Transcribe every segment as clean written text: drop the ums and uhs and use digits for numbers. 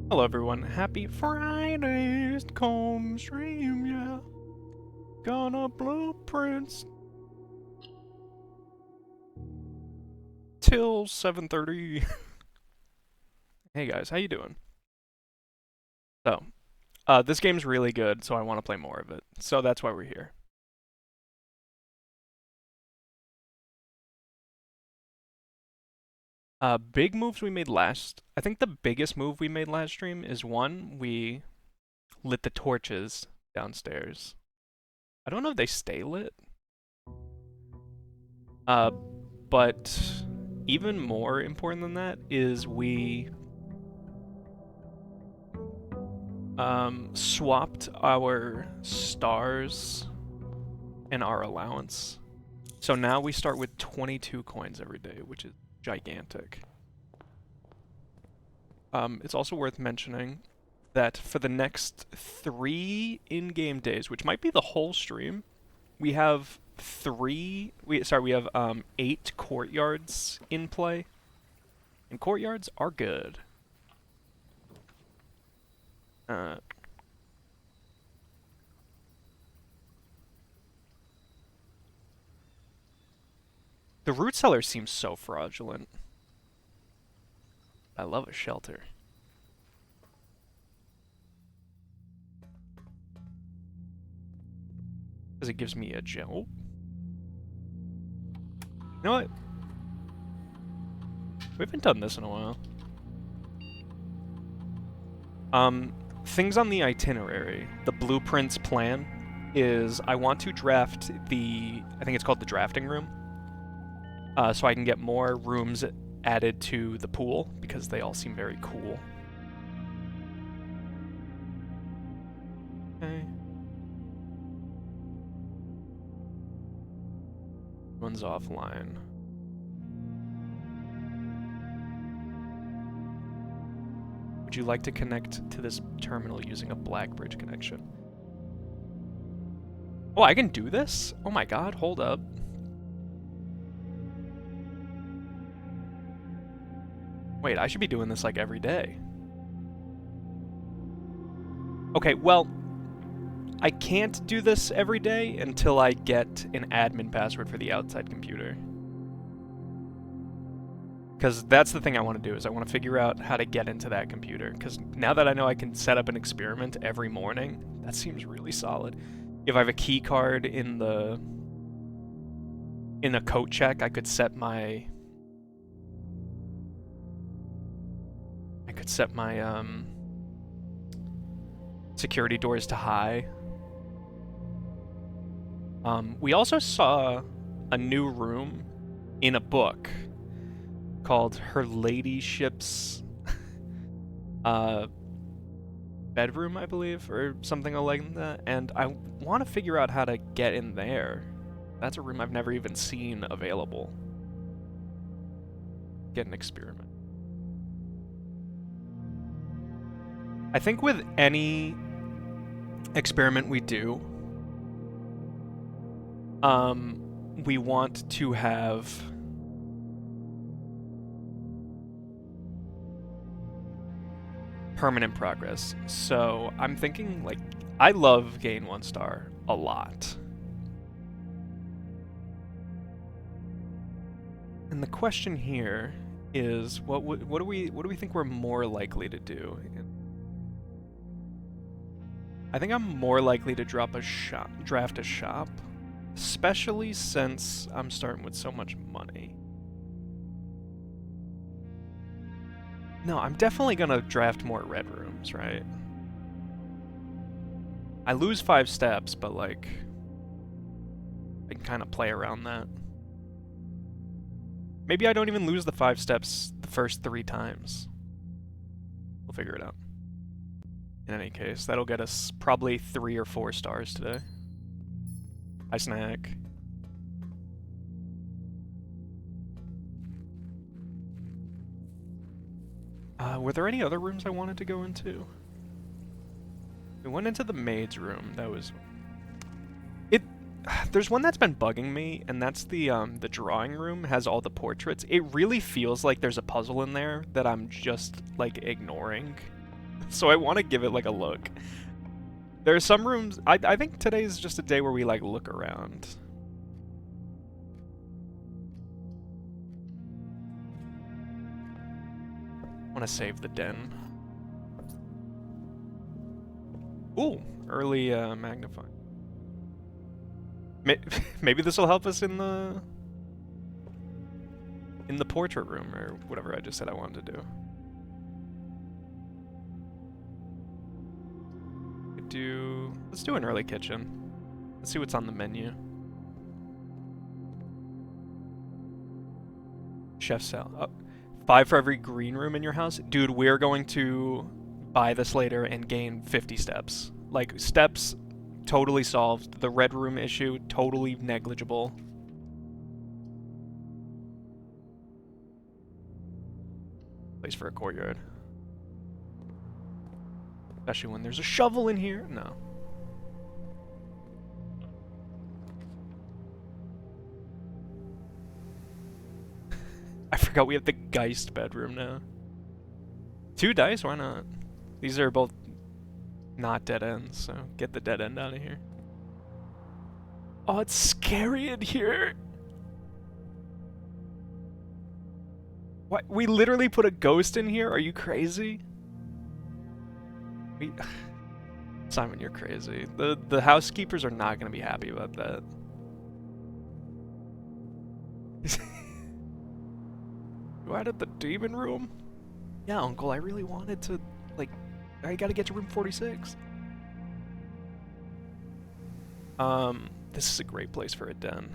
Hello everyone, happy Friday's come stream, yeah. Gonna blueprints till 7:30. Hey guys, how you doing? So, this game's really good, so I want to play more of it. So that's why we're here. Big moves we made last. I think the biggest move we made last stream is one, we lit the torches downstairs. I don't know if they stay lit. Uh, but even more important than that is we swapped our stars and our allowance. So now we start with 22 coins every day, which is gigantic. It's also worth mentioning that for the next 3 in-game days, which might be the whole stream, we have 8 courtyards in play. And courtyards are good. The root cellar seems so fraudulent. I love a shelter. Because it gives me a gem. Oh. You know what? We haven't done this in a while. Things on the itinerary. The blueprint's plan is I want to draft I think it's called the drafting room. So I can get more rooms added to the pool because they all seem very cool. Okay. One's offline. Would you like to connect to this terminal using a black bridge connection? Oh, I can do this? Oh my god, hold up. Wait, I should be doing this like every day. Okay, well, I can't do this every day until I get an admin password for the outside computer. Because that's the thing I want to do, is I want to figure out how to get into that computer. Because now that I know I can set up an experiment every morning, that seems really solid. If I have a key card in a coat check, I could set my security doors to high. We also saw a new room in a book called Her Ladyship's bedroom, I believe, or something like that, and I want to figure out how to get in there. That's a room I've never even seen available. Get an experiment. I think with any experiment we do, we want to have permanent progress. So I'm thinking, like, I love gain 1 star a lot. And the question here is, what do we think we're more likely to do? I think I'm more likely to draft a shop, especially since I'm starting with so much money. No, I'm definitely gonna draft more red rooms, right? I lose 5 steps, but like, I can kind of play around that. Maybe I don't even lose the 5 steps the first 3 times. We'll figure it out. In any case, that'll get us probably 3 or 4 stars today. Hi, Snack. Were there any other rooms I wanted to go into? We went into the maid's room. That was... There's one that's been bugging me, and that's the drawing room. Has all the portraits. It really feels like there's a puzzle in there that I'm just, like, ignoring. So I want to give it like a look. There are some rooms, I think today's just a day where we like look around. I want to save the den. Ooh, early magnifying. Maybe this will help us in the portrait room or whatever I just said I wanted to do. Let's do an early kitchen. Let's see what's on the menu. Chef salad. Oh, 5 for every green room in your house? Dude, we're going to buy this later and gain 50 steps. Like, steps totally solved. The red room issue, totally negligible. Place for a courtyard. Especially when there's a shovel in here. No. I forgot we have the Geist bedroom now. 2 dice? Why not? These are both not dead ends, so get the dead end out of here. Oh, it's scary in here. What? We literally put a ghost in here? Are you crazy? Simon, you're crazy. The housekeepers are not going to be happy about that. You added the demon room? Yeah, Uncle, I really wanted to, like, I gotta get to room 46. This is a great place for a den.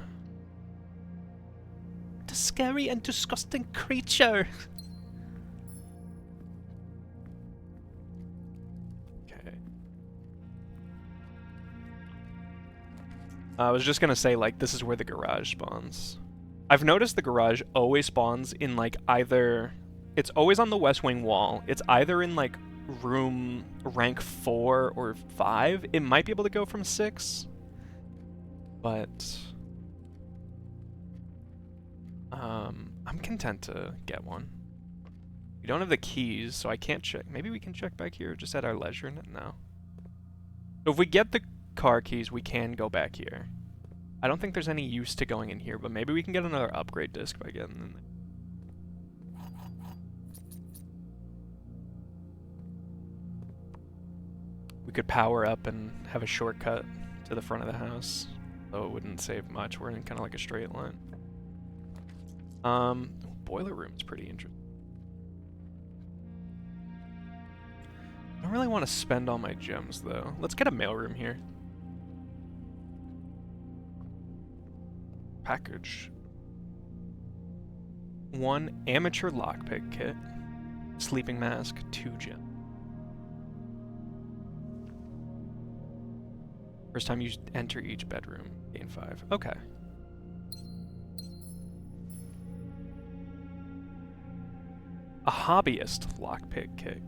The scary and disgusting creature! Okay. I was just gonna say, like, this is where the garage spawns. I've noticed the garage always spawns in, like, either... It's always on the west wing wall. It's either in, like, room rank 4 or 5. It might be able to go from 6. But... I'm content to get one. We don't have the keys, so I can't check. Maybe we can check back here just at our leisure? No. So if we get the car keys, we can go back here. I don't think there's any use to going in here, but maybe we can get another upgrade disc by getting in there. We could power up and have a shortcut to the front of the house, though it wouldn't save much. We're in kind of like a straight line. Boiler room's pretty interesting. I don't really want to spend all my gems, though. Let's get a mailroom here. Package. 1 amateur lockpick kit. Sleeping mask, 2 gems. First time you enter each bedroom, gain 5. Okay. A hobbyist lockpick kit.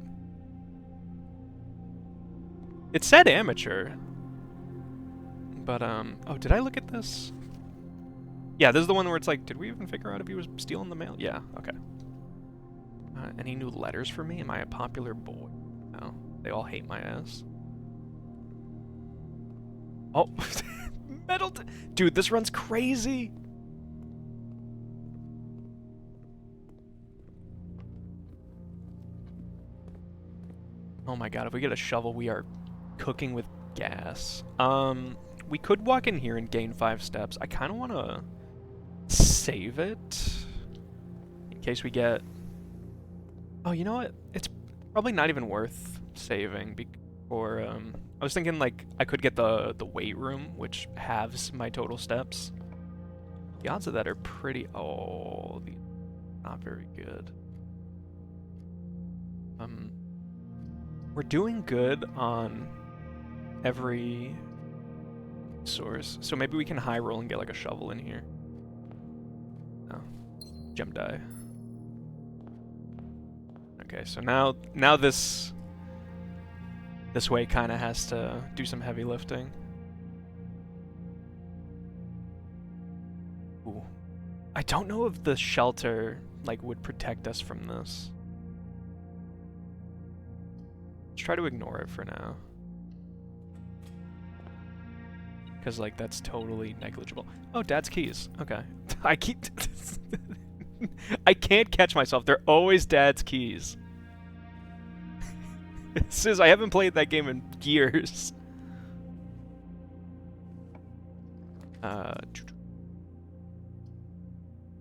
It said amateur. But, oh, did I look at this? Yeah, this is the one where it's like, did we even figure out if he was stealing the mail? Yeah, okay. Any new letters for me? Am I a popular boy? No. They all hate my ass. Oh, metal. Dude, this runs crazy. Oh my god, if we get a shovel, we are cooking with gas. We could walk in here and gain 5 steps. I kind of want to save it in case we get... Oh, you know what? It's probably not even worth saving or I was thinking like I could get the weight room, which halves my total steps. The odds of that are pretty... Oh, not very good. We're doing good on every source, so maybe we can high roll and get like a shovel in here. No, gem die. Okay, so now this way kind of has to do some heavy lifting. Ooh. I don't know if the shelter like would protect us from this. Let's try to ignore it for now. Because, like, that's totally negligible. Oh, Dad's keys. Okay. I keep... I can't catch myself. They're always Dad's keys. Sis, I haven't played that game in years. Get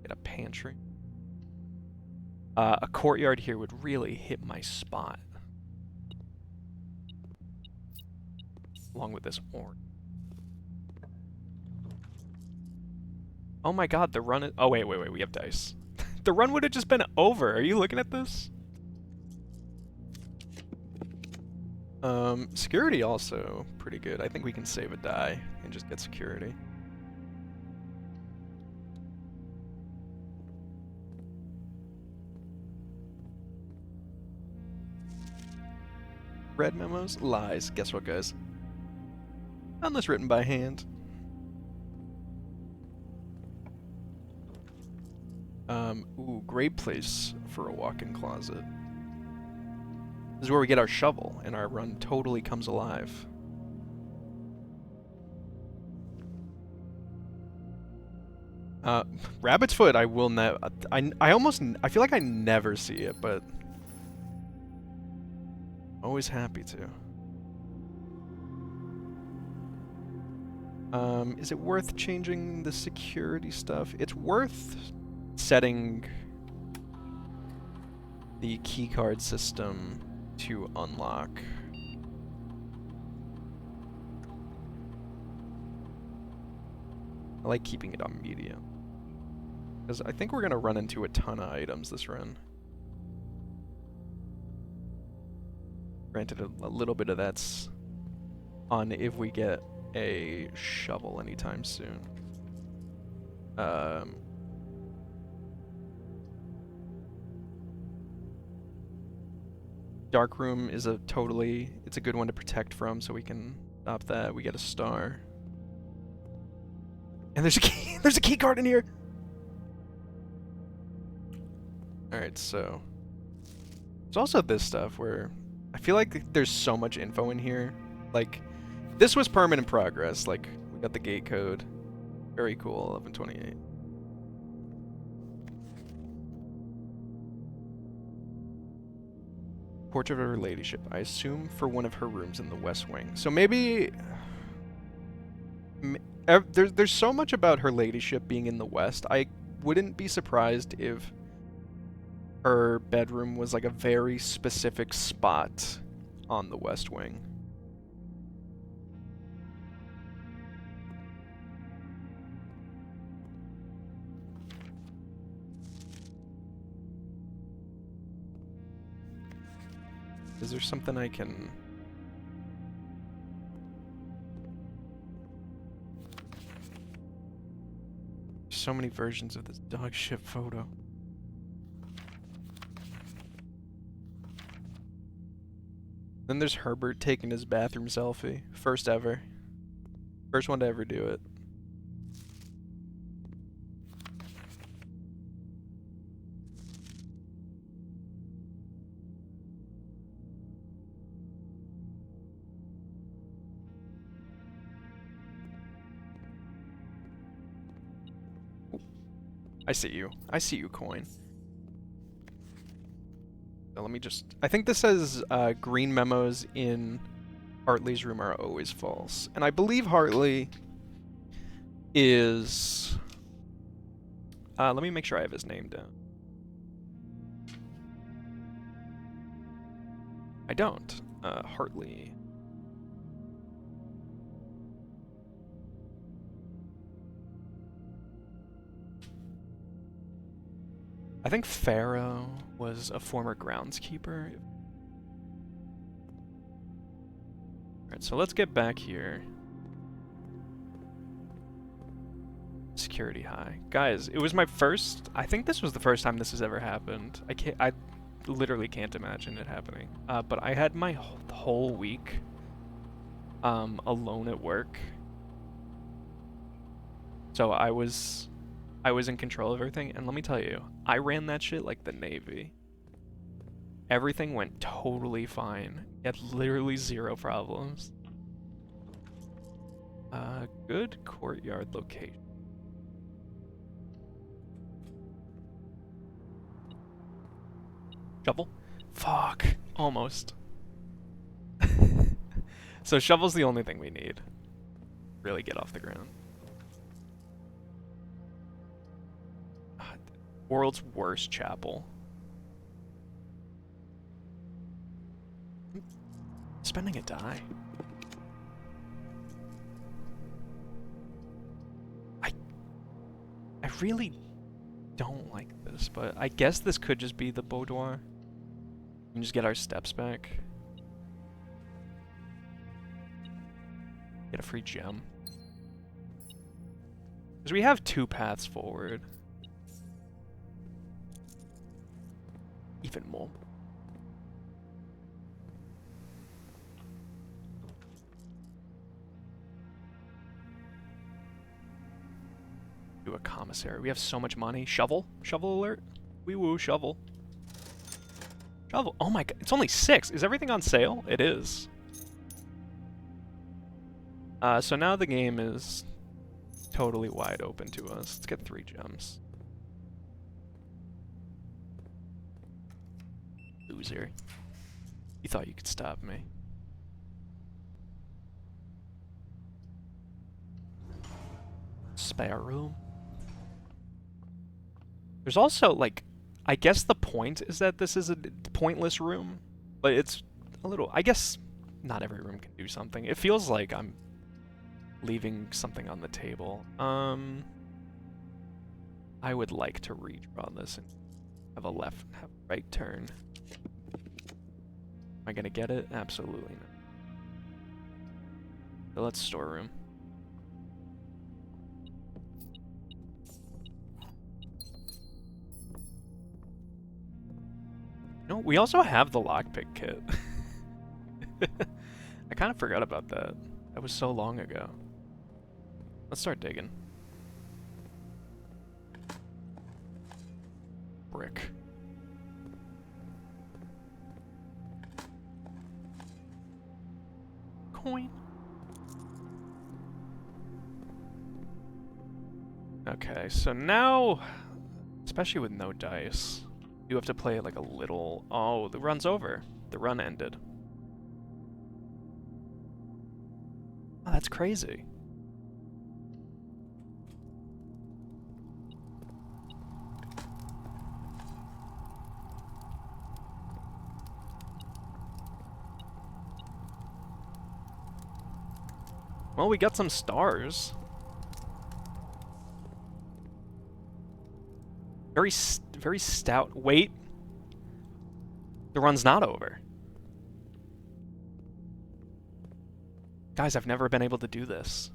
a pantry. A courtyard here would really hit my spot. Along with this orange. Oh my god, the run is... Oh, wait, we have dice. The run would have just been over. Are you looking at this? Security also pretty good. I think we can save a die and just get security. Red memos? Lies. Guess what, guys? Unless written by hand. Ooh, great place for a walk-in closet. This is where we get our shovel, and our run totally comes alive. Rabbit's Foot, I will never... I feel like I never see it, but... Always happy to. Is it worth changing the security stuff? It's worth setting the keycard system to unlock. I like keeping it on medium, because I think we're going to run into a ton of items this run. Granted, a little bit of that's on if we get a shovel anytime soon. Dark room is it's a good one to protect from, so we can stop that. We get a star. And there's a key, there's a key card in here! Alright, so... There's also this stuff where I feel like there's so much info in here. Like, this was permanent progress. Like, we got the gate code. Very cool, 1128. Portrait of her ladyship. I assume for one of her rooms in the West Wing. So maybe... There's so much about her ladyship being in the West. I wouldn't be surprised if her bedroom was like a very specific spot on the West Wing. Is there something I can... So many versions of this dog shit photo. Then there's Herbert taking his bathroom selfie. First ever. First one to ever do it. I see you. I see you, coin. So let me just... I think this says green memos in Hartley's room are always false. And I believe Hartley is... let me make sure I have his name down. I don't. Hartley. I think Pharaoh was a former groundskeeper. Alright, so let's get back here. Security high. Guys, it was my first... I think this was the first time this has ever happened. I literally can't imagine it happening. But I had my whole week alone at work. So I was in control of everything, and let me tell you, I ran that shit like the Navy. Everything went totally fine. Had literally zero problems. Good courtyard location. Shovel? Fuck. Almost. So shovel's the only thing we need. Really get off the ground. World's worst chapel. Spending a die. I really don't like this, but I guess this could just be the boudoir. We can just get our steps back. Get a free gem. Because we have 2 paths forward. Even more. Do a commissary. We have so much money. Shovel? Shovel alert? Wee woo, shovel. Shovel. Oh my god, it's only 6. Is everything on sale? It is. So now the game is totally wide open to us. Let's get 3 gems. Loser. You thought you could stop me. Spare room. There's also, like, I guess the point is that this is a pointless room, but it's a little, I guess not every room can do something. It feels like I'm leaving something on the table. I would like to redraw this and have a left, have a right turn. Am I gonna get it? Absolutely not. So let's storeroom. No, we also have the lockpick kit. I kind of forgot about that. That was so long ago. Let's start digging. Brick. Coin. Okay, so now, especially with no dice, you have to play like a little... Oh, the run's over. The run ended. Oh, that's crazy. Well, we got some stars. Very stout. Wait. The run's not over. Guys, I've never been able to do this.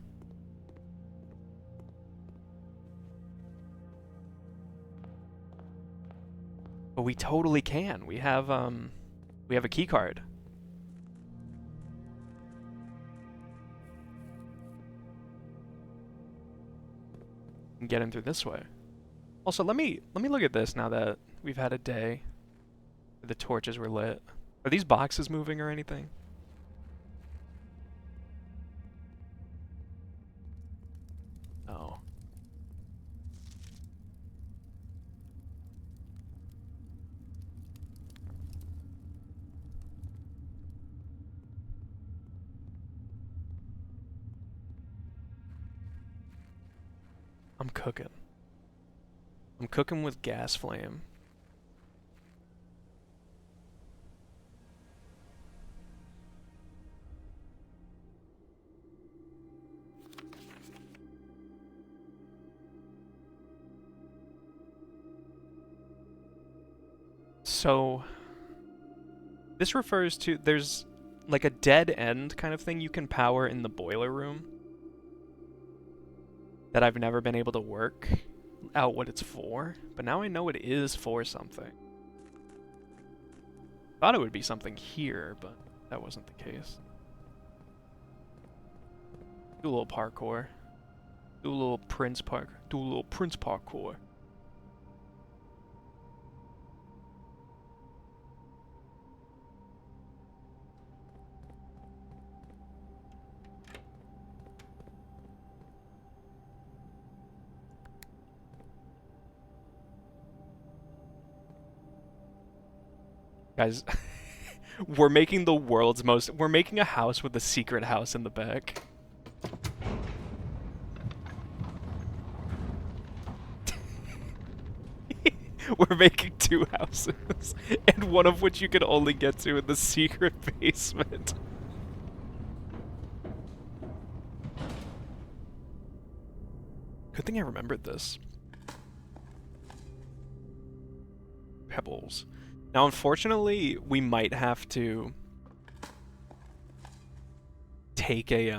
But we totally can. We have a key card. And get in through this way. Also, let me look at this now that we've had a day. The torches were lit. Are these boxes moving or anything? Oh. I'm cooking. I'm cooking with gas flame. So, this refers to, there's like a dead end kind of thing you can power in the boiler room that I've never been able to work out what it's for, but now I know it is for something. Thought it would be something here, but that wasn't the case. Do a little parkour. Do a little Prince parkour. Guys, we're making the world's most... We're making a house with a secret house in the back. We're making 2 houses, and one of which you can only get to in the secret basement. Good thing I remembered this. Pebbles. Now, unfortunately, we might have to take a,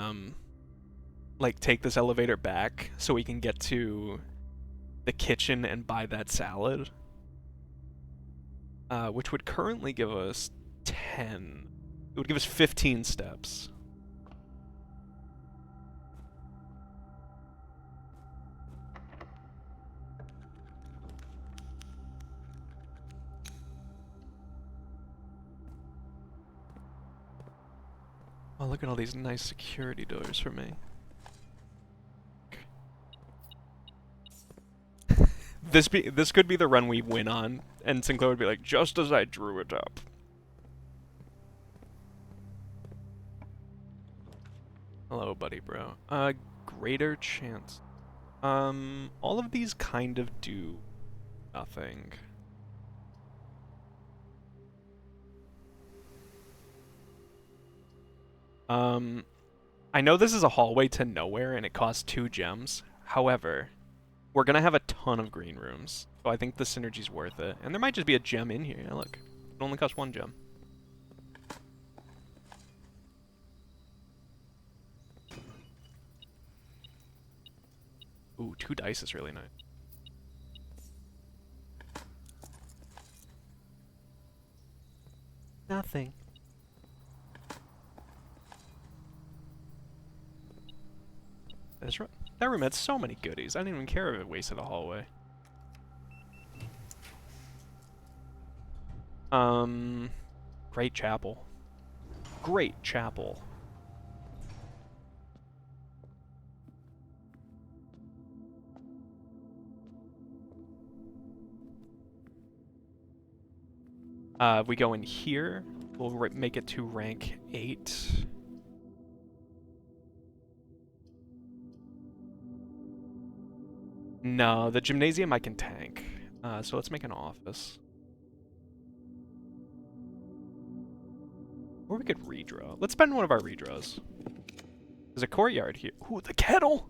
take this elevator back so we can get to the kitchen and buy that salad. Which would currently give us 10. It would give us 15 steps. Oh, look at all these nice security doors for me. This could be the run we win on, and Sinclair would be like, just as I drew it up. Hello, buddy, bro. Greater chance. All of these kind of do nothing. I know this is a hallway to nowhere and it costs 2 gems. However, we're gonna have a ton of green rooms, so I think the synergy's worth it. And there might just be a gem in here. Look, it only costs 1 gem. Ooh, 2 dice is really nice. Nothing. That room had so many goodies. I didn't even care if it wasted a hallway. Great chapel. Great chapel. If we go in here, we'll make it to rank 8. No, the gymnasium I can tank. So let's make an office. Or we could redraw. Let's spend one of our redraws. There's a courtyard here. Ooh, the kettle!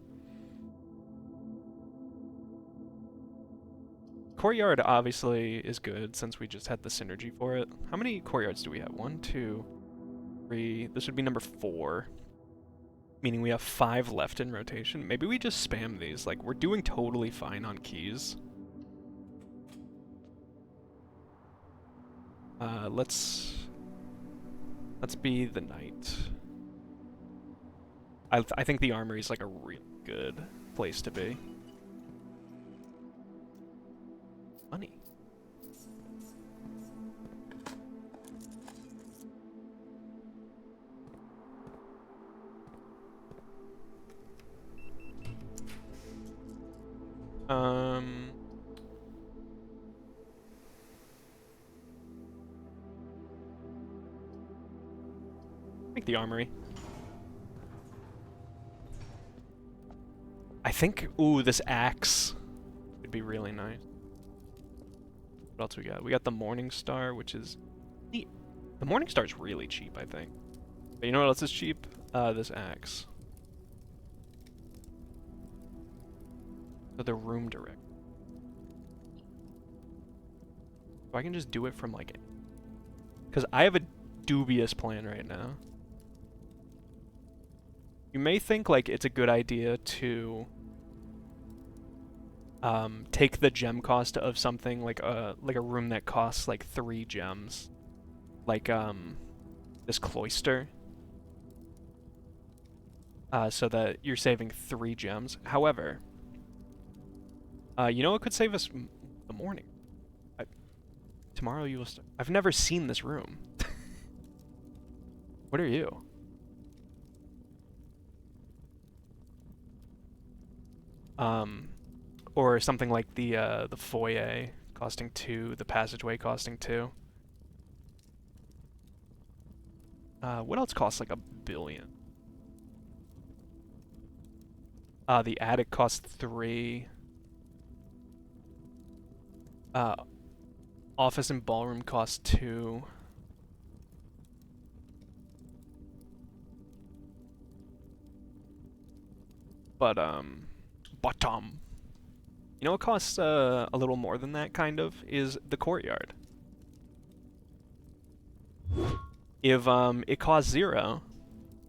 Courtyard obviously is good since we just had the synergy for it. How many courtyards do we have? 1, 2, 3. This would be number 4. Meaning we have 5 left in rotation. Maybe we just spam these. Like, we're doing totally fine on keys. Let's be the knight. I think the armory is like a really good place to be. Money. Make the armory. I think, ooh, this axe would be really nice. What else we got? We got the Morning Star, which is neat. The Morning Star is really cheap, I think. But you know what else is cheap? This axe. So the room direct. So I can just do it from like, because I have a dubious plan right now. You may think like it's a good idea to take the gem cost of something like a room that costs like 3 gems, like this cloister, so that you're saving 3 gems. However, you know what could save us the morning? Tomorrow you will I've never seen this room. What are you? Or something like the foyer costing 2, the passageway costing 2. What else costs like 1 billion? The attic costs 3. Office and ballroom cost 2. But, bottom. You know what costs a little more than that, kind of, is the courtyard. If it costs 0,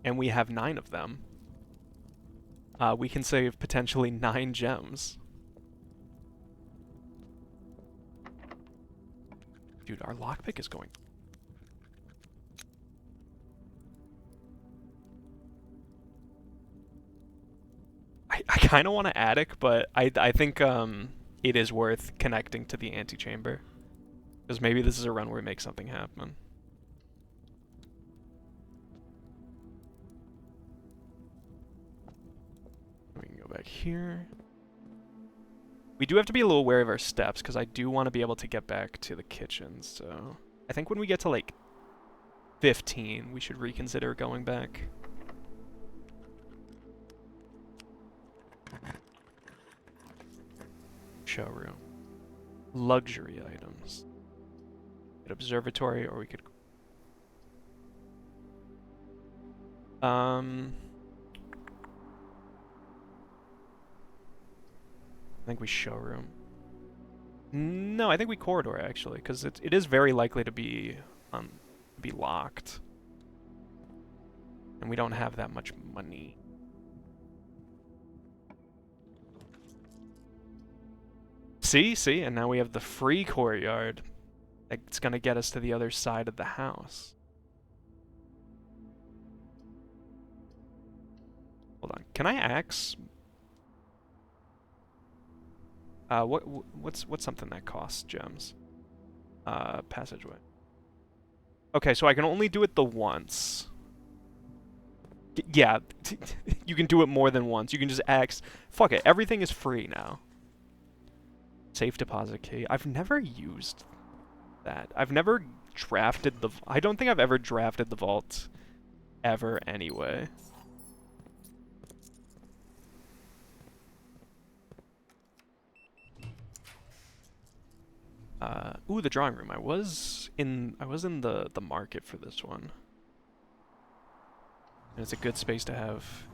and we have 9 of them, we can save potentially 9 gems. Dude, our lockpick is going... I kind of want to attic, but I think it is worth connecting to the antechamber. Because maybe this is a run where we make something happen. We can go back here. We do have to be a little wary of our steps, because I do want to be able to get back to the kitchen, so... I think when we get to, like, 15, we should reconsider going back. Showroom. Luxury items. An observatory, or we could... I think we showroom. No, I think we corridor, actually, because it is very likely to be locked. And we don't have that much money. See? And now we have the free courtyard. That's gonna get us to the other side of the house. Hold on. Can I axe? What's something that costs gems? Passageway. Okay, so I can only do it the once. Yeah, you can do it more than once. You can just axe. Fuck it, everything is free now. Safe deposit key. I've never used that. I've never drafted the... I don't think I've ever drafted the vault ever anyway. Ooh, the drawing room. I was in the market for this one. And it's a good space to have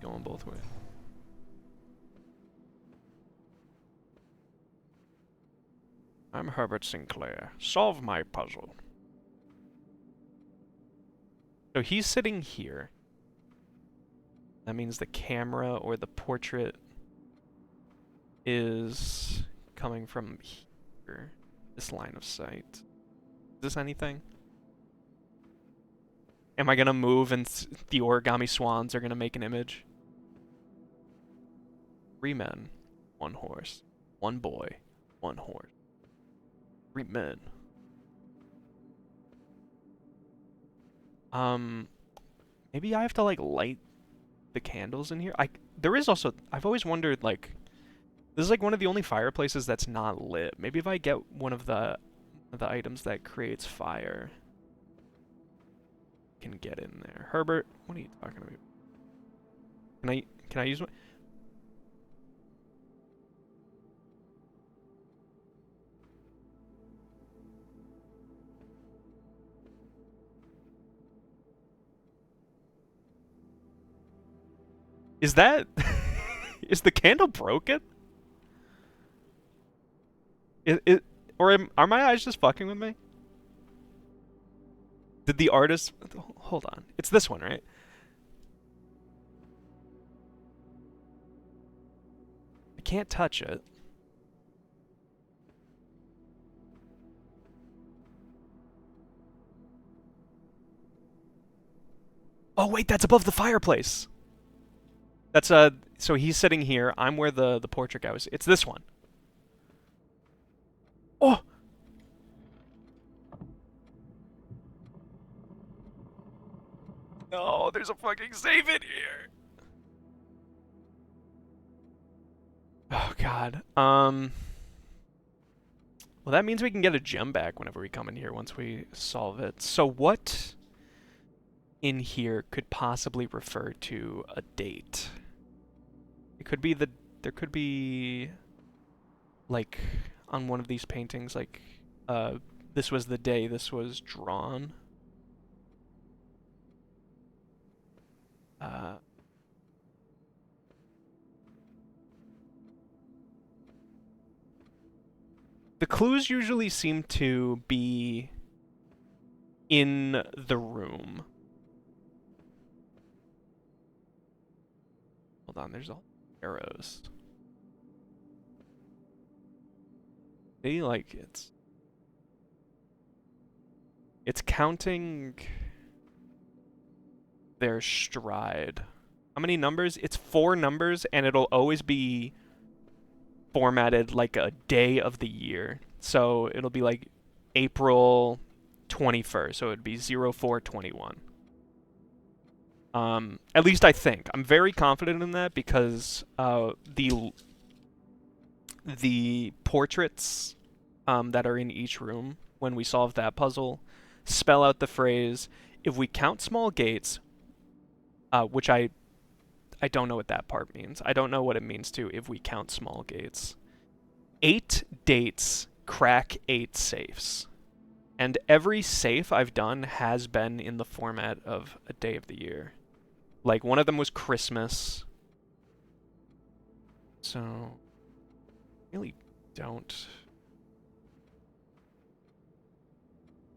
going both ways. I'm Herbert Sinclair. Solve my puzzle. So he's sitting here. That means the camera or the portrait is coming from here. This line of sight. Is this anything? Am I gonna move and the origami swans are gonna make an image? 3 men, 1 horse, 1 boy, 1 horse. 3 men. Maybe I have to like light the candles in here. There is also, I've always wondered, like, this is like one of the only fireplaces that's not lit. Maybe if I get one of the items that creates fire, I can get in there. Herbert, what are you talking about? Can I use one? Is that... is the candle broken? Are my eyes just fucking with me? Did the artist... Hold on. It's this one, right? I can't touch it. Oh, wait, that's above the fireplace. That's, so he's sitting here. I'm where the portrait guy was. It's this one. Oh! No, there's a fucking save in here. Oh, God. Well, that means we can get a gem back whenever we come in here once we solve it. So what in here could possibly refer to a date. It could be there could be like on one of these paintings like this was the day this was drawn. The clues usually seem to be in the room. Hold on, there's all arrows. See, like it's counting their stride. How many numbers? It's 4 numbers, and it'll always be formatted like a day of the year. So it'll be like April 21st. So it'd be 0421. At least I think. I'm very confident in that because the portraits that are in each room when we solve that puzzle spell out the phrase, if we count small gates, which I don't know what that part means. I don't know what it means to if we count small gates. 8 dates crack 8 safes. And every safe I've done has been in the format of a day of the year. Like, one of them was Christmas. So, really don't.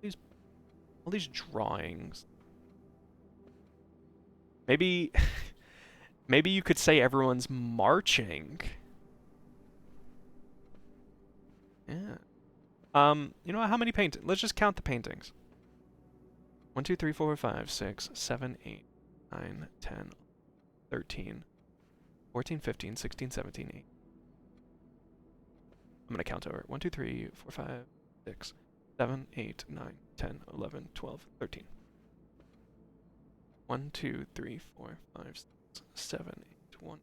All these drawings. Maybe you could say everyone's marching. Yeah. You know what? How many paintings? Let's just count the paintings. 1, 2, 3, 4, 5, 6, 7, 8, 9, 10, 13, 14, 15, 16, 17, 8. I'm gonna count over. 1, 2, 3, 4, 5, 6, 7, 8, 9, 10, 11, 12, 13. 1, 2, 3, 4, 5, 6, 7, 8, 1,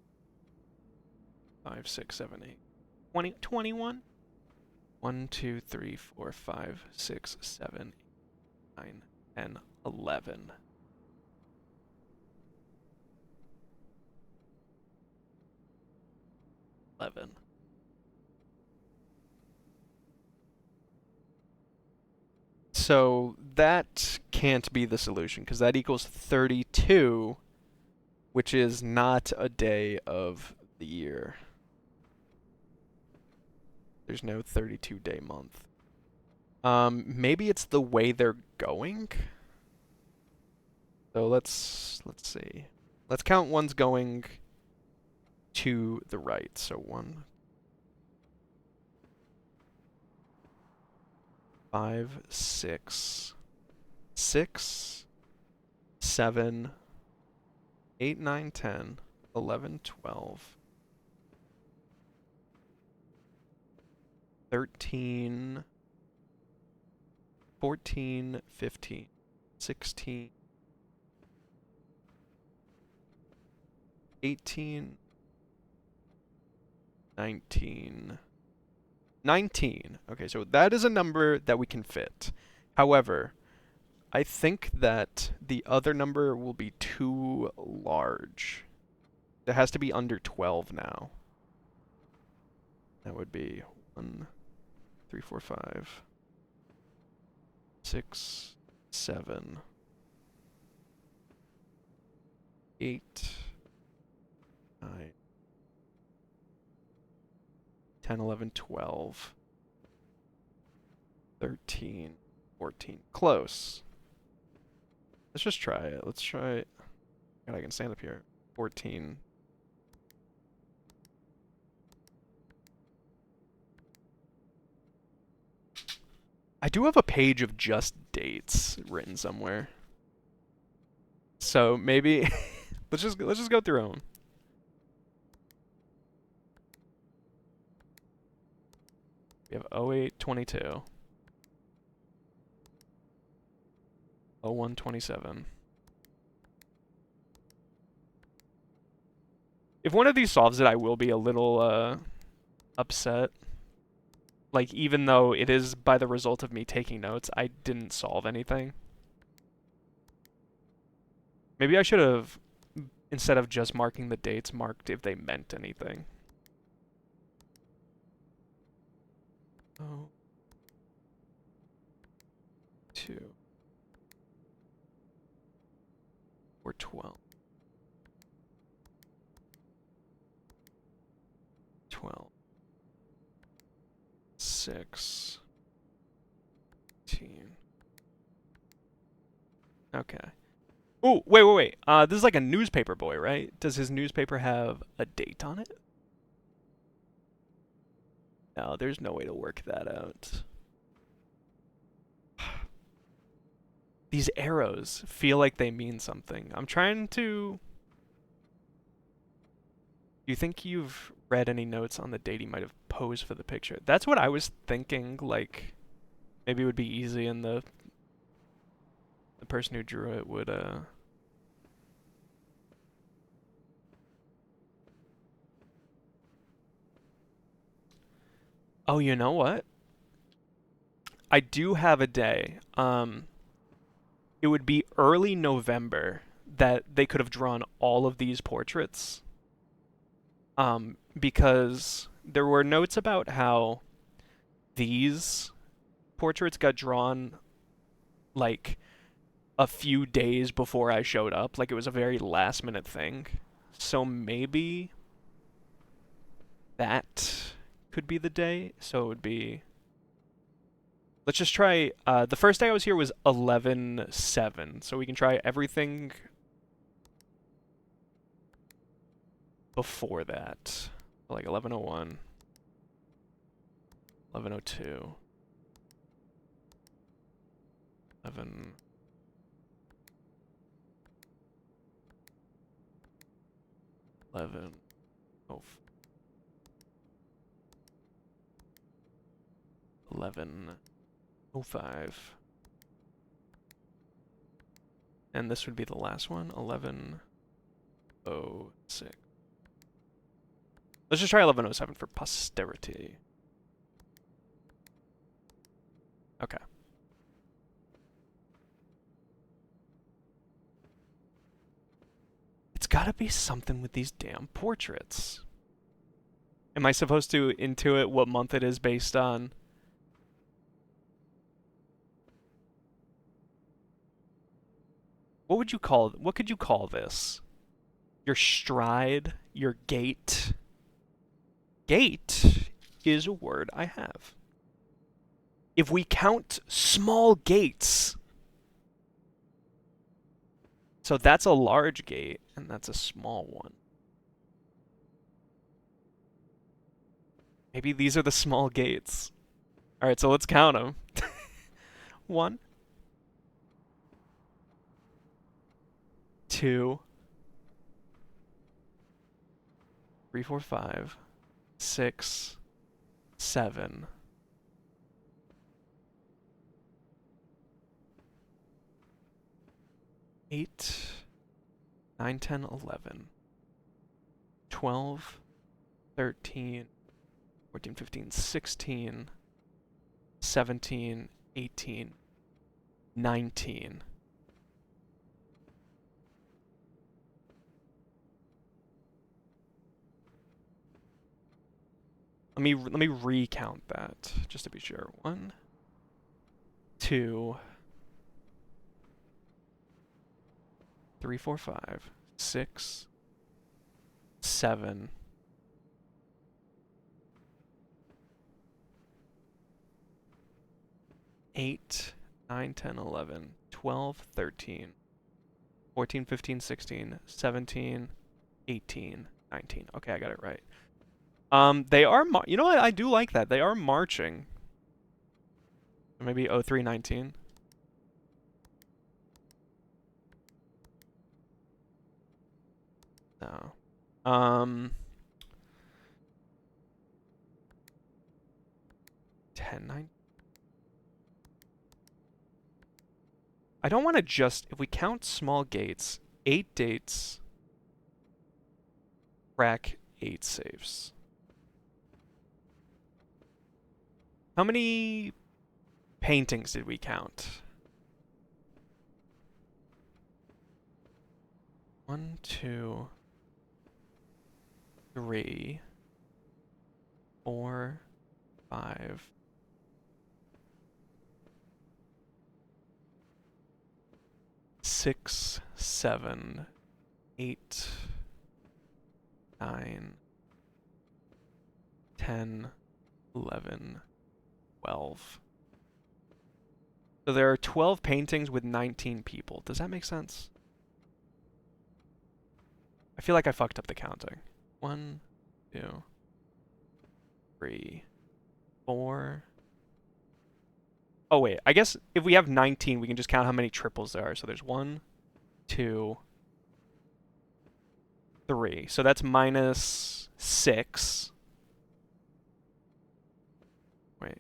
5, 6, 7, 8, 20, 21. 1, 2, 3, 4, 5, 6, 7, 8, 9, 10, 11. 11. So that can't be the solution because that equals 32, which is not a day of the year. There's no 32-day month. Maybe it's the way they're going. So let's see. Let's count ones going to the right. So 1, 5, 6, 6, 7, 8, 9, 10, 11, 12, 13, 14, 15, 16, 18, 19. Okay, so that is a number that we can fit. However, I think that the other number will be too large. It has to be under 12 now. That would be 1, 3, 4, 5, 6, 7, 8, 9, 10, 11, 12, 13, 14. Close. Let's just try it. Let's try it. God, I can stand up here. 14. I do have a page of just dates written somewhere. So maybe let's just go through them. We have 0822. 0127. If one of these solves it, I will be a little upset. Like, even though it is by the result of me taking notes, I didn't solve anything. Maybe I should have, instead of just marking the dates, marked if they meant anything. Oh, 2 or 12. 12. 6. 18. Okay. Oh, wait. This is like a newspaper boy, right? Does his newspaper have a date on it? No, there's no way to work that out. These arrows feel like they mean something. I'm trying to... Do you think you've read any notes on the date he might have posed for the picture? That's what I was thinking, like, maybe it would be easy and the person who drew it would, Oh, you know what? I do have a day. It would be early November that they could have drawn all of these portraits. Because there were notes about how these portraits got drawn like a few days before I showed up. Like it was a very last minute thing. So maybe that could be the day. So it would be. Let's just try. The first day I was here was 11/7. So we can try everything before that. Like 11:01, 11:02, 11. 11. Oh. 11:05. And this would be the last one, 11:06. Let's just try 11:07 for posterity. Okay. It's gotta be something with these damn portraits. Am I supposed to intuit what month it is based on? What could you call this? Your stride, your gait. Gait is a word I have. If we count small gates, so that's a large gate and that's a small one. Maybe these are the small gates. All right, so let's count them. 1, 2, 3, 4, 5, 6, 7. 8, 9, 10, 11, 12, 13, 14, 15, 16, 17, 18, 19. Let me recount that just to be sure. 1, 2, 3, 4, 5, 6, 7, 8, 9, 10, 11, 12, 13, 14, 15, 16, 17, 18, 19. Okay, I got it right. They are, you know what? I do like that. They are marching. Maybe 0319. No. 10, 9. I don't want to just, if we count small gates, 8 dates, crack 8 safes. How many paintings did we count? 1, 2, 3, 4, 5, 6, 7, 8, 9, 10, 11, 12. So there are 12 paintings with 19 people. Does that make sense? I feel like I fucked up the counting. 1, 2, 3, 4. Oh, wait. I guess if we have 19, we can just count how many triples there are. So there's 1, 2, 3. So that's minus 6. Wait.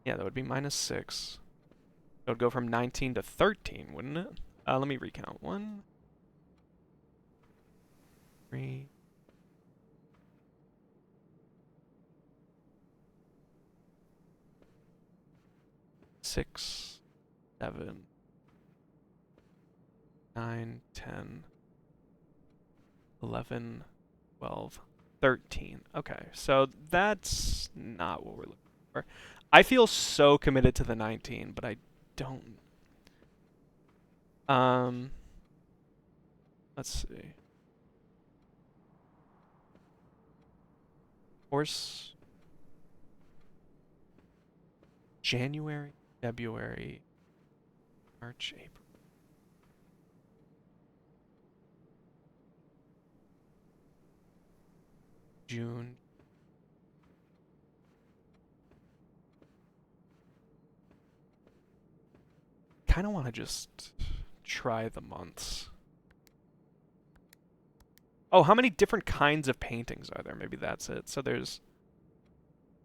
Yeah, that would be minus 6. It would go from 19 to 13, wouldn't it? Let me recount. 1, 3, 6, 7, 9, 10, 11, 12, 13. Okay, so that's not what we're looking for. I feel so committed to the 19, but I don't. Let's see. Horse. January, February, March, April. June. Kind of want to just try the months. Oh, how many different kinds of paintings are there? Maybe that's it. So there's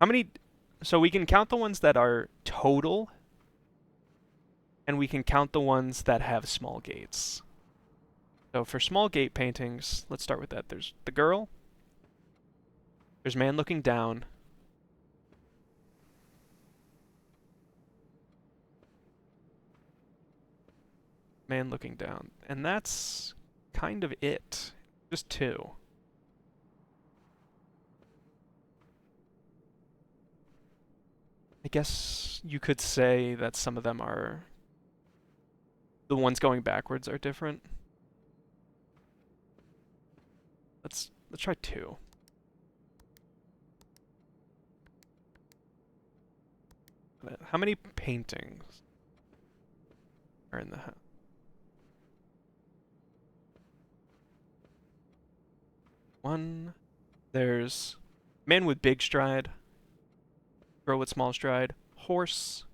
how many? So we can count the ones that are total, and we can count the ones that have small gates. So for small gate paintings, let's start with that. There's the girl. There's man looking down. Man looking down. And that's kind of it. Just 2. I guess you could say that some of them are... The ones going backwards are different. Let's try 2. How many paintings are in the house? 1. There's man with big stride, girl with small stride, horse,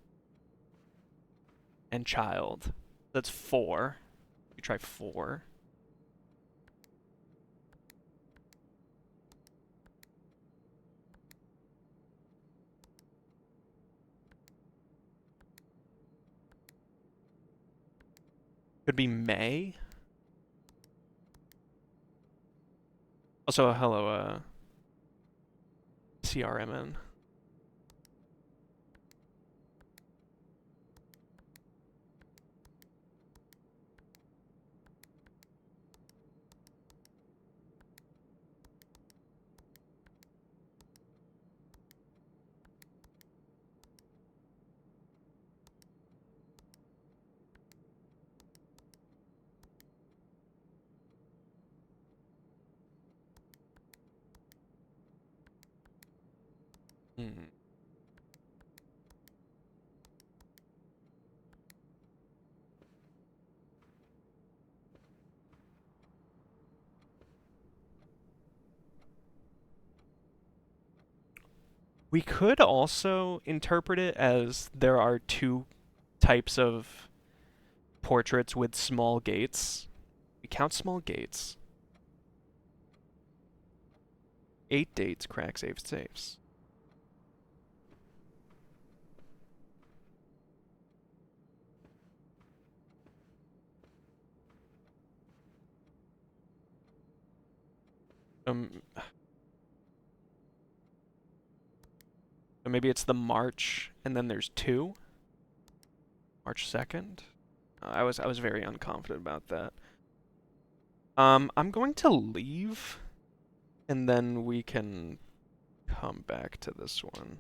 and child. That's 4. You try 4. Could be May. Also, hello, CRMN. Hmm. We could also interpret it as there are 2 types of portraits with small gates. We count small gates. 8 dates, cracks, 8 safes. So maybe it's the March, and then there's 2. March 2nd. I was very unconfident about that. I'm going to leave, and then we can come back to this one.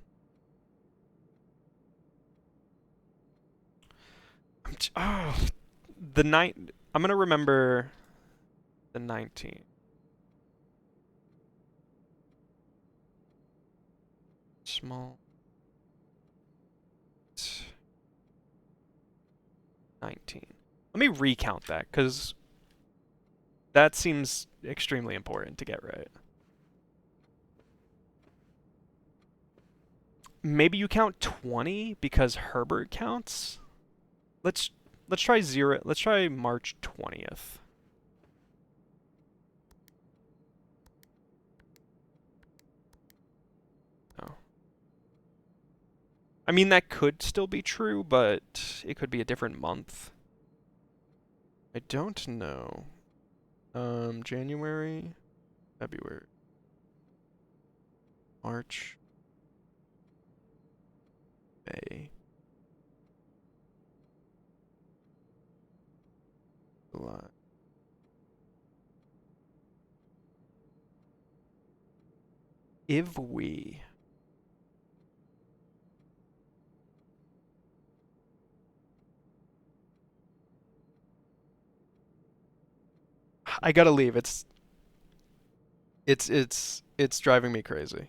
Oh, the night. I'm gonna remember the 19th. Small. 19. Let me recount that, because that seems extremely important to get right. Maybe you count 20 because Herbert counts? Let's try 0. Let's try March 20th. Oh. I mean, that could still be true, but it could be a different month. I don't know. January, February, March, May, July. If we I gotta leave. It's driving me crazy.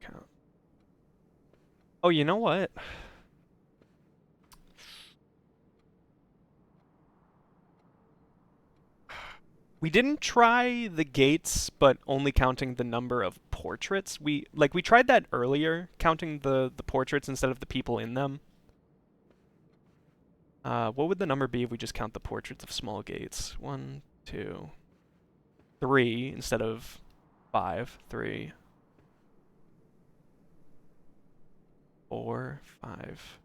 Count. Oh, you know what? We didn't try the gates, but only counting the number of portraits. We tried that earlier, counting the portraits instead of the people in them. What would the number be if we just count the portraits of small gates? 1, 2, 3 instead of 5. 3, 4, 5,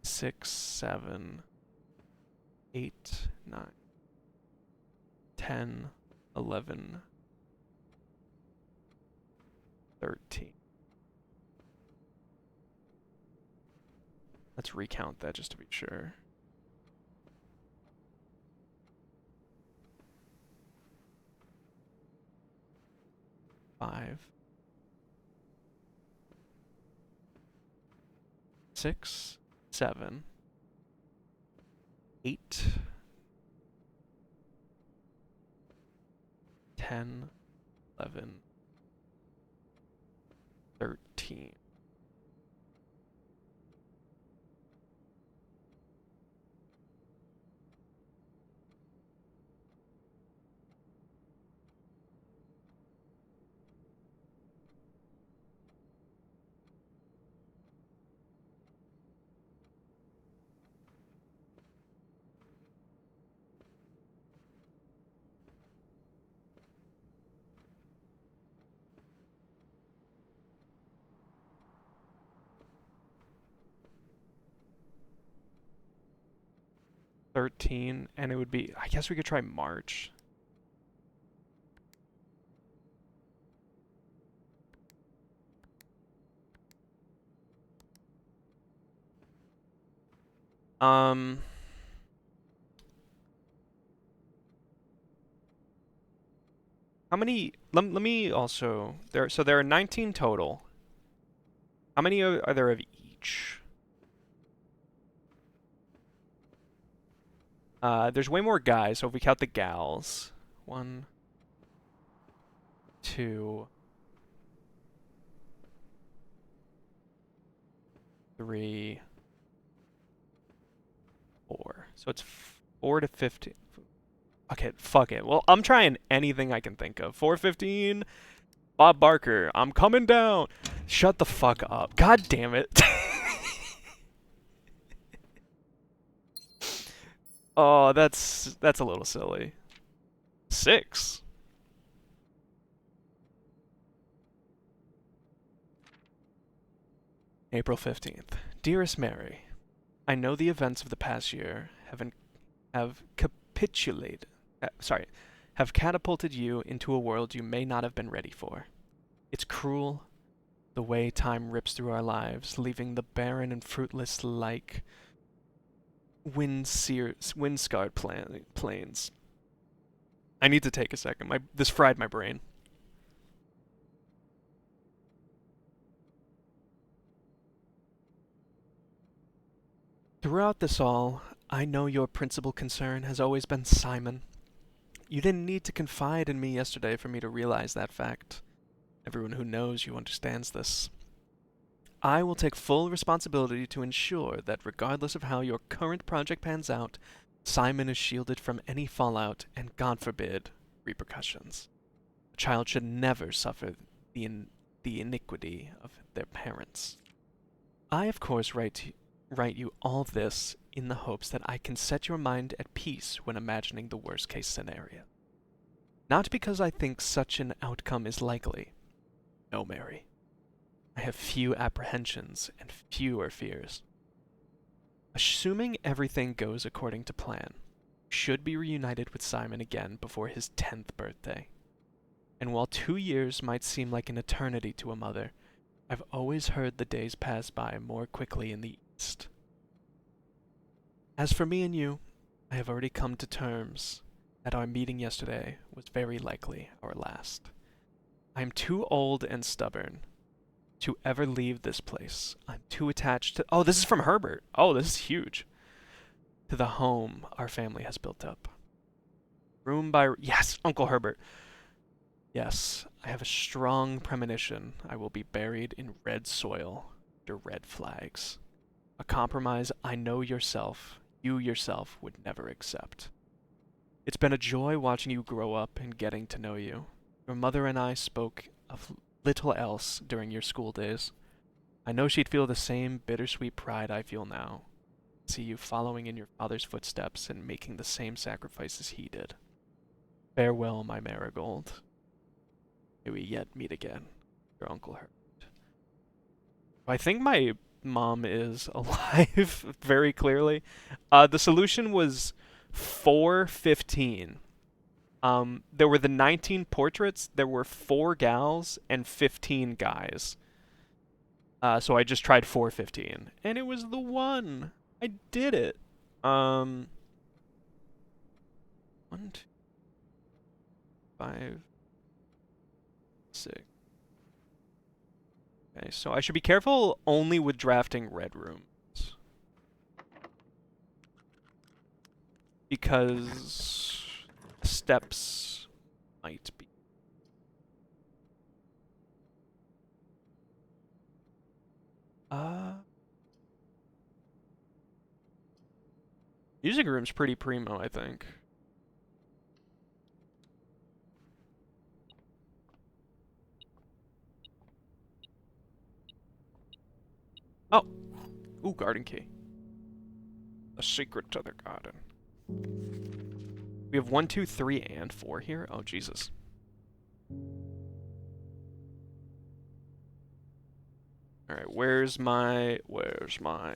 6, 7, 8, 9, 10, 11, 13. Let's recount that just to be sure. 5, 6, 7, 8, 10, 11, 13. 13, and it would be, I guess we could try March. Um, how many, let me also, so there are 19 total. How many are there of each? There's way more guys, so if we count the gals. 1, 2, 3, 4. So it's 4 to 15. Okay, fuck it. Well, I'm trying anything I can think of. 415, Bob Barker, I'm coming down. Shut the fuck up. God damn it. Oh, that's a little silly. 6. April 15th. Dearest Mary, I know the events of the past year have capitulated. Sorry, have catapulted you into a world you may not have been ready for. It's cruel, the way time rips through our lives, leaving the barren and fruitless like wind-scarred plains. I need to take a second. This fried my brain. Throughout this all, I know your principal concern has always been Simon. You didn't need to confide in me yesterday for me to realize that fact. Everyone who knows you understands this. I will take full responsibility to ensure that regardless of how your current project pans out, Simon is shielded from any fallout and, God forbid, repercussions. A child should never suffer the iniquity of their parents. I, of course, write you all this in the hopes that I can set your mind at peace when imagining the worst-case scenario. Not because I think such an outcome is likely. No, Mary. I have few apprehensions and fewer fears. Assuming everything goes according to plan, should be reunited with Simon again before his 10th birthday. And while 2 years might seem like an eternity to a mother, I've always heard the days pass by more quickly in the East. As for me and you, I have already come to terms that our meeting yesterday was very likely our last. I am too old and stubborn to ever leave this place. I'm too attached to— oh, this is from Herbert. Oh, this is huge. To the home our family has built up. Room by— yes, Uncle Herbert. Yes, I have a strong premonition I will be buried in red soil under red flags. A compromise I know you yourself would never accept. It's been a joy watching you grow up and getting to know you. Your mother and I spoke of little else during your school days. I know she'd feel the same bittersweet pride I feel now. See you following in your father's footsteps and making the same sacrifices he did. Farewell, my marigold. May we yet meet again. Your Uncle Herbert. I think my mom is alive very clearly. The solution was 415. There were the 19 portraits, there were 4 gals, and 15 guys. So I just tried 415, and it was the one. I did it. 1, 2, 5, 6. Okay, so I should be careful only with drafting red rooms. Because steps might be. Music room's pretty primo, I think. Oh! Ooh, garden key. A secret to the garden. We have 1, 2, 3, and 4 here? Oh, Jesus. Alright, where's my... where's my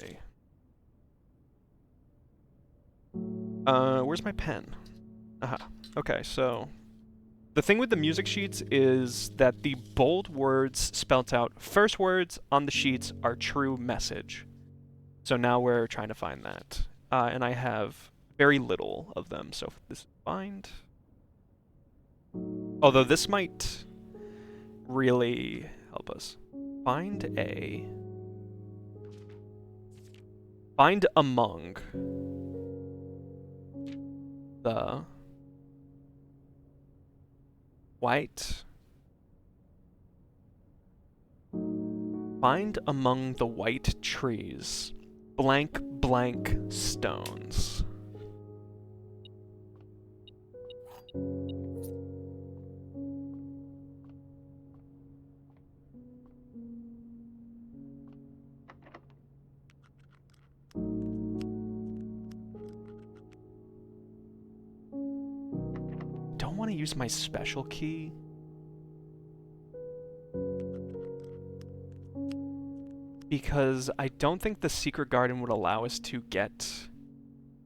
pen? Aha. Okay, so... the thing with the music sheets is that the bold words spelt out first words on the sheets are true message. So now we're trying to find that. And I have very little of them, so this is find. Although this might really help us. Find among the white. Find among the white trees blank blank stones. Don't want to use my special key. because I don't think the secret garden would allow us to get...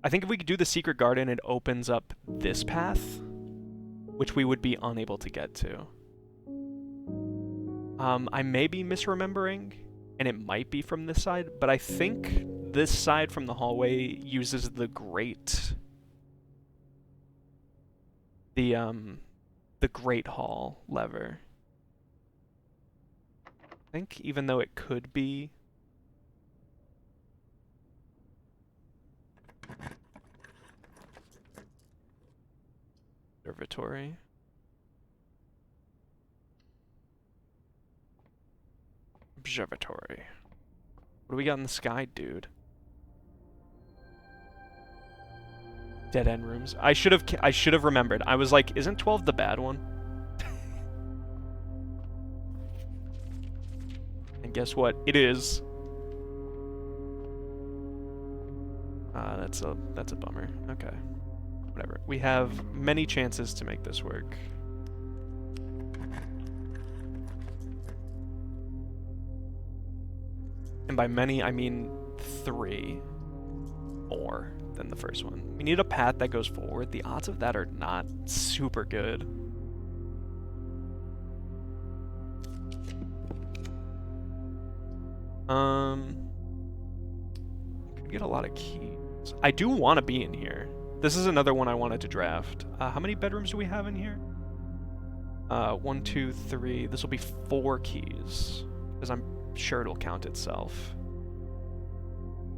I think if we could do the secret garden, it opens up this path, which we would be unable to get to. I may be misremembering, and it might be from this side, but I think this side from the hallway uses the Great Hall lever. I think even though it could be observatory. Observatory. What do we got in the sky, dude? Dead end rooms. I should have remembered. I was like, isn't 12 the bad one? And guess what? It is. That's a bummer. Okay. Whatever. We have many chances to make this work. And by many, I mean 3 more than the first one. We need a path that goes forward. The odds of that are not super good. Could get a lot of keys. I do want to be in here. This is another one I wanted to draft. How many bedrooms do we have in here? 1, 2, 3. This will be 4 keys, because I'm sure it'll count itself.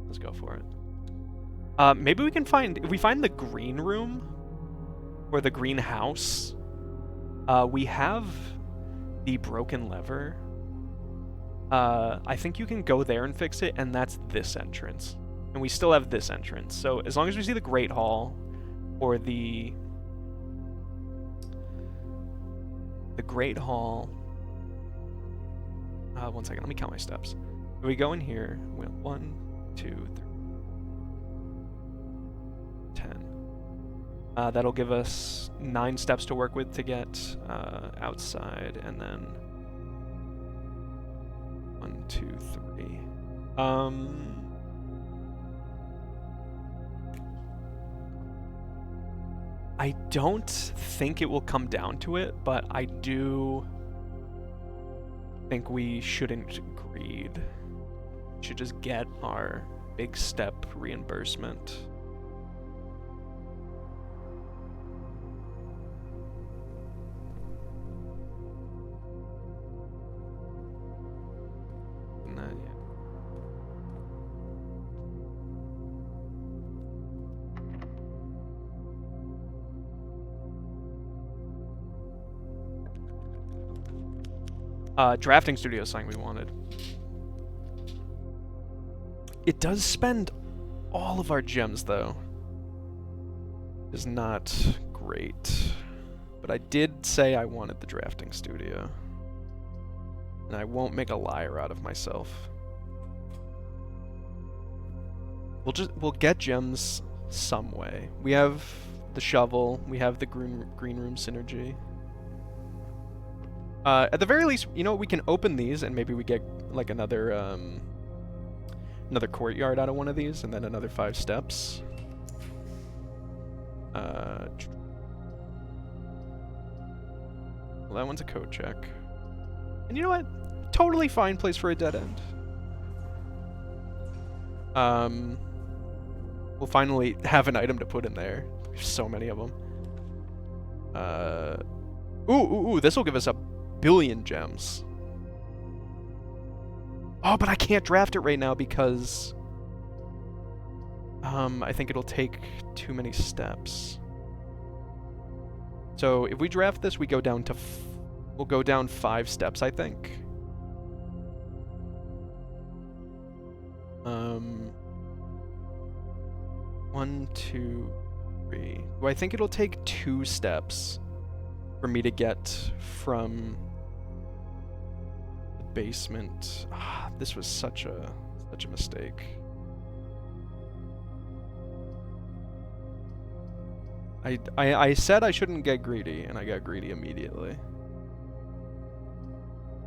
Let's go for it. Maybe we can find... If we find the green room, or the green house, we have the broken lever. I think you can go there and fix it, and that's this entrance. And we still have this entrance. So as long as we see the Great Hall, or the Great Hall... one second, let me count my steps. If we go in here, we have 1, 2, 3, 10. That'll give us 9 steps to work with to get outside, and then 1, 2, 3. I don't think it will come down to it, but I do think we shouldn't greed. We should just get our big step reimbursement. Drafting studio is something we wanted. It does spend all of our gems, though. Is not great. But I did say I wanted the drafting studio. And I won't make a liar out of myself. We'll get gems some way. We have the shovel, we have the green room synergy. At the very least, you know, we can open these and maybe we get like another courtyard out of one of these, and then another 5 steps. Well, that one's a code check. And you know what? Totally fine place for a dead end. We'll finally have an item to put in there. There's so many of them. Ooh, this will give us a billion gems. Oh, but I can't draft it right now because I think it'll take too many steps. So if we draft this, we go down to we'll go down 5 steps, I think. 1, 2, 3. Do I think it'll take 2 steps for me to get from the basement? This was such a mistake. I said I shouldn't get greedy, and I got greedy immediately.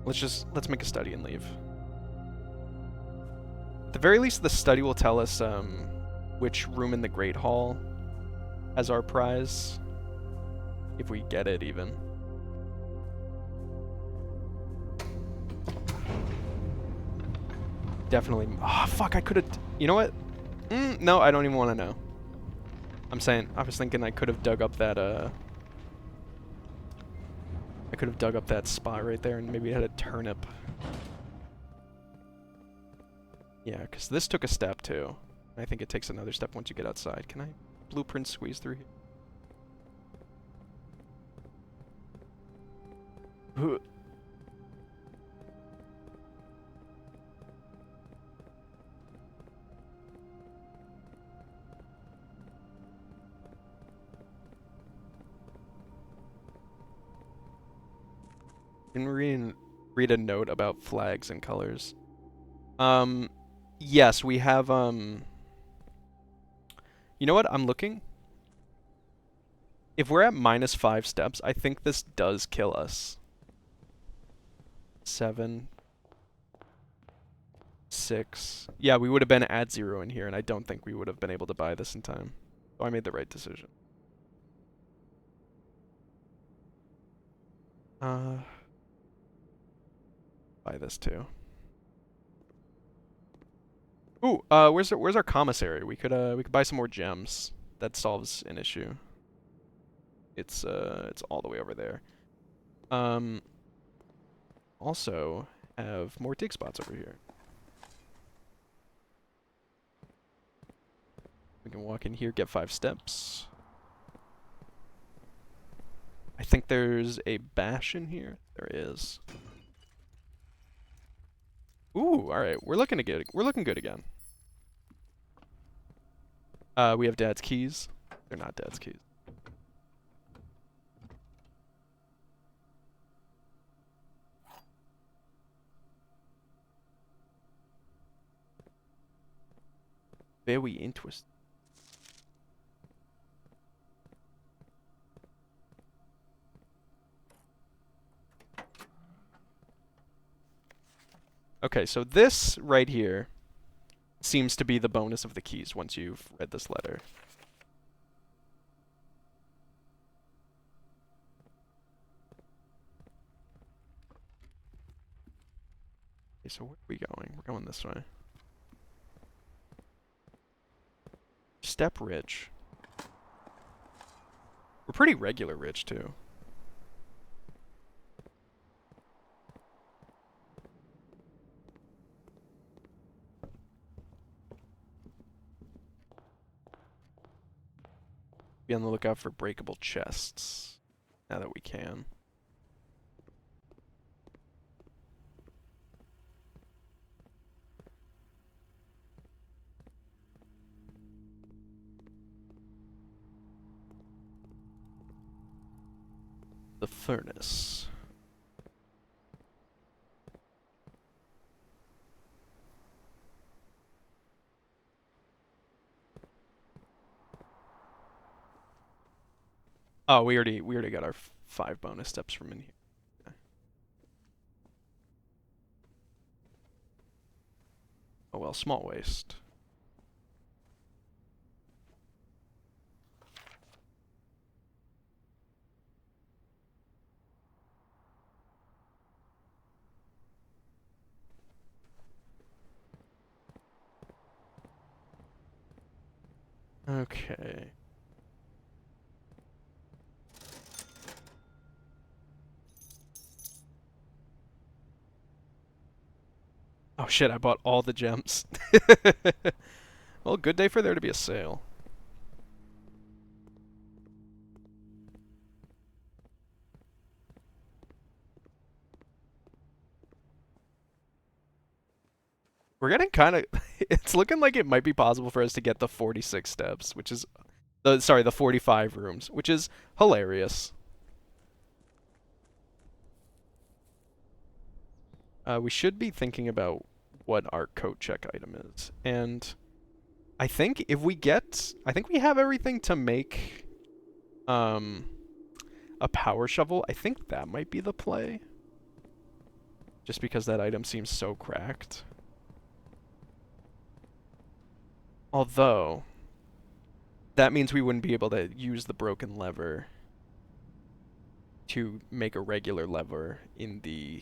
Let's make a study and leave. the very least, the study will tell us which room in the Great Hall as our prize. If we get it, even. Definitely. Oh, fuck, I could have... You know what? No, I don't even want to know. I'm saying, I was thinking I could have dug up that, I could have dug up that spot right there and maybe had a turnip. Yeah, because this took a step, too. I think it takes another step once you get outside. Can I blueprint squeeze through here? Can we read a note about flags and colors? Yes, we have, you know what? I'm looking. If we're at -5 steps, I think this does kill us. 7, 6. Yeah, we would have been at 0 in here, and I don't think we would have been able to buy this in time. So I made the right decision. Buy this too. Ooh, where's our commissary? We could buy some more gems. That solves an issue. It's all the way over there. Also have more dig spots over here. We can walk in here, get 5 steps. I think there's a bash in here. There is. Ooh, all right. We're looking good. We're looking good again. We have Dad's keys. They're not Dad's keys. Very interesting. Okay, so this right here seems to be the bonus of the keys once you've read this letter. Okay, so where are we going? We're going this way. Step rich. We're pretty regular rich, too. Be on the lookout for breakable chests, now that we can. The furnace. Oh, we already got our 5 bonus steps from in here. Okay. Oh well, small waste. Okay. Oh shit, I bought all the gems. Well, good day for there to be a sale. We're getting kind of... It's looking like it might be possible for us to get the 46 steps, which is... Sorry, the 45 rooms, which is hilarious. We should be thinking about what our coat check item is. And I think if we get... I think we have everything to make a power shovel. I think that might be the play. Just because that item seems so cracked. Although, that means we wouldn't be able to use the broken lever to make a regular lever in the...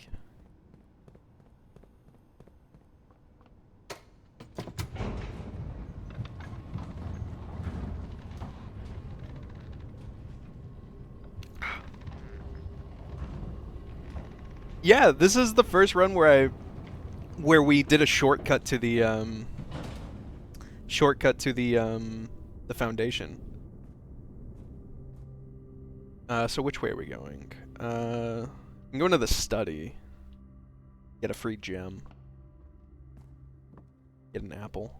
Yeah, this is the first run where we did a shortcut to the the foundation. So which way are we going? I'm going to the study. Get a free gem. Get an apple.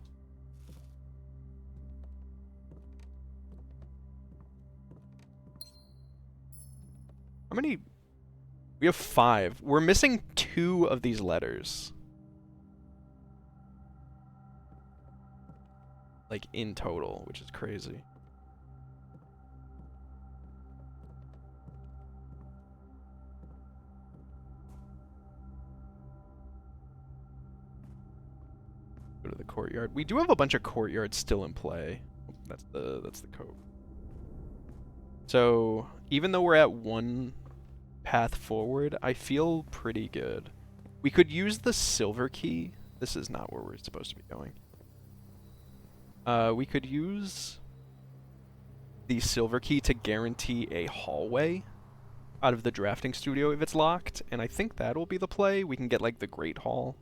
How many? We have 5. We're missing 2 of these letters. Like, in total, which is crazy. Go to the courtyard. We do have a bunch of courtyards still in play. That's the code. So, even though we're at 1 path forward, I feel pretty good. We could use the silver key. This is not where we're supposed to be going. We could use the silver key to guarantee a hallway out of the drafting studio if it's locked, and I think that'll be the play. We can get, like, the Great Hall.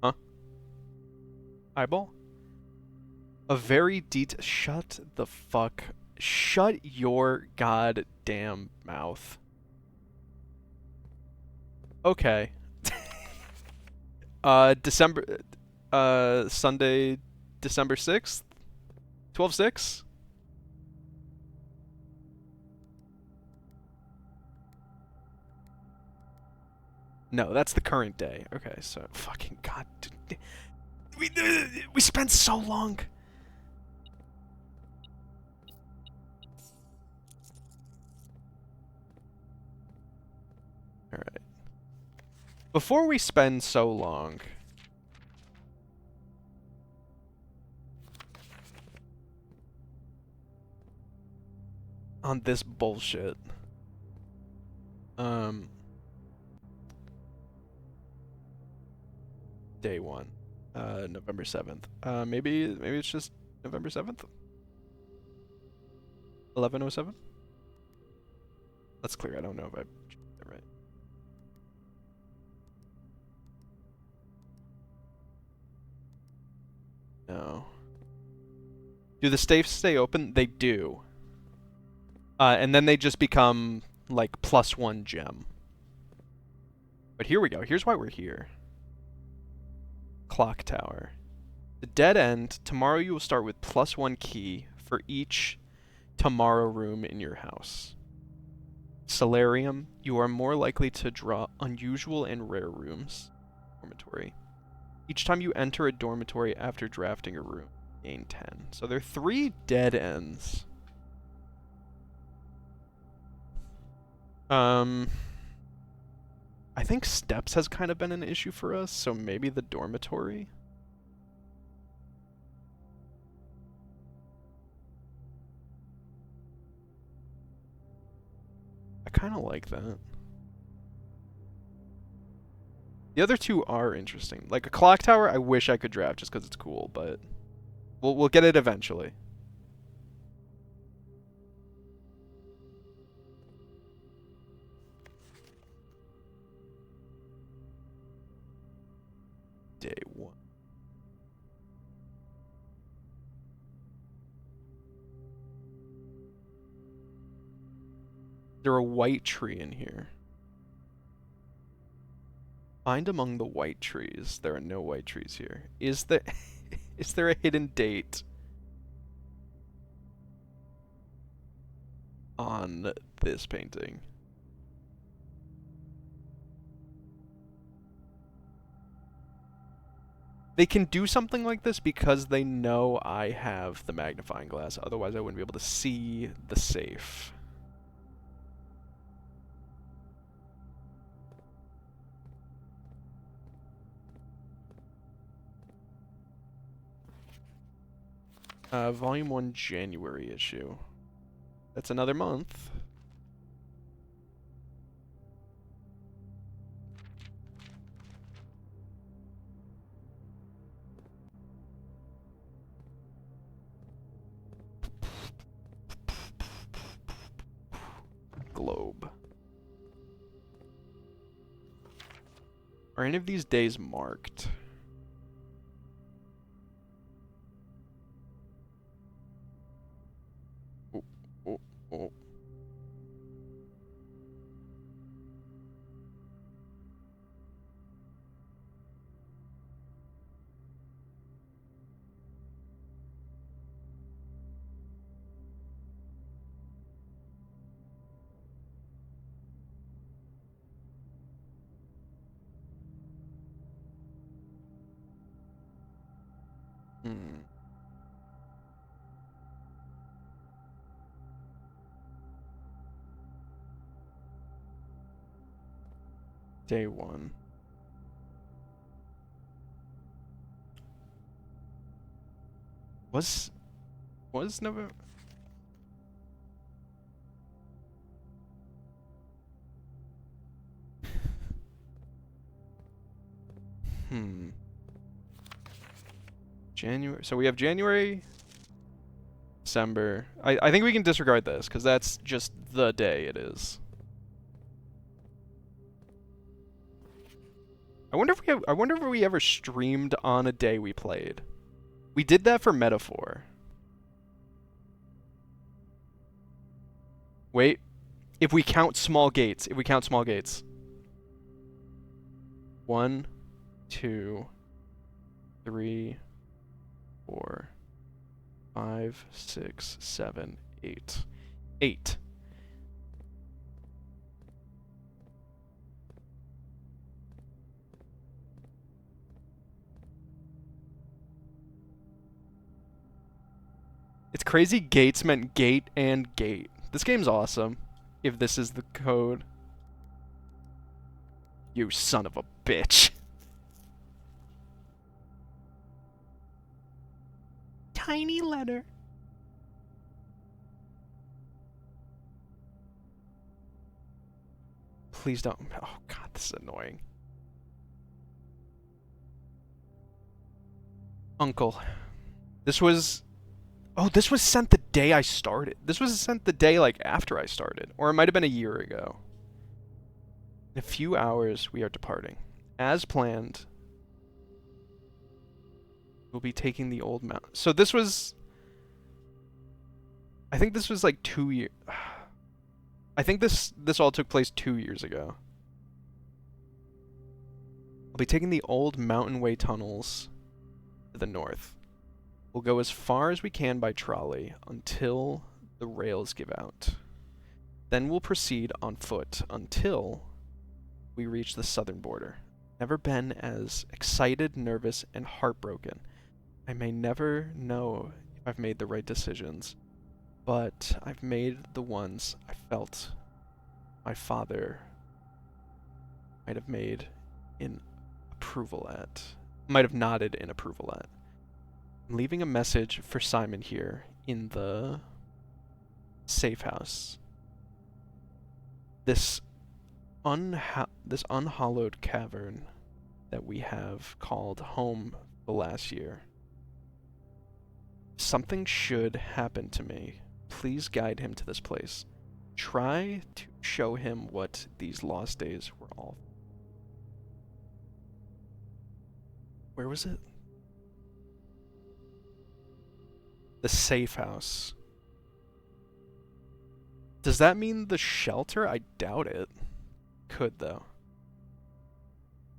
Huh? Eyeball? A very shut the fuck. Shut your goddamn mouth. Okay. Sunday, December 6th? 12/6? No, that's the current day. Okay, so fucking god. We spent so long. Alright. Before we spend so long... on this bullshit. Day 1. November 7th. Maybe it's just November 7th? 11:07? That's clear. I don't know if I... right. No. Do the safes stay open? They do. And then they just become, like, +1 gem. But here we go. Here's why we're here. Clock tower. The dead end. Tomorrow you will start with +1 key for each tomorrow room in your house. Solarium. You are more likely to draw unusual and rare rooms. Dormitory. Each time you enter a dormitory after drafting a room, gain 10. So there are 3 dead ends. I think steps has kind of been an issue for us, so maybe the dormitory? I kind of like that. The other 2 are interesting. Like a clock tower, I wish I could draft just because it's cool, but we'll get it eventually. Day 1. There a white tree in here? Find among the white trees. There are no white trees here. Is there is there a hidden date on this painting? They can do something like this because they know I have the magnifying glass. Otherwise, I wouldn't be able to see the safe. Volume 1 January issue. That's another month. Globe. Are any of these days marked? Oh, oh, oh. Hmm. Day 1. Was November? January. So we have January, December. I think we can disregard this because that's just the day it is. I wonder if we ever streamed on a day we played. We did that for Metaphor. Wait, if we count small gates, 1, 2, 3, 4, 5, 6, 7, 8. 8. It's crazy gates meant gate and gate. This game's awesome. If this is the code. You son of a bitch. Tiny letter. Please don't. Oh god, this is annoying. Uncle. This was... Oh, this was sent the day I started. This was sent the day, like, after I started. Or it might have been a year ago. In a few hours, we are departing. As planned, we'll be taking the old mountain. So this was... I think this was like 2 years... I think this all took place 2 years ago. We'll be taking the old mountain way tunnels to the north. We'll go as far as we can by trolley until the rails give out. Then we'll proceed on foot until we reach the southern border. Never been as excited, nervous, and heartbroken. I may never know if I've made the right decisions, but I've made the ones I felt my father might have made in approval at. Might have nodded in approval at. I'm leaving a message for Simon here in the safe house. This unhallowed cavern that we have called home the last year. Something should happen to me. Please guide him to this place. Try to show him what these lost days were all. Where was it? The safe house. Does that mean the shelter? I doubt it. Could, though.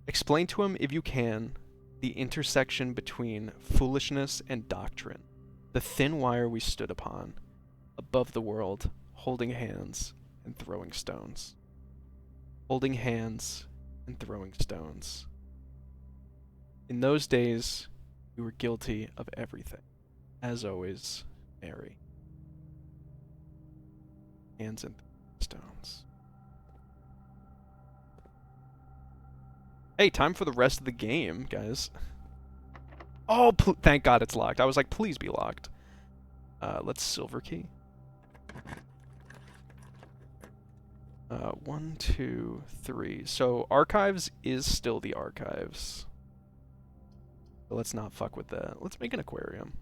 Explain to him, if you can, the intersection between foolishness and doctrine. The thin wire we stood upon, above the world, holding hands and throwing stones. Holding hands and throwing stones. In those days, we were guilty of everything. As always, Mary. Hands and stones. Hey, time for the rest of the game, guys. Oh, thank God it's locked. I was like, please be locked. Let's silver key. 1, 2, 3. So archives is still the archives. But let's not fuck with that. Let's make an aquarium.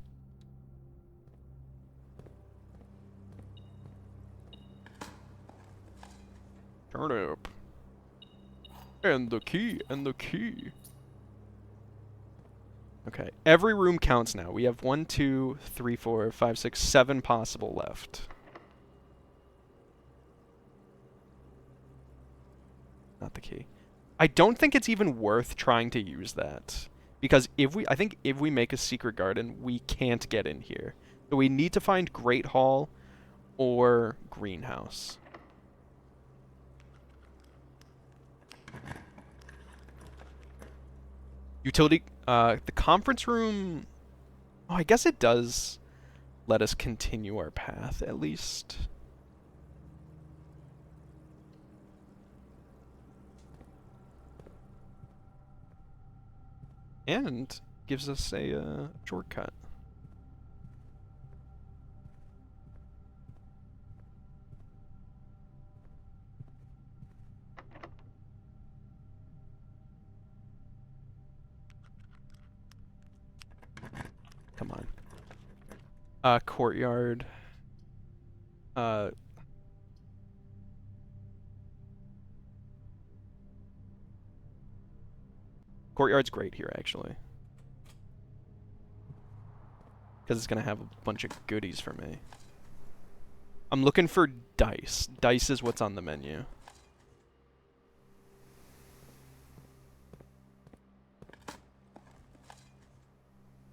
Turnip. And the key, and the key. Okay, every room counts now. We have 1, 2, 3, 4, 5, 6, 7 possible left. Not the key. I don't think it's even worth trying to use that. Because I think if we make a secret garden, we can't get in here. So we need to find Great Hall or Greenhouse. Utility, the conference room, oh, I guess it does let us continue our path, at least. And gives us a shortcut. Come on. Courtyard. Courtyard's great here, actually. Because it's going to have a bunch of goodies for me. I'm looking for dice. Dice is what's on the menu.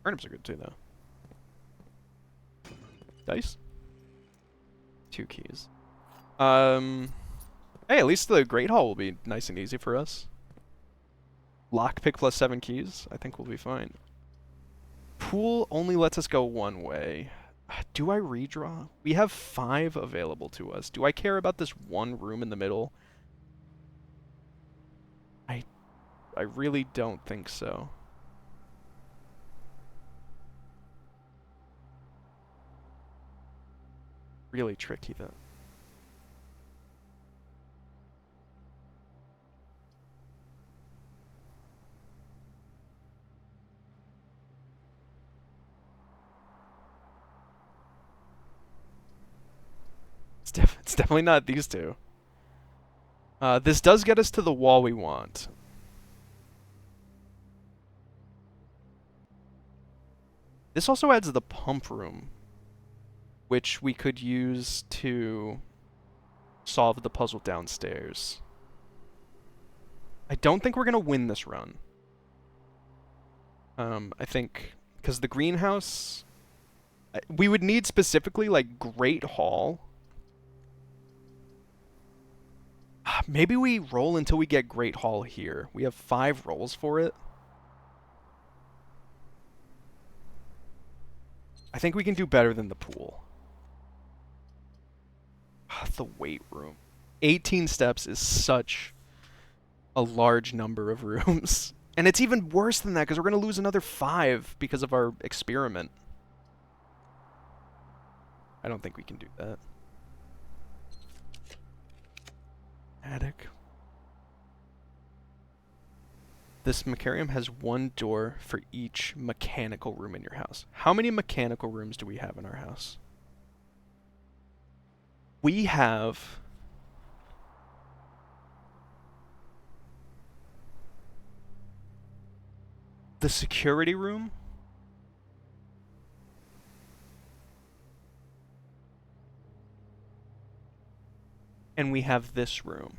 Turnips are good too, though. Dice? 2 keys. Hey, at least the Great Hall will be nice and easy for us. Lockpick plus 7 keys. I think we'll be fine. Pool only lets us go one way. Do I redraw? We have 5 available to us. Do I care about this one room in the middle? I really don't think so. Really tricky, though. It's definitely not these two. This does get us to the wall we want. This also adds the pump room, which we could use to solve the puzzle downstairs. I don't think we're going to win this run. I think, because the greenhouse, we would need specifically, like, Great Hall. Maybe we roll until we get Great Hall here. We have 5 rolls for it. I think we can do better than the pool. The weight room. 18 steps is such a large number of rooms. And it's even worse than that because we're going to lose another 5 because of our experiment. I don't think we can do that. Attic. This Macarium has 1 door for each mechanical room in your house. How many mechanical rooms do we have in our house? We have... the security room. And we have this room.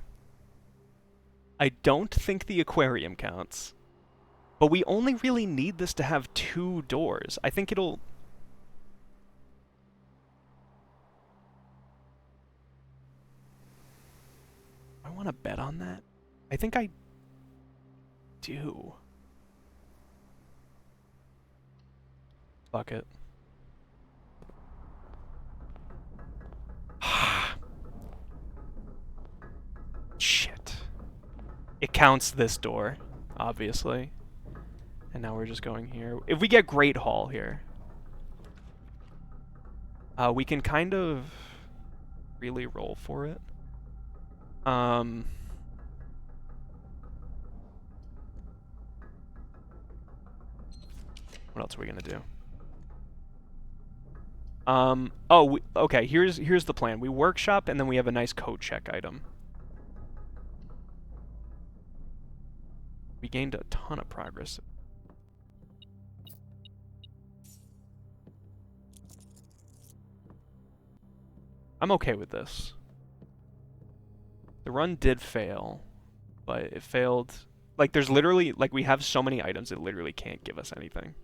I don't think the aquarium counts. But we only really need this to have 2 doors. I think it'll... I want to bet on that. I think I do. Fuck it. Shit. It counts this door, obviously. And now we're just going here. If we get Great Hall here. We can kind of really roll for it. What else are we gonna do? Okay, here's the plan. We workshop and then we have a nice code check item. We gained a ton of progress. I'm okay with this. The run did fail, but it failed. Like, there's literally, like, we have so many items, it literally can't give us anything.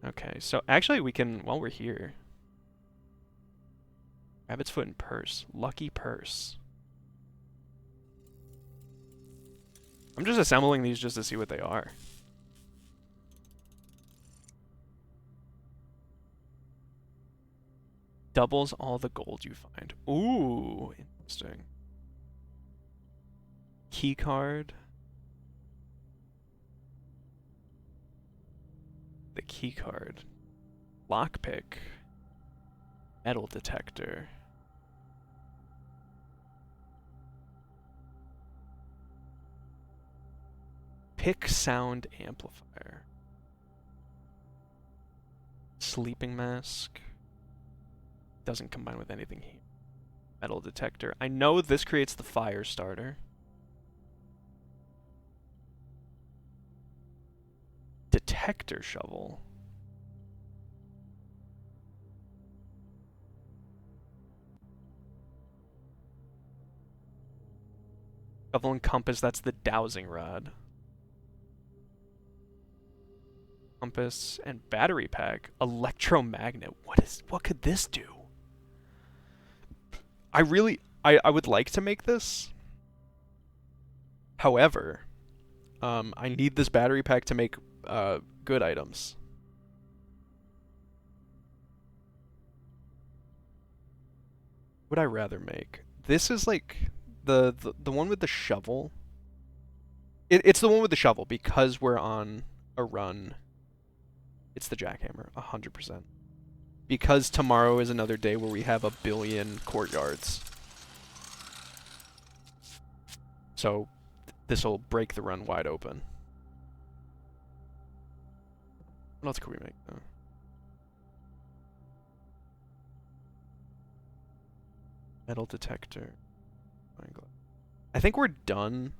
Okay, so actually we can, while we're here, rabbit's foot and purse. Lucky purse. I'm just assembling these just to see what they are. Doubles all the gold you find. Ooh, interesting. Key card. The key card. Lockpick. Metal detector. Pick sound amplifier. Sleeping mask. Doesn't combine with anything here. Metal detector. I know this creates the fire starter. Detector shovel. Shovel and compass, that's the dowsing rod. Compass and battery pack. Electromagnet. What could this do? I would like to make this. However, I need this battery pack to make good items. What would I rather make? This is like the one with the shovel. It's the one with the shovel because we're on a run. It's the jackhammer, 100%. Because tomorrow is another day where we have 1 billion courtyards. So this will break the run wide open. What else could we make though? Metal detector. I think we're done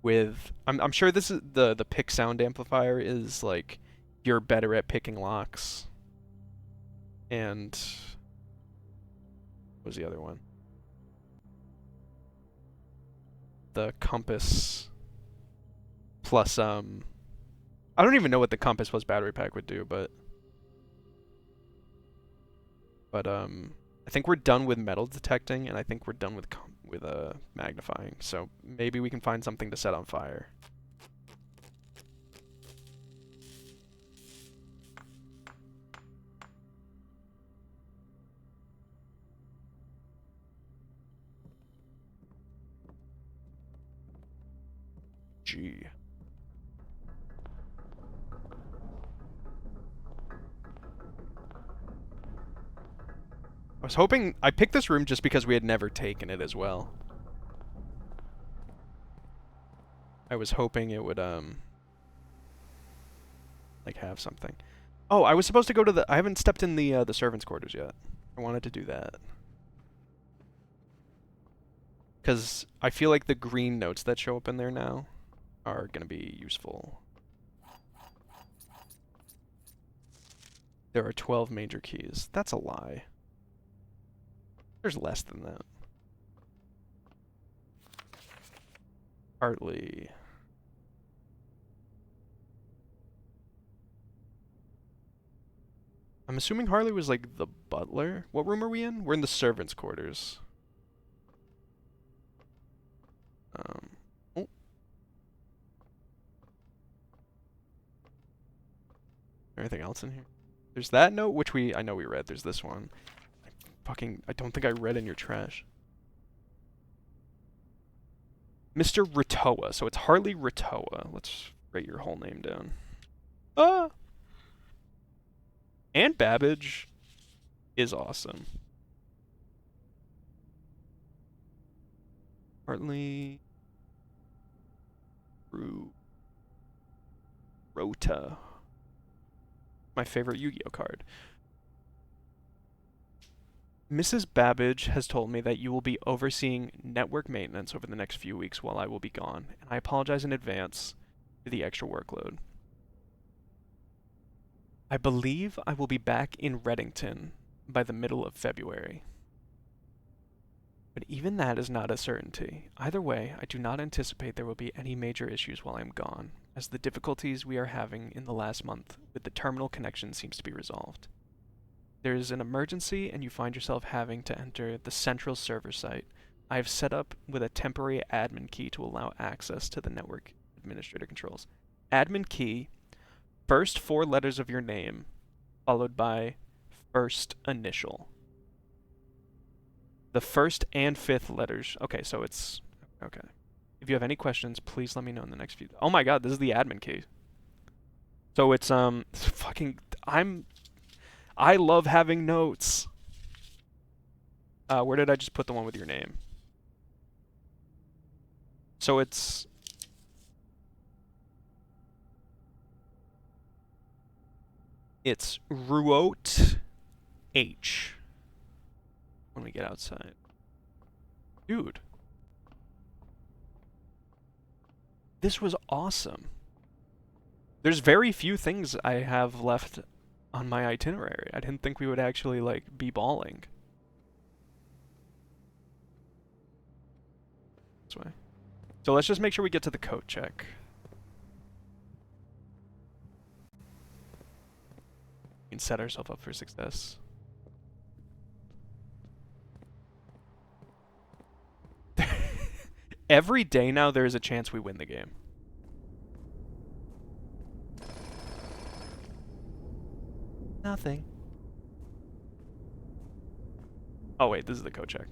with I'm sure this is the pick sound amplifier is like you're better at picking locks. And what was the other one? The compass plus I don't even know what the compass plus battery pack would do, but I think we're done with metal detecting, and I think we're done with magnifying. So maybe we can find something to set on fire. G. I was hoping I picked this room just because we had never taken it as well. I was hoping it would like have something. Oh, I was supposed to go to I haven't stepped in the servants' quarters yet. I wanted to do that. Cuz I feel like the green notes that show up in there now are going to be useful. There are 12 major keys. That's a lie. There's less than that. Partly. I'm assuming Harley was like the butler. What room are we in? We're in the servants' quarters. Oh. Anything else in here? There's that note, which I know we read. There's this one. I don't think I read in your trash. Mr. Ratoa. So it's Harley Ratoa. Let's write your whole name down. Ah! And Babbage is awesome. Partly through Rota. My favorite Yu-Gi-Oh card. Mrs. Babbage has told me that you will be overseeing network maintenance over the next few weeks while I will be gone, and I apologize in advance for the extra workload. I believe I will be back in Reddington by the middle of February. But even that is not a certainty. Either way, I do not anticipate there will be any major issues while I'm gone, as the difficulties we are having in the last month with the terminal connection seems to be resolved. There is an emergency and you find yourself having to enter the central server site. I have set up with a temporary admin key to allow access to the network administrator controls. Admin key, first 4 letters of your name, followed by first initial. The first and 5th letters. Okay, so it's... Okay. If you have any questions, please let me know in the next few... Oh my god, this is the admin key. So it's, fucking... I love having notes. Where did I just put the one with your name? So it's... It's Ruot H. When we get outside. Dude. This was awesome. There's very few things I have left on my itinerary. I didn't think we would actually, like, be balling. This way. So let's just make sure we get to the coat check. We can set ourselves up for success. Every day now there is a chance we win the game. Nothing. Oh wait, this is the coat check.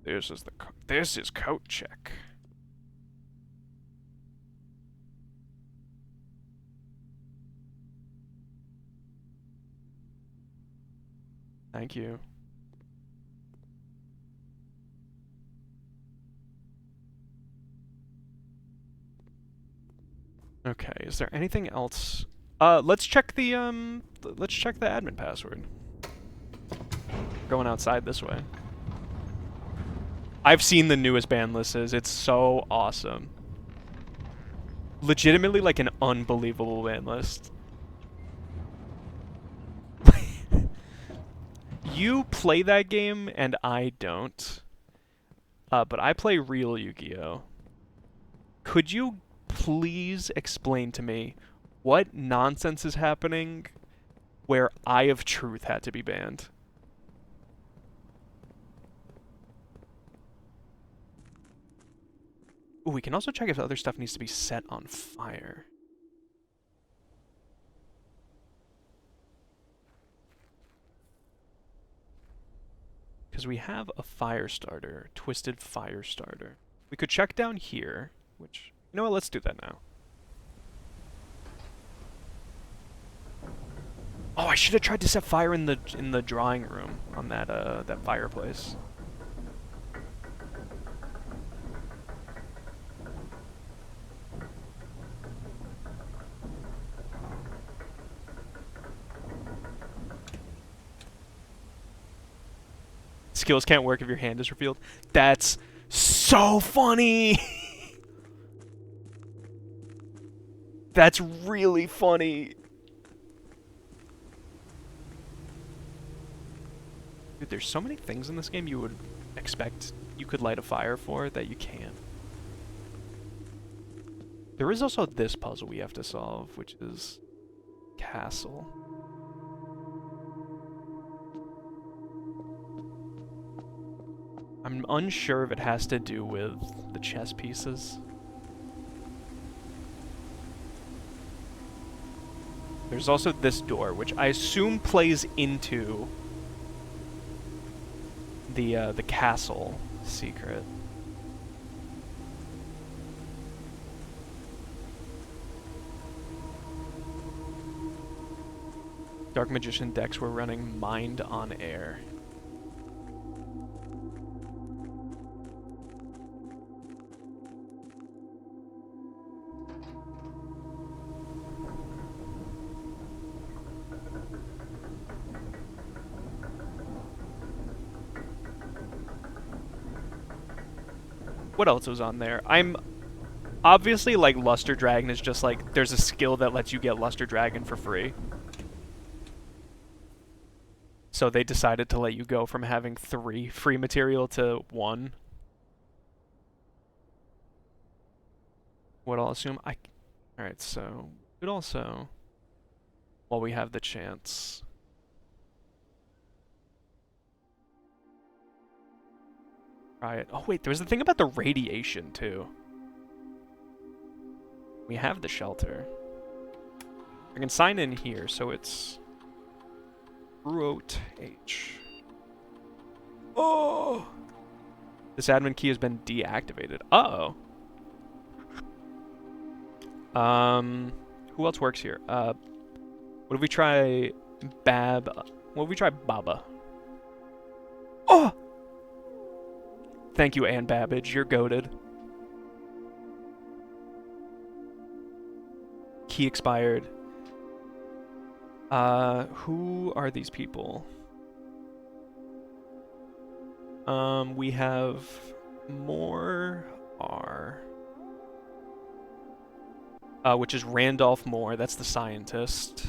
This is coat check. Thank you. Okay, is there anything else? Let's check the admin password. Going outside this way. I've seen the newest ban list. It's so awesome. Legitimately like an unbelievable ban list. You play that game and I don't. But I play real Yu-Gi-Oh! Could you please explain to me what nonsense is happening where Eye of Truth had to be banned? Ooh, we can also check if other stuff needs to be set on fire. Because we have a fire starter, twisted fire starter. We could check down here, which, you know what, let's do that now. Oh, I should have tried to set fire in the drawing room on that that fireplace. Skills can't work if your hand is revealed. That's so funny. That's really funny. Dude, there's so many things in this game you would expect you could light a fire for that you can't. There is also this puzzle we have to solve, which is castle. I'm unsure if it has to do with the chess pieces. There's also this door, which I assume plays into the castle secret. Dark Magician decks were running Mind on Air. What else was on there? I'm obviously like Luster Dragon is just like there's a skill that lets you get Luster Dragon for free. So they decided to let you go from having 3 free material to 1. What I'll assume Alright, so we could also, while we have the chance, try it. Oh wait, there was the thing about the radiation too. We have the shelter. I can sign in here, so it's H. Oh! This admin key has been deactivated. Uh-oh. Who else works here? What if we try What if we try Baba? Oh! Thank you, Ann Babbage. You're goated. Key expired. Who are these people? We have Moore R. Which is Randolph Moore. That's the scientist.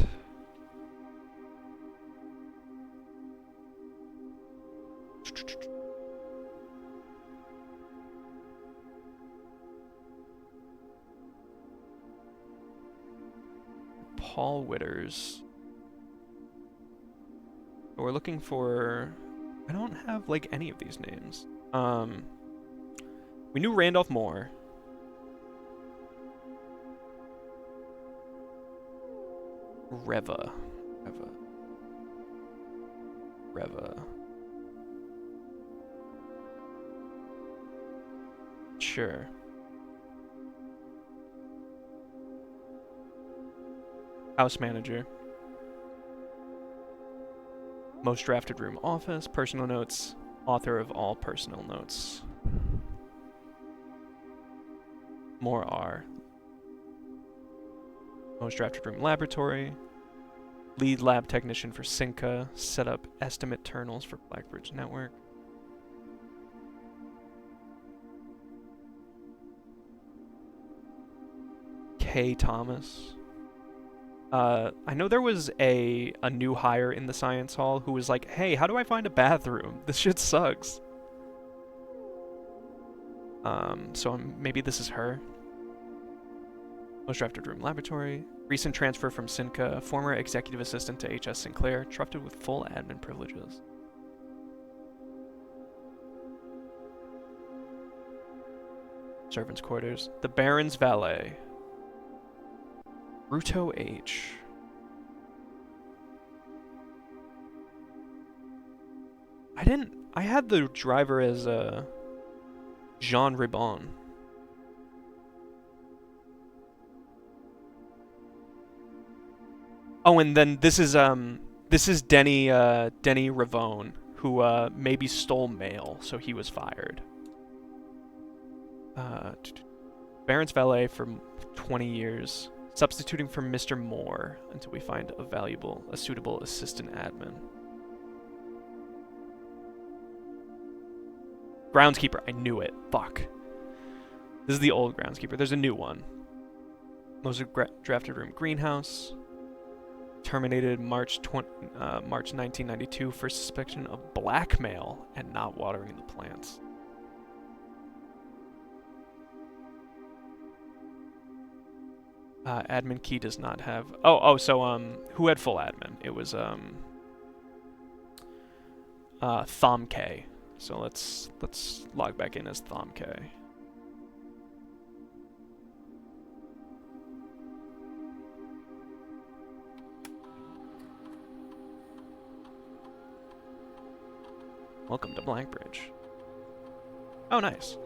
Paul Witters. We're looking for... I don't have, like, any of these names. We knew Randolph Moore. Reva. Sure. House manager. Most drafted room office. Personal notes. Author of all personal notes. More R. Most drafted room laboratory. Lead lab technician for Cinca. Set up estimate terminals for Blackbridge Network. K. Thomas. I know there was a new hire in the science hall who was like, hey, how do I find a bathroom? This shit sucks. So maybe this is her. Most drafted room laboratory. Recent transfer from Cinca, former executive assistant to H.S. Sinclair, trusted with full admin privileges. Servants' quarters. The Baron's valet. Ruto H. I had the driver as Jean Ribon. Oh, and then this is Denny Ravone, who maybe stole mail, so he was fired. Baron's valet for 20 years. Substituting for Mr. Moore until we find a suitable assistant admin. Groundskeeper, I knew it. Fuck. This is the old groundskeeper. There's a new one. Most drafted room greenhouse. Terminated March 1992 for suspicion of blackmail and not watering the plants. Admin key does not have... So, who had full admin? It was, Thomk. So let's log back in as Thomk. Welcome to Blackbridge. Oh, nice.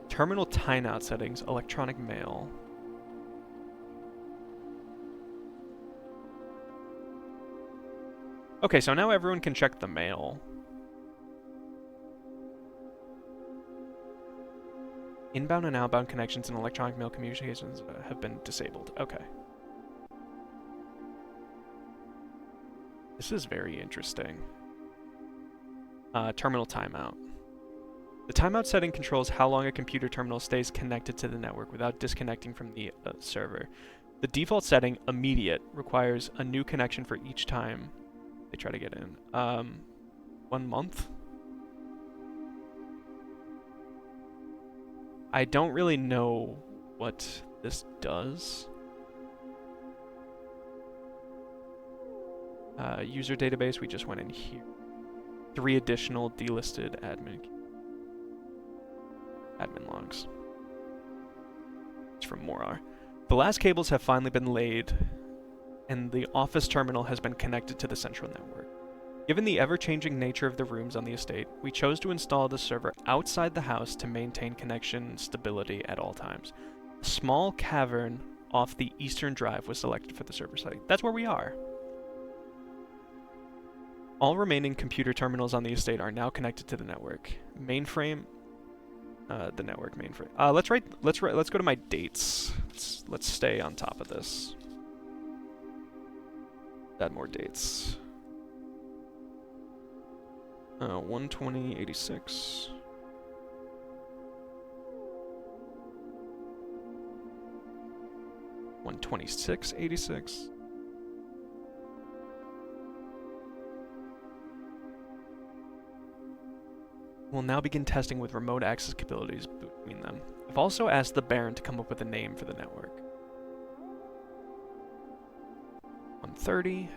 Terminal timeout settings, electronic mail. Okay, so now everyone can check the mail. Inbound and outbound connections and electronic mail communications have been disabled. Okay. This is very interesting. Terminal timeout. The timeout setting controls how long a computer terminal stays connected to the network without disconnecting from the server. The default setting, immediate, requires a new connection for each time they try to get in. 1 month? I don't really know what this does. User database, we just went in here. 3 additional delisted admin logs. It's from Morar. The last cables have finally been laid, and the office terminal has been connected to the central network. Given the ever-changing nature of the rooms on the estate, we chose to install the server outside the house to maintain connection stability at all times. A small cavern off the eastern drive was selected for the server site. That's where we are. All remaining computer terminals on the estate are now connected to the network. Mainframe, the network mainframe. Let's go to my dates. Let's stay on top of this. Add more dates. 12086. 12686. We'll now begin testing with remote access capabilities between them. I've also asked the Baron to come up with a name for the network. 130.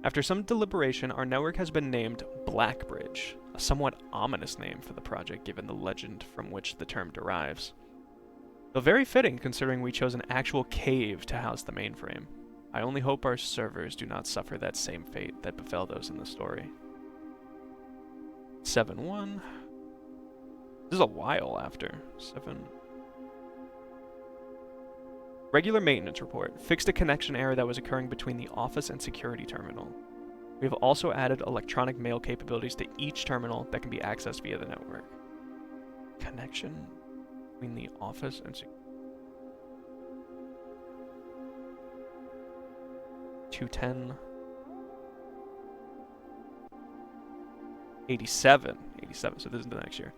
After some deliberation, our network has been named Blackbridge, a somewhat ominous name for the project given the legend from which the term derives. Though very fitting considering we chose an actual cave to house the mainframe. I only hope our servers do not suffer that same fate that befell those in the story. 7-1. This is a while after. 7. Regular maintenance report. Fixed a connection error that was occurring between the office and security terminal. We have also added electronic mail capabilities to each terminal that can be accessed via the network. Connection between the office and security. 210. 87, so this is the next year.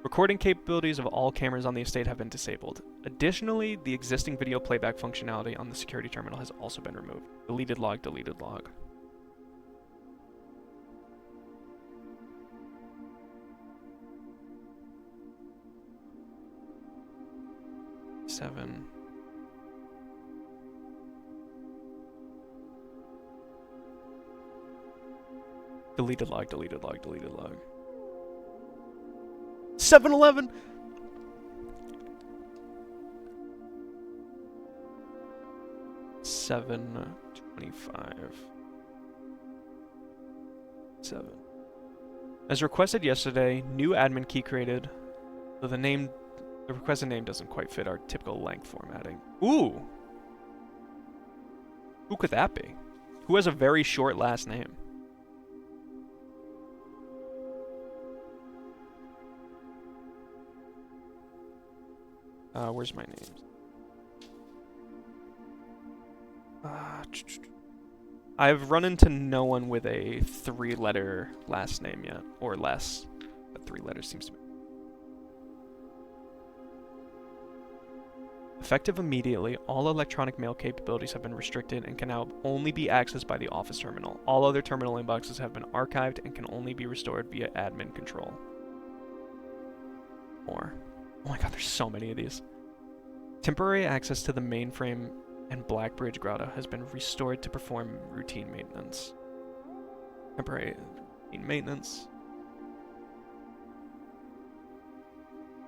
Recording capabilities of all cameras on the estate have been disabled. Additionally, the existing video playback functionality on the security terminal has also been removed. Deleted log, deleted log. Seven. Deleted log, deleted log, deleted log. 7-11! $7.25. 7. As requested yesterday, new admin key created. Though the requested name doesn't quite fit our typical length formatting. Ooh! Who could that be? Who has a very short last name? Where's my names? I've run into no one with a 3-letter last name yet, or less. But 3 letters seems to be. Effective immediately, all electronic mail capabilities have been restricted and can now only be accessed by the office terminal. All other terminal inboxes have been archived and can only be restored via admin control. More. Oh my god, there's so many of these. Temporary access to the mainframe and Blackbridge Grotto has been restored to perform routine maintenance. Temporary routine maintenance.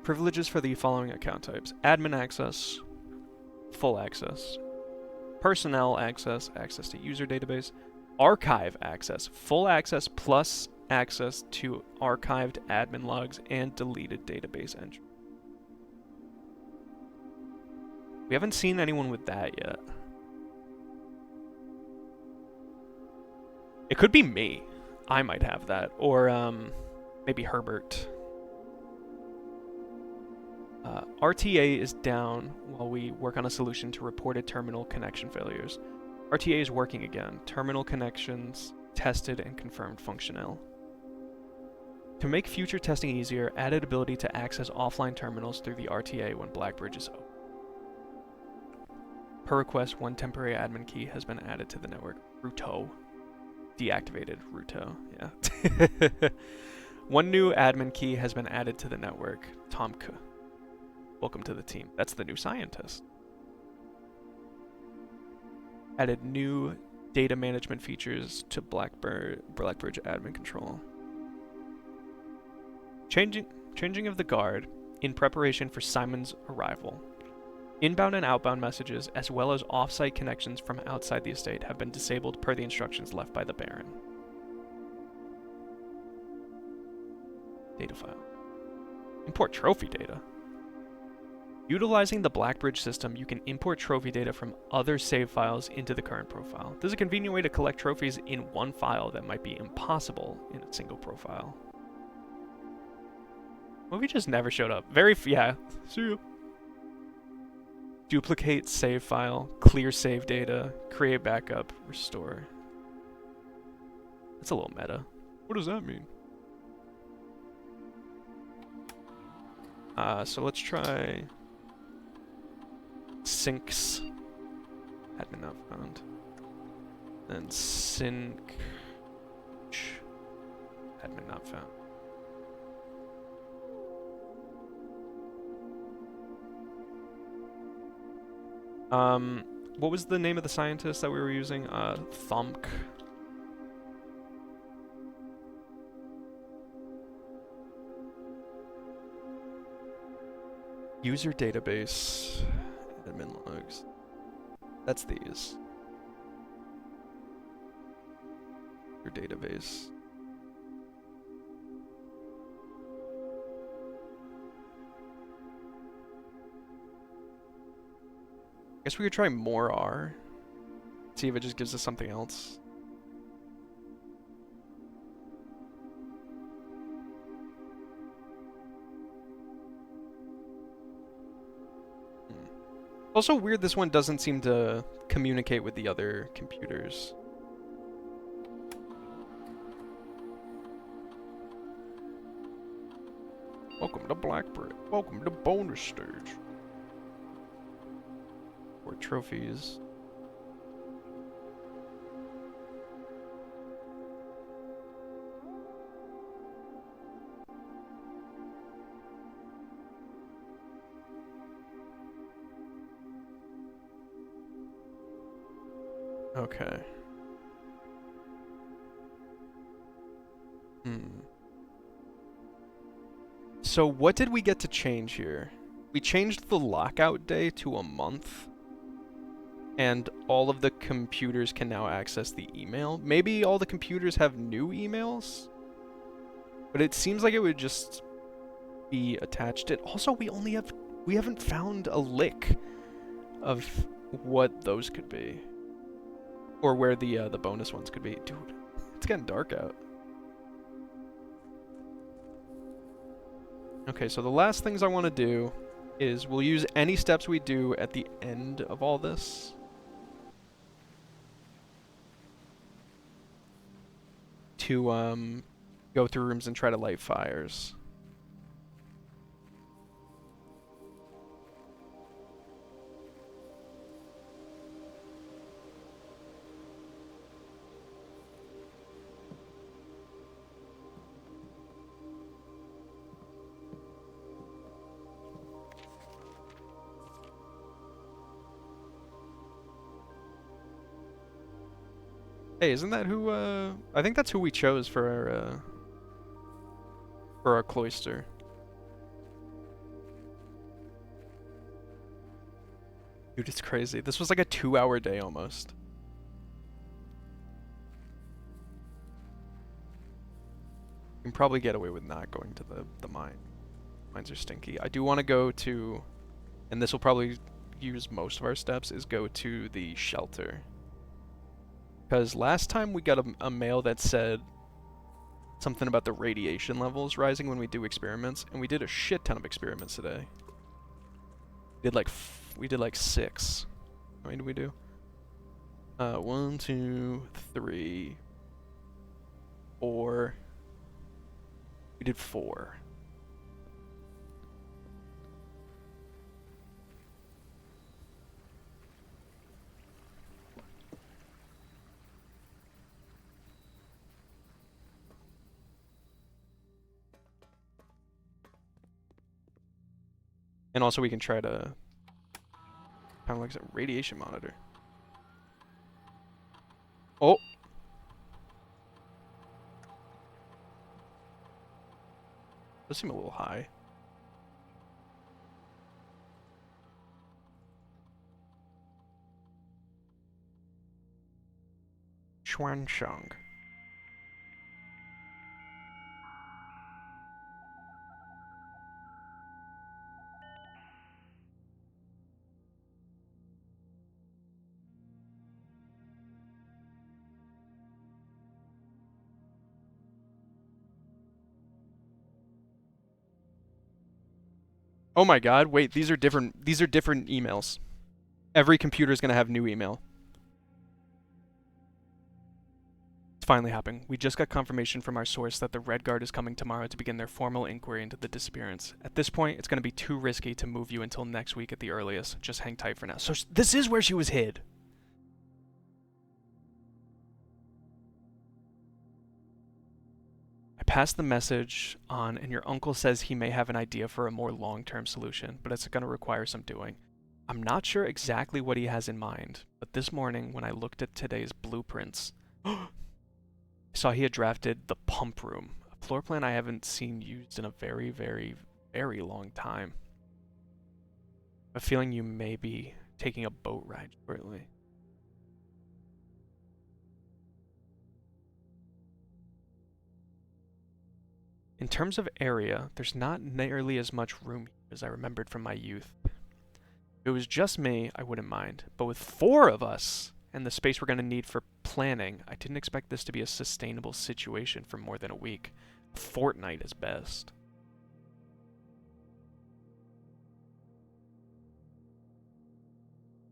Privileges for the following account types. Admin access, full access, personnel access, access to user database, archive access, full access plus access to archived admin logs and deleted database entry. We haven't seen anyone with that yet. It could be me. I might have that. Or maybe Herbert. RTA is down while we work on a solution to reported terminal connection failures. RTA is working again. Terminal connections tested and confirmed functional. To make future testing easier, added ability to access offline terminals through the RTA when Blackbridge is open. Per request, one temporary admin key has been added to the network. Ruto. Deactivated Ruto, yeah. One new admin key has been added to the network. Tomka. Welcome to the team. That's the new scientist. Added new data management features to Blackbridge admin control. Changing of the guard in preparation for Simon's arrival. Inbound and outbound messages, as well as off-site connections from outside the estate, have been disabled per the instructions left by the Baron. Data file. Import trophy data. Utilizing the Blackbridge system, you can import trophy data from other save files into the current profile. This is a convenient way to collect trophies in one file that might be impossible in a single profile. Movie just never showed up. Yeah. See you. Duplicate save file, clear save data, create backup, restore. That's a little meta. What does that mean? So let's try syncs. Admin not found. Then sync. Admin not found. What was the name of the scientist that we were using? Thumk. User database. Admin logs. That's these. Your database. Guess we could try more R. See if it just gives us something else. Also weird this one doesn't seem to communicate with the other computers. Welcome to Blackbridge. Welcome to bonus stage. Or trophies. Okay. So what did we get to change here? We changed the lockout day to a month. And all of the computers can now access the email. Maybe all the computers have new emails? But it seems like it would just be attached. Also, we haven't found a lick of what those could be. Or where the bonus ones could be. Dude, it's getting dark out. Okay, so the last things I want to do is we'll use any steps we do at the end of all this. To go through rooms and try to light fires. Hey, isn't that who, I think that's who we chose for our cloister. Dude, it's crazy. This was like a 2-hour day almost. You can probably get away with not going to the mine. Mines are stinky. I do want to go to, and this will probably use most of our steps, is go to the shelter. Because last time we got a mail that said something about the radiation levels rising when we do experiments, and we did a shit ton of experiments today. We did like 6. How many did we do? 1, 2, 3, 4. We did 4. And also we can try to kind of like a radiation monitor. Oh! Does seem a little high. Xuansheng. Oh my god, wait, these are different emails. Every computer is going to have new email. It's finally happening. We just got confirmation from our source that the Red Guard is coming tomorrow to begin their formal inquiry into the disappearance. At this point, it's going to be too risky to move you until next week at the earliest. Just hang tight for now. So this is where she was hid. Pass the message on, and your uncle says he may have an idea for a more long-term solution, but it's going to require some doing. I'm not sure exactly what he has in mind, but this morning when I looked at today's blueprints, I saw he had drafted the pump room, a floor plan I haven't seen used in a very, very, very long time. I have a feeling you may be taking a boat ride shortly. In terms of area, there's not nearly as much room as I remembered from my youth. If it was just me, I wouldn't mind. But with 4 of us, and the space we're going to need for planning, I didn't expect this to be a sustainable situation for more than a week. A fortnight is best.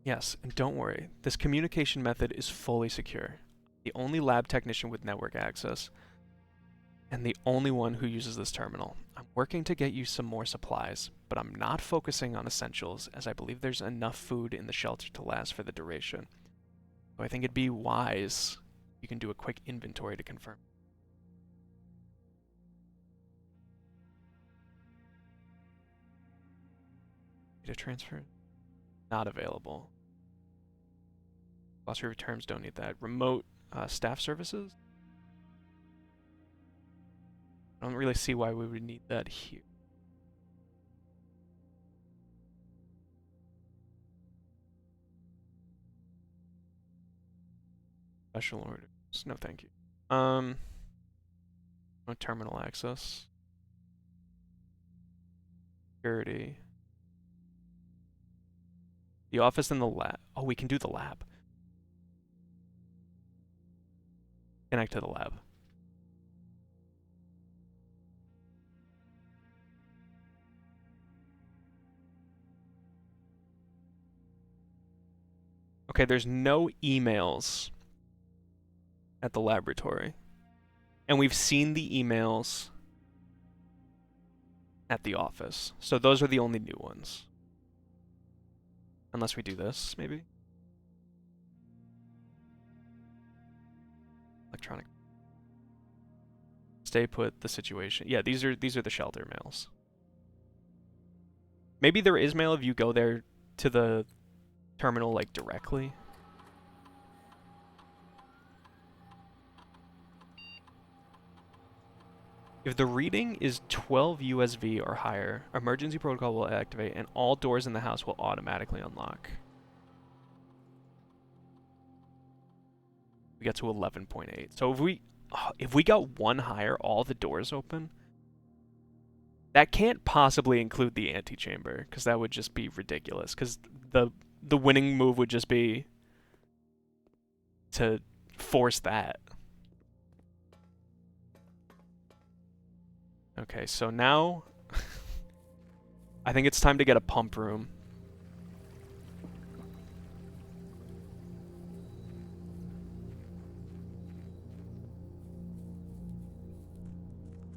Yes, and don't worry, this communication method is fully secure. The only lab technician with network access, and the only one who uses this terminal. I'm working to get you some more supplies, but I'm not focusing on essentials, as I believe there's enough food in the shelter to last for the duration. So I think it'd be wise if you can do a quick inventory to confirm. Data transfer? Not available. Glossary of terms, don't need that. Remote staff services? I don't really see why we would need that here. Special orders. No, thank you. No terminal access. Security. The office and the lab. Oh, we can do the lab. Connect to the lab. Okay, there's no emails at the laboratory. And we've seen the emails at the office. So those are the only new ones. Unless we do this, maybe? Electronic. Stay put, the situation. Yeah, these are the shelter mails. Maybe there is mail if you go there to the terminal, like, directly. If the reading is 12 USV or higher, emergency protocol will activate and all doors in the house will automatically unlock. We got to 11.8. So if we got 1 higher, all the doors open, that can't possibly include the antechamber, because that would just be ridiculous, because the winning move would just be to force that. Okay, so now I think it's time to get a pump room.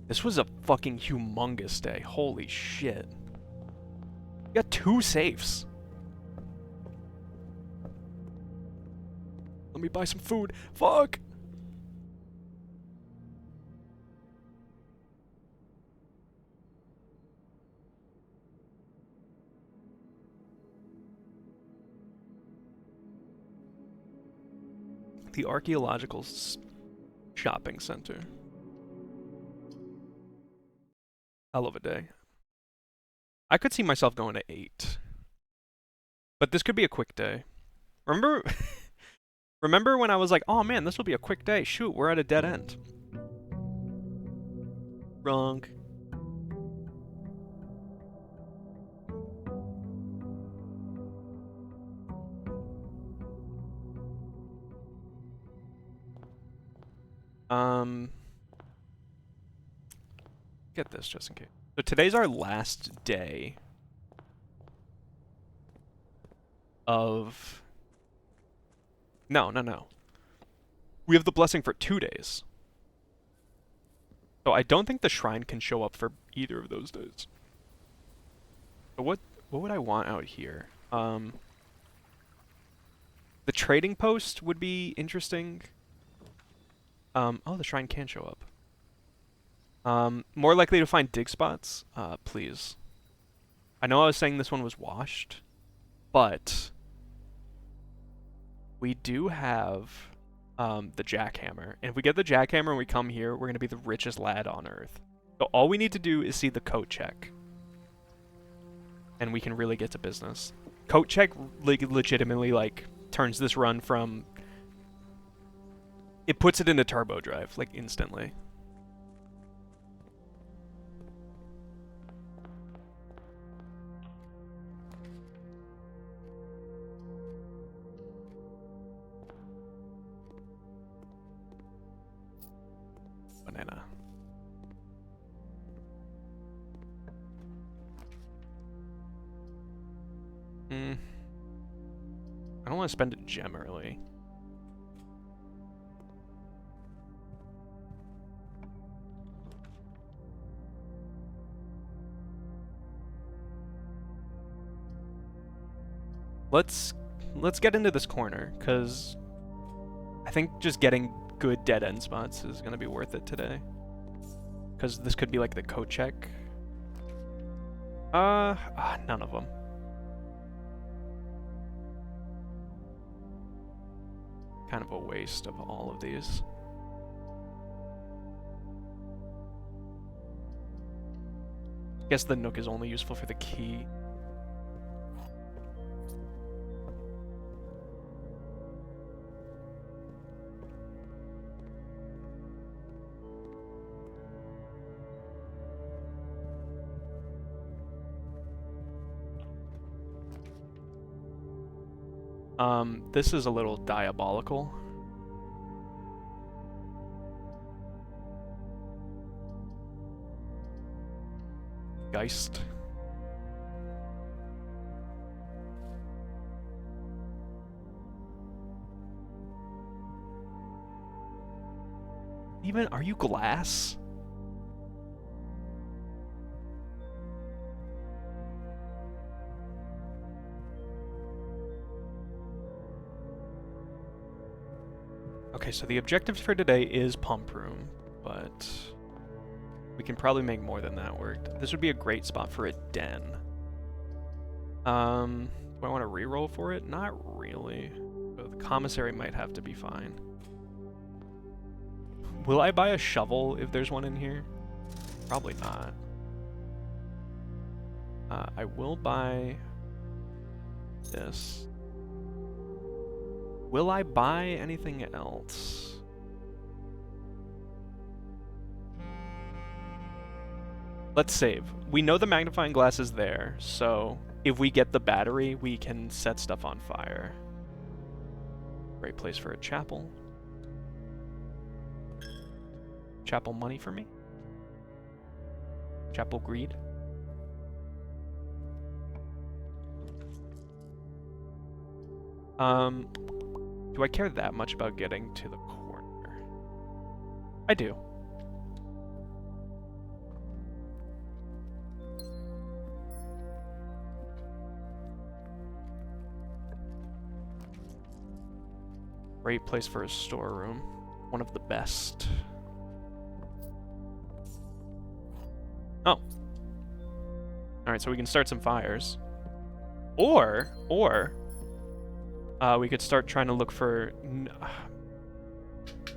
This was a fucking humongous day. Holy shit. We got 2 safes. Let me buy some food. Fuck! The Archaeological Shopping Center. Hell of a day. I could see myself going to 8. But this could be a quick day. Remember remember when I was like, oh man, this will be a quick day. Shoot, we're at a dead end. Wrong. Get this just in case. So today's our last day of... No. We have the blessing for 2 days. So I don't think the shrine can show up for either of those days. But what would I want out here? The trading post would be interesting. Oh, the shrine can show up. More likely to find dig spots? Please. I know I was saying this one was washed, but we do have the jackhammer. And if we get the jackhammer and we come here, we're going to be the richest lad on earth. So all we need to do is see the coat check. And we can really get to business. Coat check legitimately, like, turns this run from... It puts it into turbo drive, like, instantly. Banana. I don't want to spend a gem early. Let's get into this corner, because I think just getting good dead end spots is going to be worth it today. Because this could be like the coat check. None of them. Kind of a waste of all of these. Guess the nook is only useful for the key. This is a little diabolical. Geist. Even, are you glass? Okay, so the objective for today is pump room, but we can probably make more than that work. This would be a great spot for a den. Do I want to reroll for it? Not really. So the commissary might have to be fine. Will I buy a shovel if there's one in here? Probably not. I will buy this. Will I buy anything else? Let's save. We know the magnifying glass is there, so if we get the battery, we can set stuff on fire. Great place for a chapel. Chapel money for me? Chapel greed? Do I care that much about getting to the corner? I do. Great place for a storeroom. One of the best. Oh. Alright, so we can start some fires. Or, we could start trying to look for...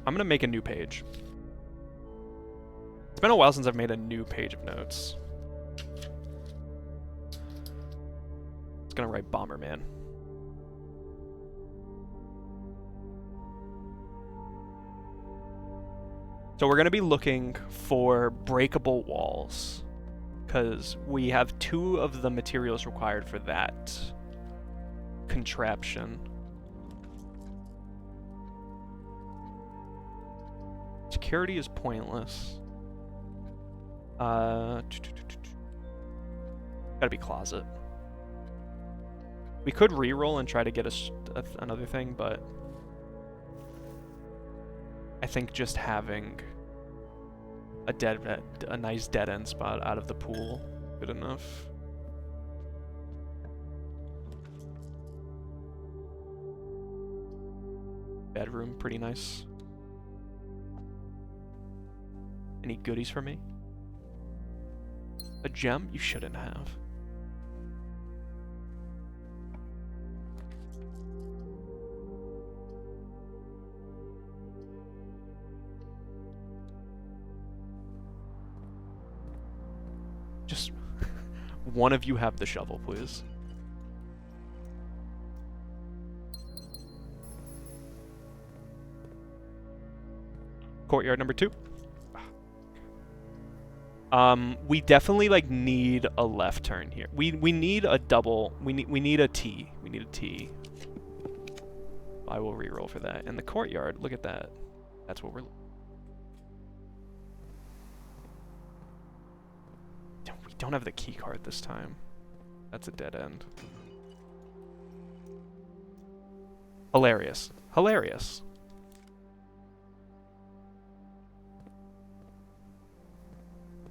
I'm gonna make a new page. It's been a while since I've made a new page of notes. It's gonna write Bomberman. So we're gonna be looking for breakable walls, because we have 2 of the materials required for that contraption. Security is pointless. Gotta be closet. We could reroll and try to get another thing, but I think just having a nice dead end spot out of the pool good enough. Bedroom, pretty nice. Any goodies for me? A gem? You shouldn't have. Just one of you have the shovel, please. Courtyard number 2. We definitely like need a left turn here. We need a double. We need a T. We need a T. I will reroll for that. And the courtyard, look at that. That's what we're. We don't have the key card this time. That's a dead end. Hilarious. Hilarious.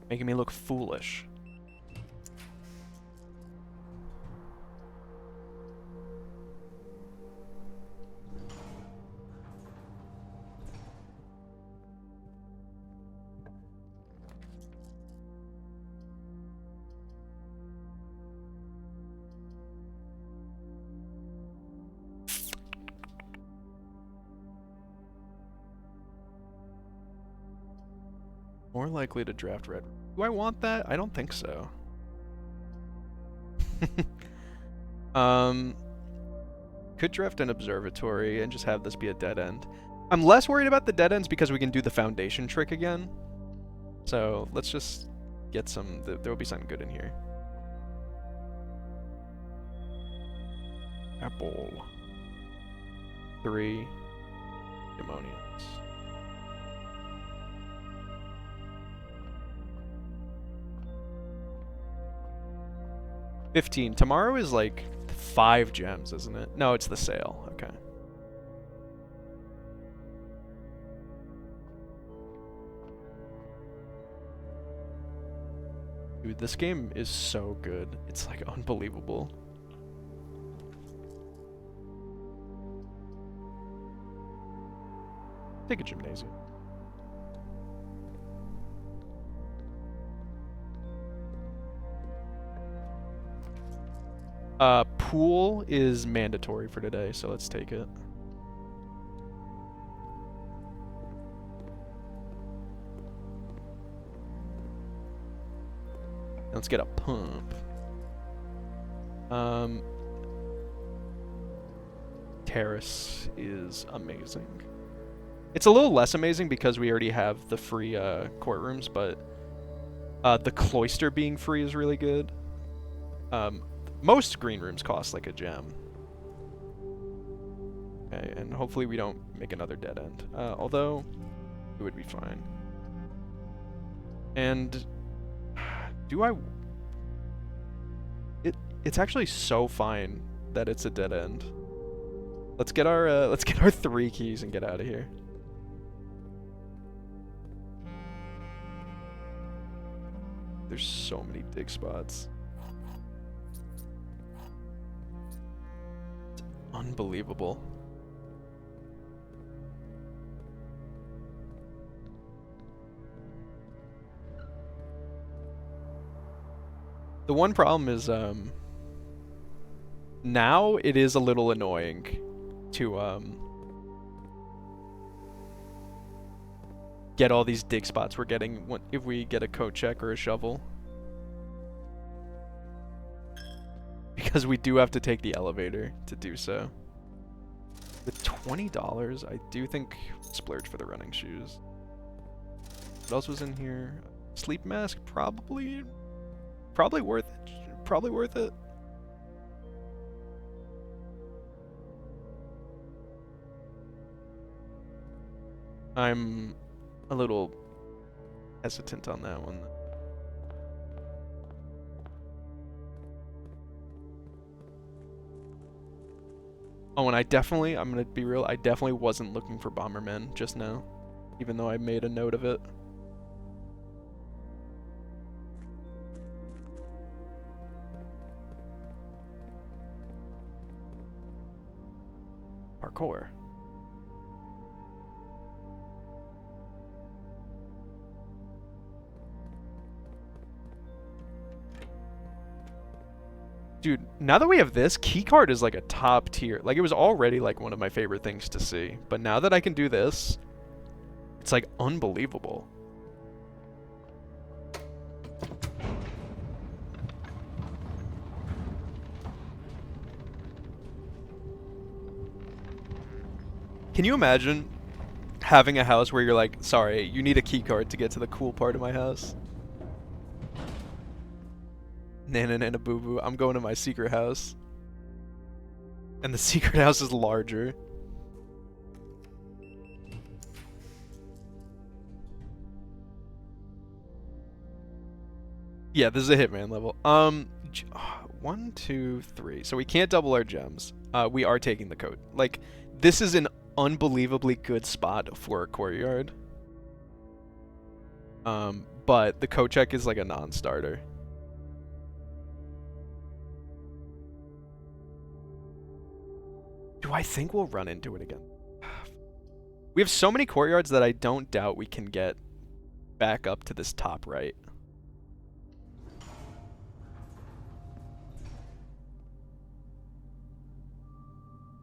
Making me look foolish. More likely to draft red. Do I want that? I don't think so. Could draft an observatory and just have this be a dead end. I'm less worried about the dead ends because we can do the foundation trick again. So let's just get some. There will be something good in here. Apple. 3 demonians. 15. Tomorrow is like 5 gems, isn't it? No, it's the sale. Okay. Dude, this game is so good. It's like unbelievable. Take a gymnasium. Pool is mandatory for today, so let's take it. Let's get a pump. Terrace is amazing. It's a little less amazing because we already have the free courtrooms, but the cloister being free is really good. Most green rooms cost like a gem. Okay, and hopefully we don't make another dead end. Although, it would be fine. And do I... It's actually so fine that it's a dead end. Let's get our 3 keys and get out of here. There's so many dig spots. It's unbelievable. The one problem is, now it is a little annoying to, get all these dig spots we're getting if we get a coat check or a shovel. Because we do have to take the elevator to do so. With $20, I do think splurge for the running shoes. What else was in here? Sleep mask, probably worth it. Probably worth it. I'm a little hesitant on that one. Oh, and I'm gonna be real, I definitely wasn't looking for Bombermen just now, even though I made a note of it. Parkour. Dude, now that we have this, keycard is like a top tier. Like, it was already like one of my favorite things to see. But now that I can do this, it's like unbelievable. Can you imagine having a house where you're like, sorry, you need a keycard to get to the cool part of my house? Nana Nana Boo Boo, I'm going to my secret house. And the secret house is larger. Yeah, this is a Hitman level. 1, 2, 3. So we can't double our gems. We are taking the coat. Like, this is an unbelievably good spot for a courtyard. But the coat check is like a non-starter. Do I think we'll run into it again? We have so many courtyards that I don't doubt we can get back up to this top right.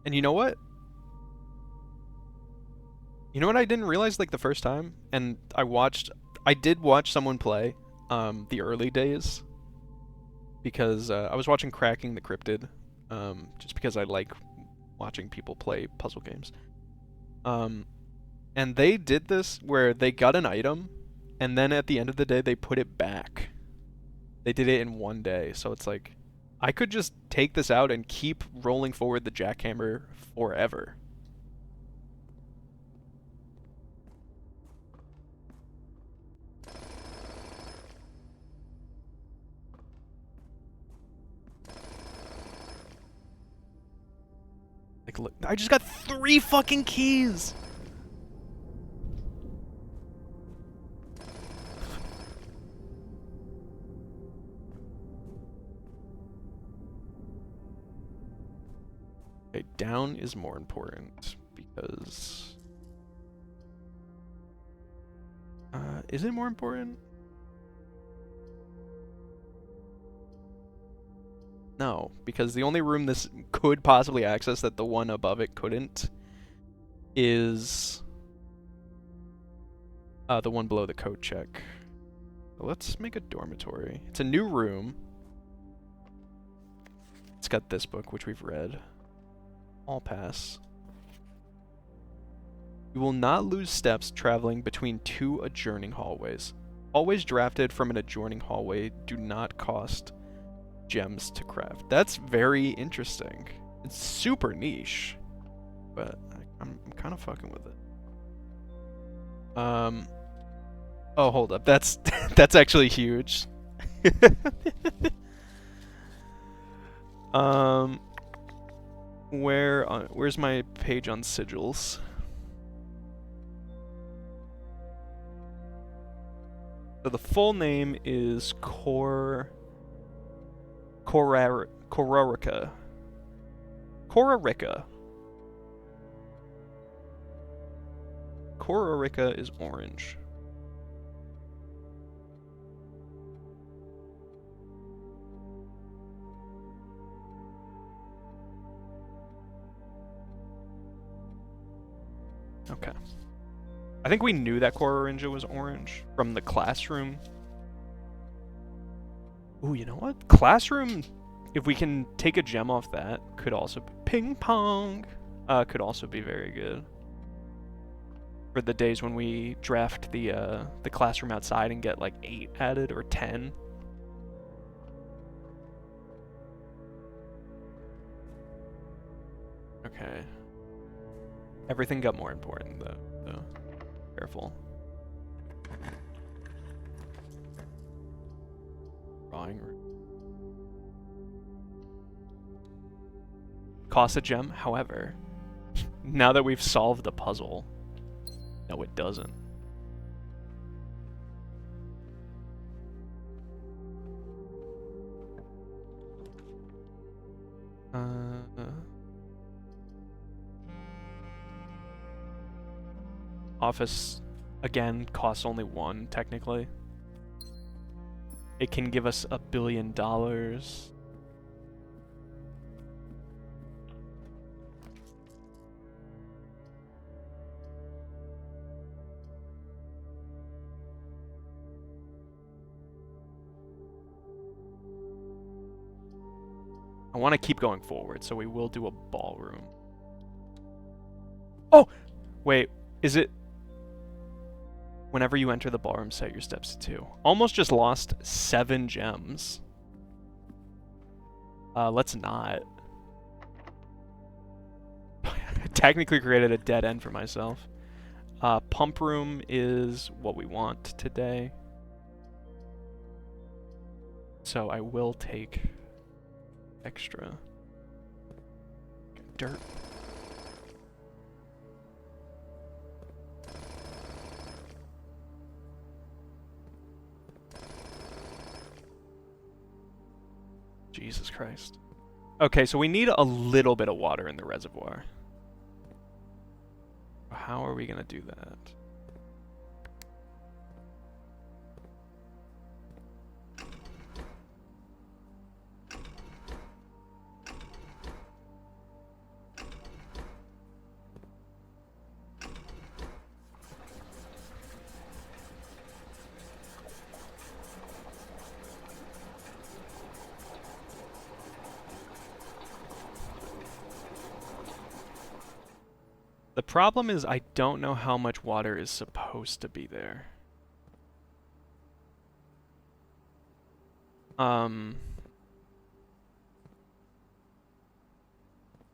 And you know what? You know what I didn't realize like the first time? And I did watch someone play the early days. Because I was watching Cracking the Cryptid. Just because I like watching people play puzzle games. And they did this where they got an item, and then at the end of the day, they put it back. They did it in one day, so it's like, I could just take this out and keep rolling forward the jackhammer forever. Like, look, I just got 3 fucking keys! Okay, down is more important, because... is it more important? No, because the only room this could possibly access that the one above it couldn't is the one below the coat check. So let's make a dormitory. It's a new room. It's got this book, which we've read. All pass. You will not lose steps traveling between 2 adjoining hallways. Hallways drafted from an adjoining hallway do not cost gems to craft. That's very interesting. It's super niche, but I'm kind of fucking with it. Oh, hold up. That's that's actually huge. Where's my page on sigils? So the full name is Kororica. Kororica. Kororica is orange. Okay. I think we knew that Kororinja was orange from the classroom. Ooh, you know what? Classroom, if we can take a gem off that, could also be ping pong. Could also be very good for the days when we draft the classroom outside and get like 8 added or 10. Okay. Everything got more important though. So careful. Drawing room. Costs a gem, however, now that we've solved the puzzle, no, it doesn't. Office, again, costs only 1, technically. It can give us $1 billion. I want to keep going forward, so we will do a ballroom. Oh! Wait, is it... Whenever you enter the ballroom, set your steps to 2. Almost just lost 7 gems. Let's not. Technically created a dead end for myself. Pump room is what we want today. So I will take extra. Dirt. Jesus Christ. Okay, so we need a little bit of water in the reservoir. How are we gonna do that? The problem is I don't know how much water is supposed to be there.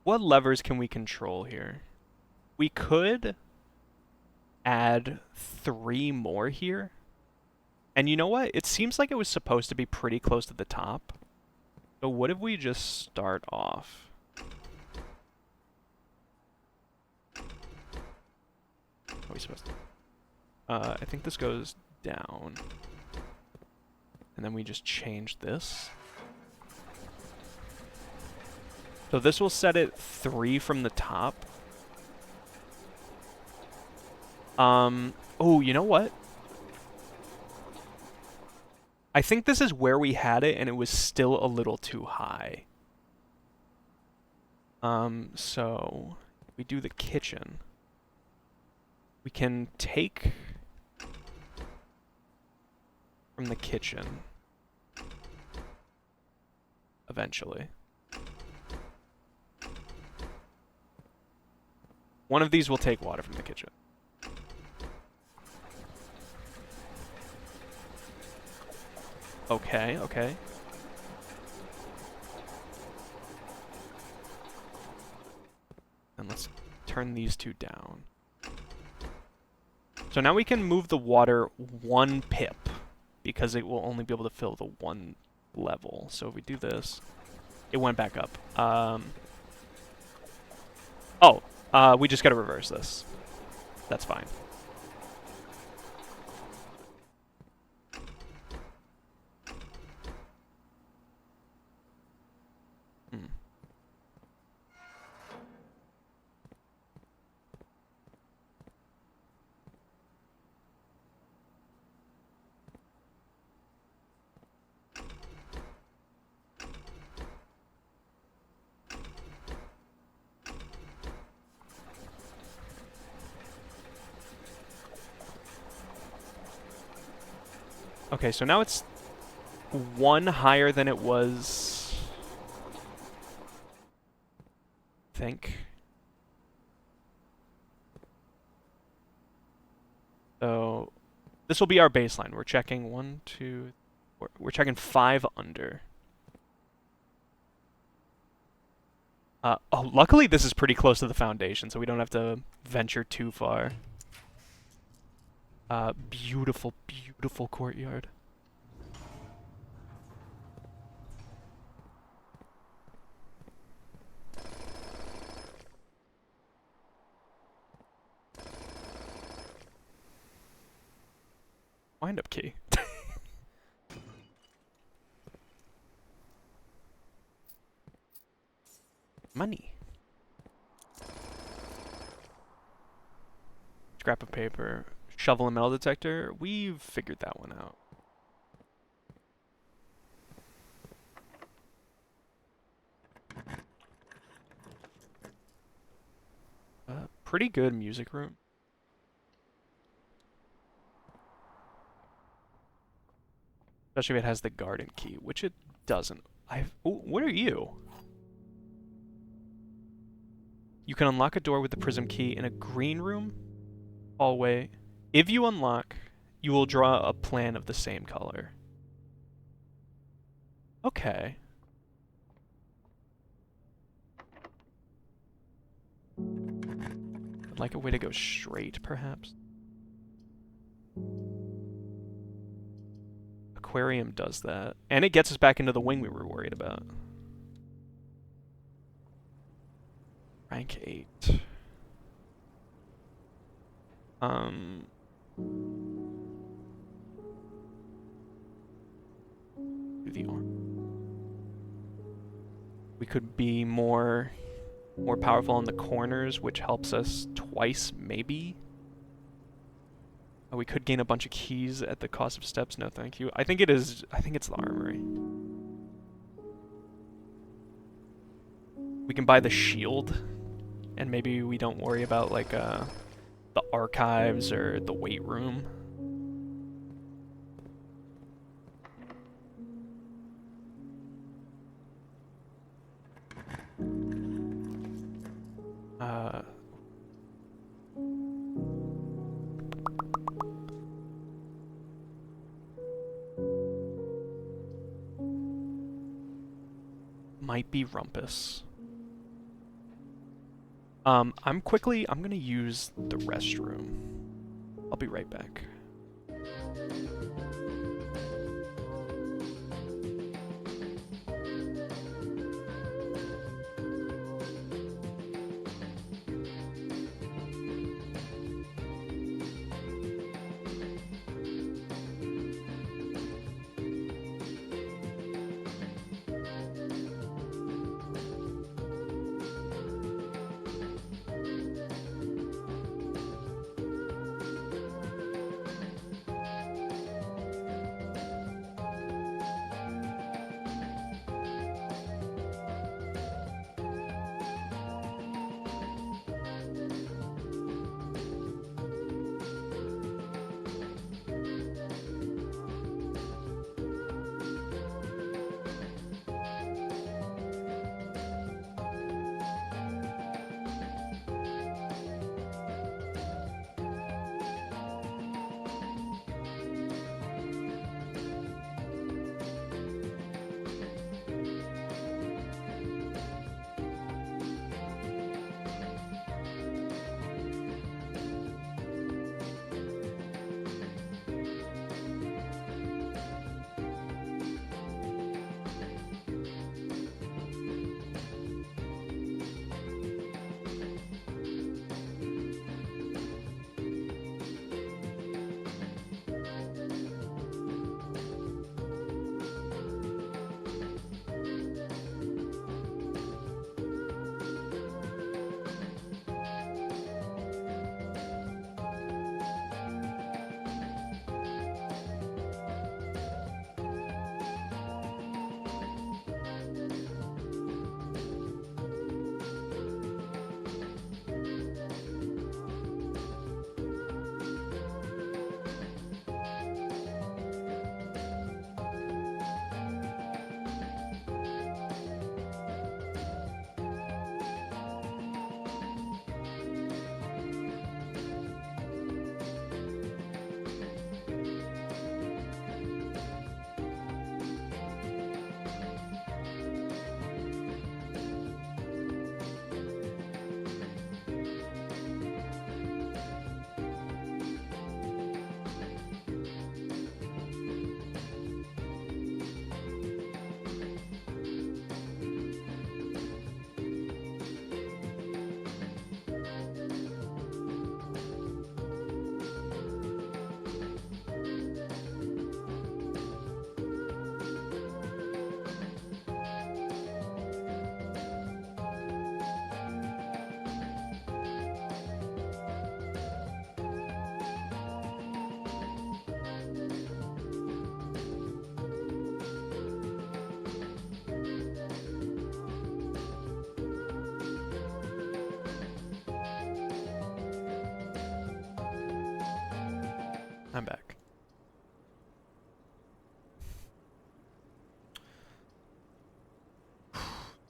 What levers can we control here? We could add 3 more here. And you know what? It seems like it was supposed to be pretty close to the top. So what if we just start off? How are we supposed to? I think this goes down. And then we just change this. So this will set it 3 from the top. Oh, you know what? I think this is where we had it and it was still a little too high. So we do the kitchen. We can take from the kitchen eventually. One of these will take water from the kitchen. Okay, okay. And let's turn these 2 down. So now we can move the water 1 pip, because it will only be able to fill the 1 level. So if we do this, it went back up. We just gotta reverse this. That's fine. Okay, so now it's 1 higher than it was, I think. So this will be our baseline. We're checking 1, 2, we're checking 5 under. Luckily this is pretty close to the foundation, so we don't have to venture too far. Beautiful, beautiful courtyard. Wind-up key. Money. Scrap of paper. Shovel and metal detector. We've figured that one out. Pretty good music room. Especially if it has the garden key, which it doesn't. Oh, what are you? You can unlock a door with the prism key in a green room, hallway. If you unlock, you will draw a plan of the same color. Okay. I'd like a way to go straight, perhaps. Aquarium does that. And it gets us back into the wing we were worried about. Rank 8. Do the arm. We could be more powerful in the corners, which helps us twice, maybe. We could gain a bunch of keys at the cost of steps. No, thank you. I think it's the armory. We can buy the shield, and maybe we don't worry about like the archives or the weight room. Might be Rumpus. I'm gonna use the restroom. I'll be right back.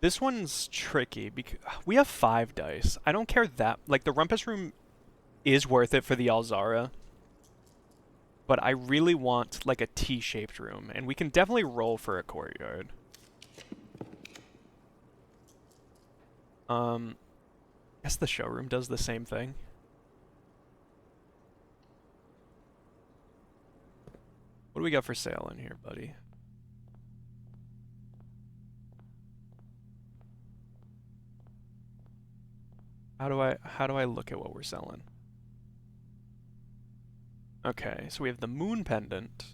This one's tricky because we have 5 dice. I don't care that... Like, the Rumpus Room is worth it for the Alzara. But I really want, like, a T-shaped room. And we can definitely roll for a courtyard. I guess the showroom does the same thing. What do we got for sale in here, buddy? How do I look at what we're selling? Okay, so we have the moon pendant.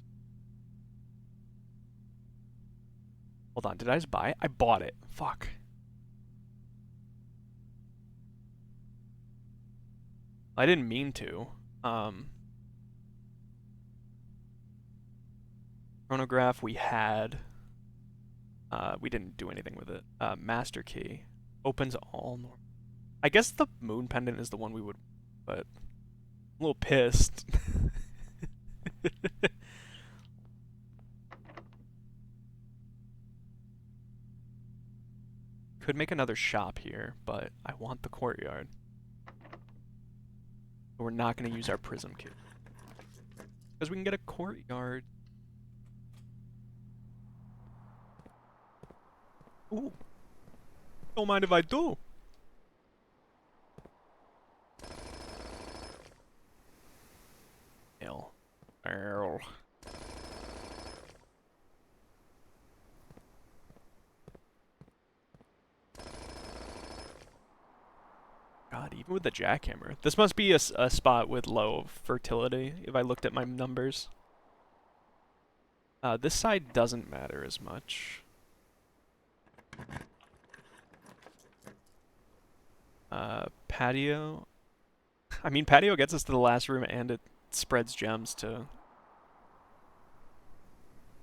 Hold on, did I just buy it? I bought it. Fuck. I didn't mean to. Chronograph we had. We didn't do anything with it. Master key. Opens all normal. I guess the moon pendant is the one we would, but I'm a little pissed. Could make another shop here, but I want the courtyard. But we're not going to use our prism kit. Because we can get a courtyard. Ooh. Don't mind if I do. Earl. God, even with the jackhammer. This must be a spot with low fertility, if I looked at my numbers. This side doesn't matter as much. Patio. I mean, patio gets us to the last room and it spreads gems to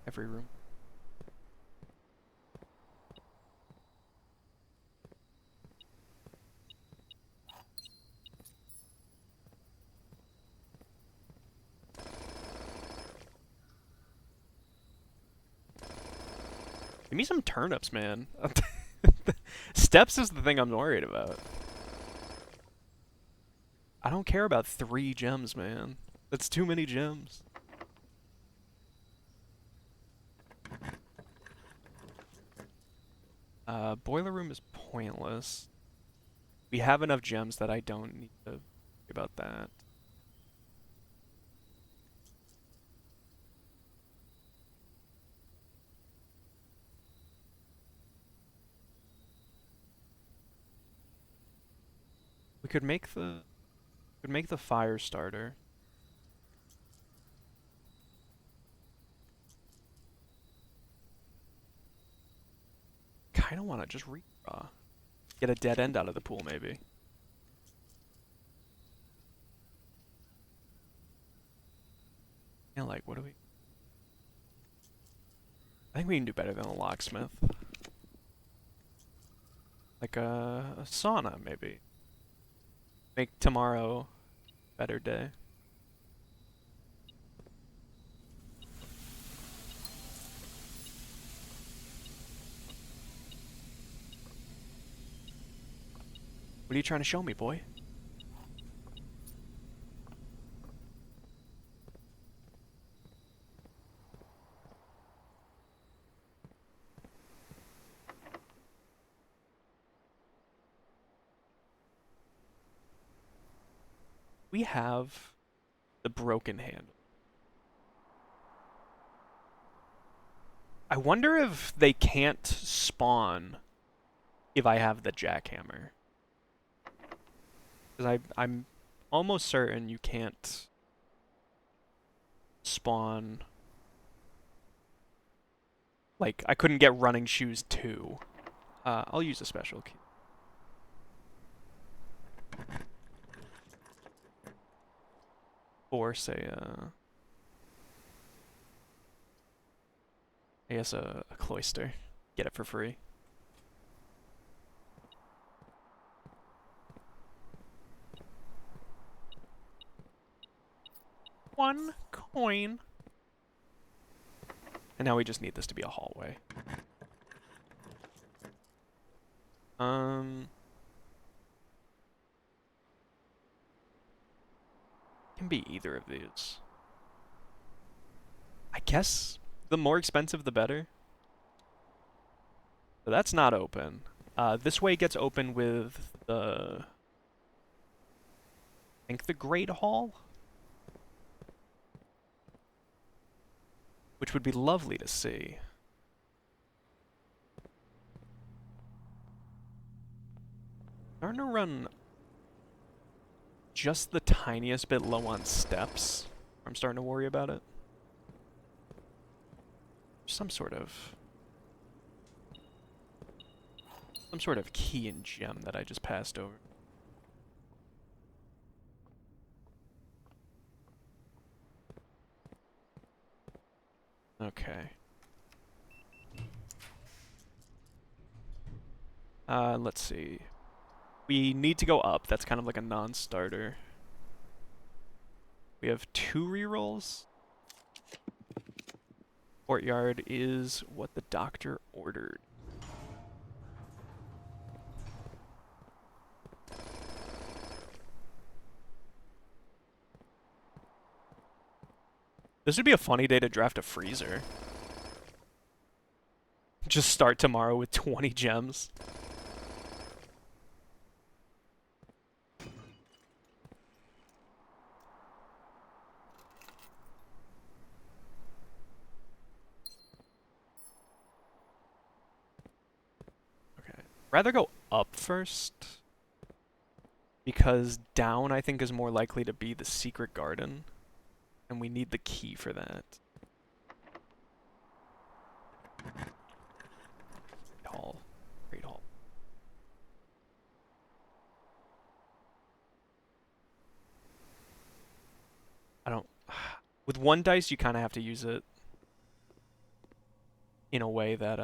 every room. Give me some turnips, man. Steps is the thing I'm worried about. I don't care about 3 gems, man. That's too many gems. Boiler room is pointless. We have enough gems that I don't need to worry about that. We could make the fire starter. Kinda wanna just redraw. Get a dead end out of the pool, maybe. Yeah, like, what do we... I think we can do better than a locksmith. Like a sauna, maybe. Make tomorrow a better day. What are you trying to show me, boy? We have the broken handle. I wonder if they can't spawn if I have the jackhammer. Because I'm almost certain you can't spawn. Like, I couldn't get running shoes too. I'll use a special key. Or say, I guess a cloister. Get it for free. One coin. And now we just need this to be a hallway. Can be either of these. I guess the more expensive, the better. So that's not open. This way gets open with the, I think the Great Hall, which would be lovely to see. Starting to run just the tiniest bit low on steps. I'm starting to worry about it. Some sort of key and gem that I just passed over. Okay. Let's see. We need to go up. That's kind of like a non-starter. We have 2 rerolls. Courtyard is what the doctor ordered. This would be a funny day to draft a freezer. Just start tomorrow with 20 gems. Okay. Rather go up first. Because down, I think, is more likely to be the secret garden. And we need the key for that. Hall. Great hall. I don't... With 1 dice, you kind of have to use it in a way that,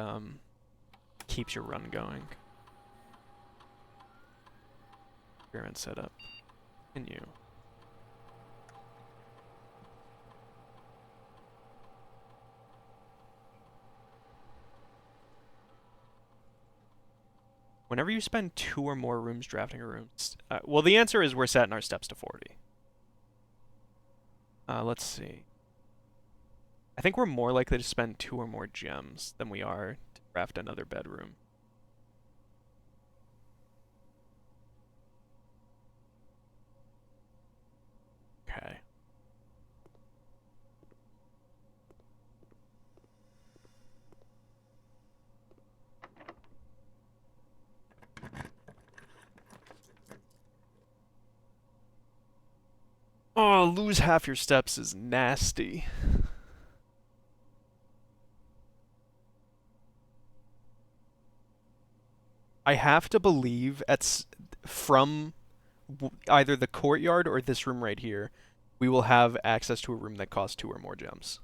keeps your run going. Experiment setup. Continue. Whenever you spend 2 or more rooms drafting a room... well, the answer is we're setting our steps to 40. Let's see. I think we're more likely to spend 2 or more gems than we are to draft another bedroom. Okay. Oh, lose half your steps is nasty. I have to believe from either the courtyard or this room right here, we will have access to a room that costs 2 or more gems.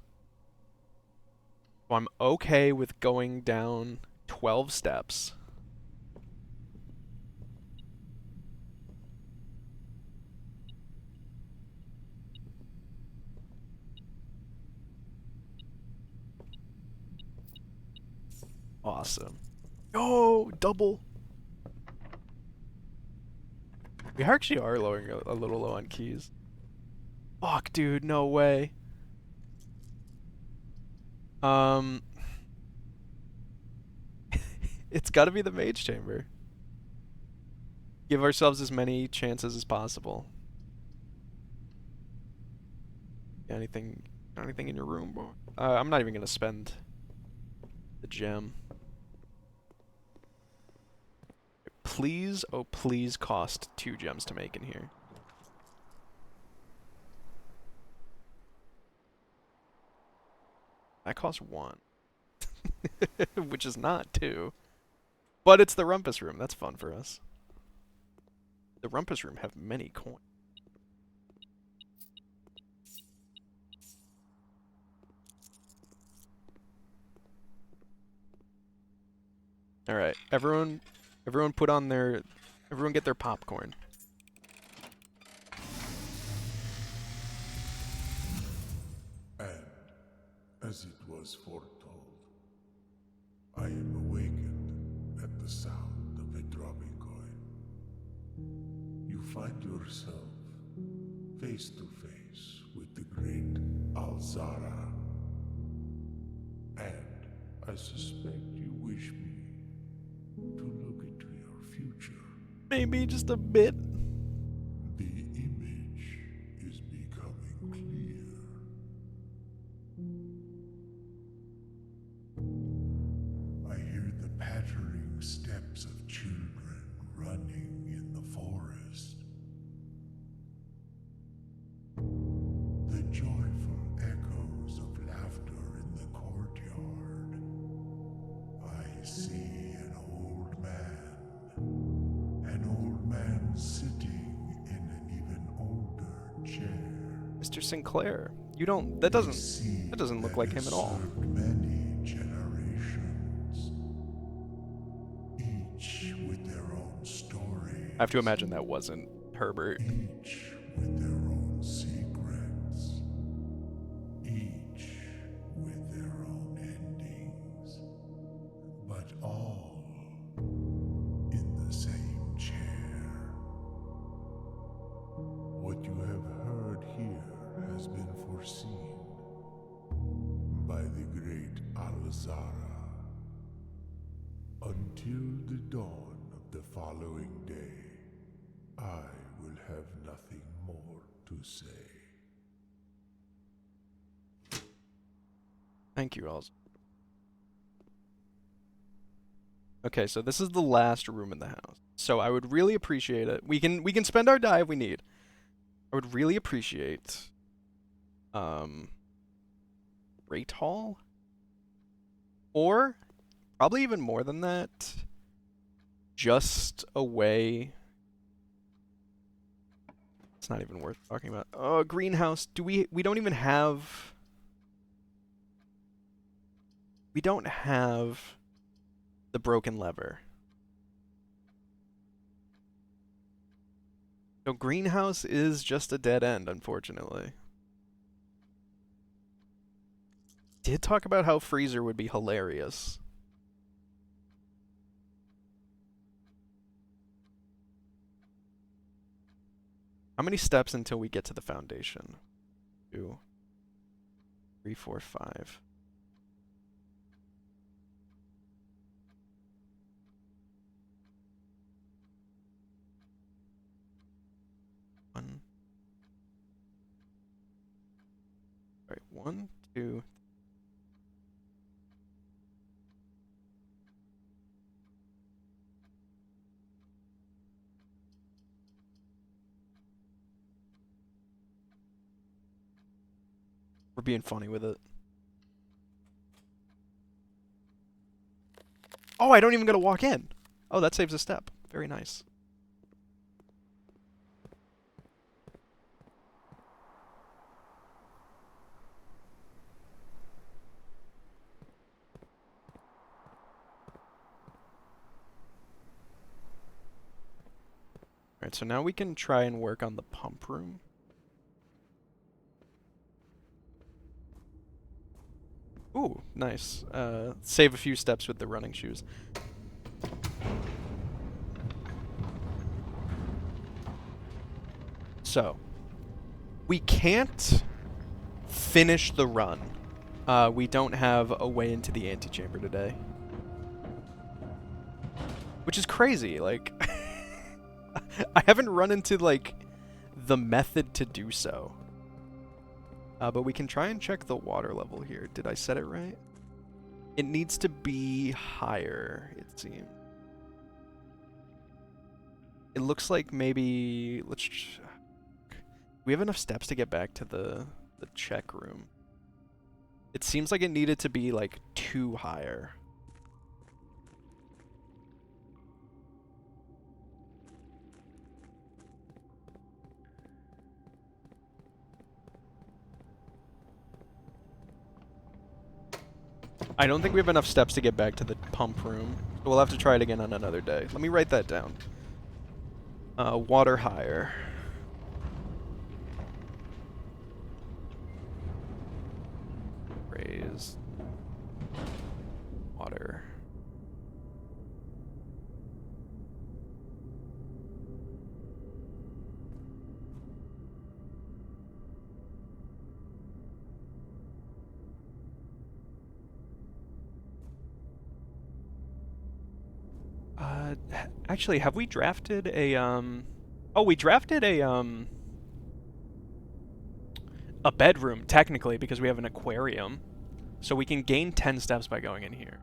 So I'm okay with going down 12 steps. Awesome. Oh, double. We actually are lowering a little low on keys. Fuck, dude, no way. It's gotta be the mage chamber. Give ourselves as many chances as possible. Anything in your room? I'm not even gonna spend the gem. Please, oh please cost 2 gems to make in here. That costs 1. Which is not 2. But it's the rumpus room. That's fun for us. The rumpus room have many coins. Alright, everyone put on everyone get their popcorn. And, as it was foretold, I am awakened at the sound of a drum. you find yourself face to face with the great Alzara. And I suspect you wish me to look into your future. Maybe just a bit. The image is becoming clear. I hear the pattering steps of children running in the forest. The joyful echoes of laughter in the courtyard. I see an old man sitting in an even older chair. Mr. Sinclair. You don't that doesn't look like him at all. Many generations, each with their own story. I have to imagine that wasn't Herbert. Each with their own secrets. Each with their own endings. But all in the same chair. What you have heard here has been foreseen by the great Alzara. Until the dawn of the following day, I will have nothing more to say. Thank you, Oz. Okay, so this is the last room in the house. So I would really appreciate it. We can spend our die if we need. I would really appreciate Great Hall? Or probably even more than that. Just a way. It's not even worth talking about. Oh, greenhouse. We don't even have. We don't have the broken lever. So greenhouse is just a dead end, unfortunately. Did talk about how freezer would be hilarious. How many steps until we get to the foundation? 2, 3, 4, 5. One. All right, 1, 2. We're being funny with it. Oh, I don't even gotta walk in. Oh, that saves a step. Very nice. Alright, so now we can try and work on the pump room. Ooh, nice. Save a few steps with the running shoes. So, we can't finish the run. We don't have a way into the antechamber today. Which is crazy, like... I haven't run into, like, the method to do so. But we can try and check the water level here. Did I set it right? It needs to be higher, it seems. It looks like maybe... we have enough steps to get back to the check room. It seems like it needed to be, like, 2 higher. I don't think we have enough steps to get back to the pump room. So we'll have to try it again on another day. Let me write that down. Water higher. Raise. Water. Actually, have we drafted a Oh, we drafted a bedroom technically because we have an aquarium. So we can gain 10 steps by going in here.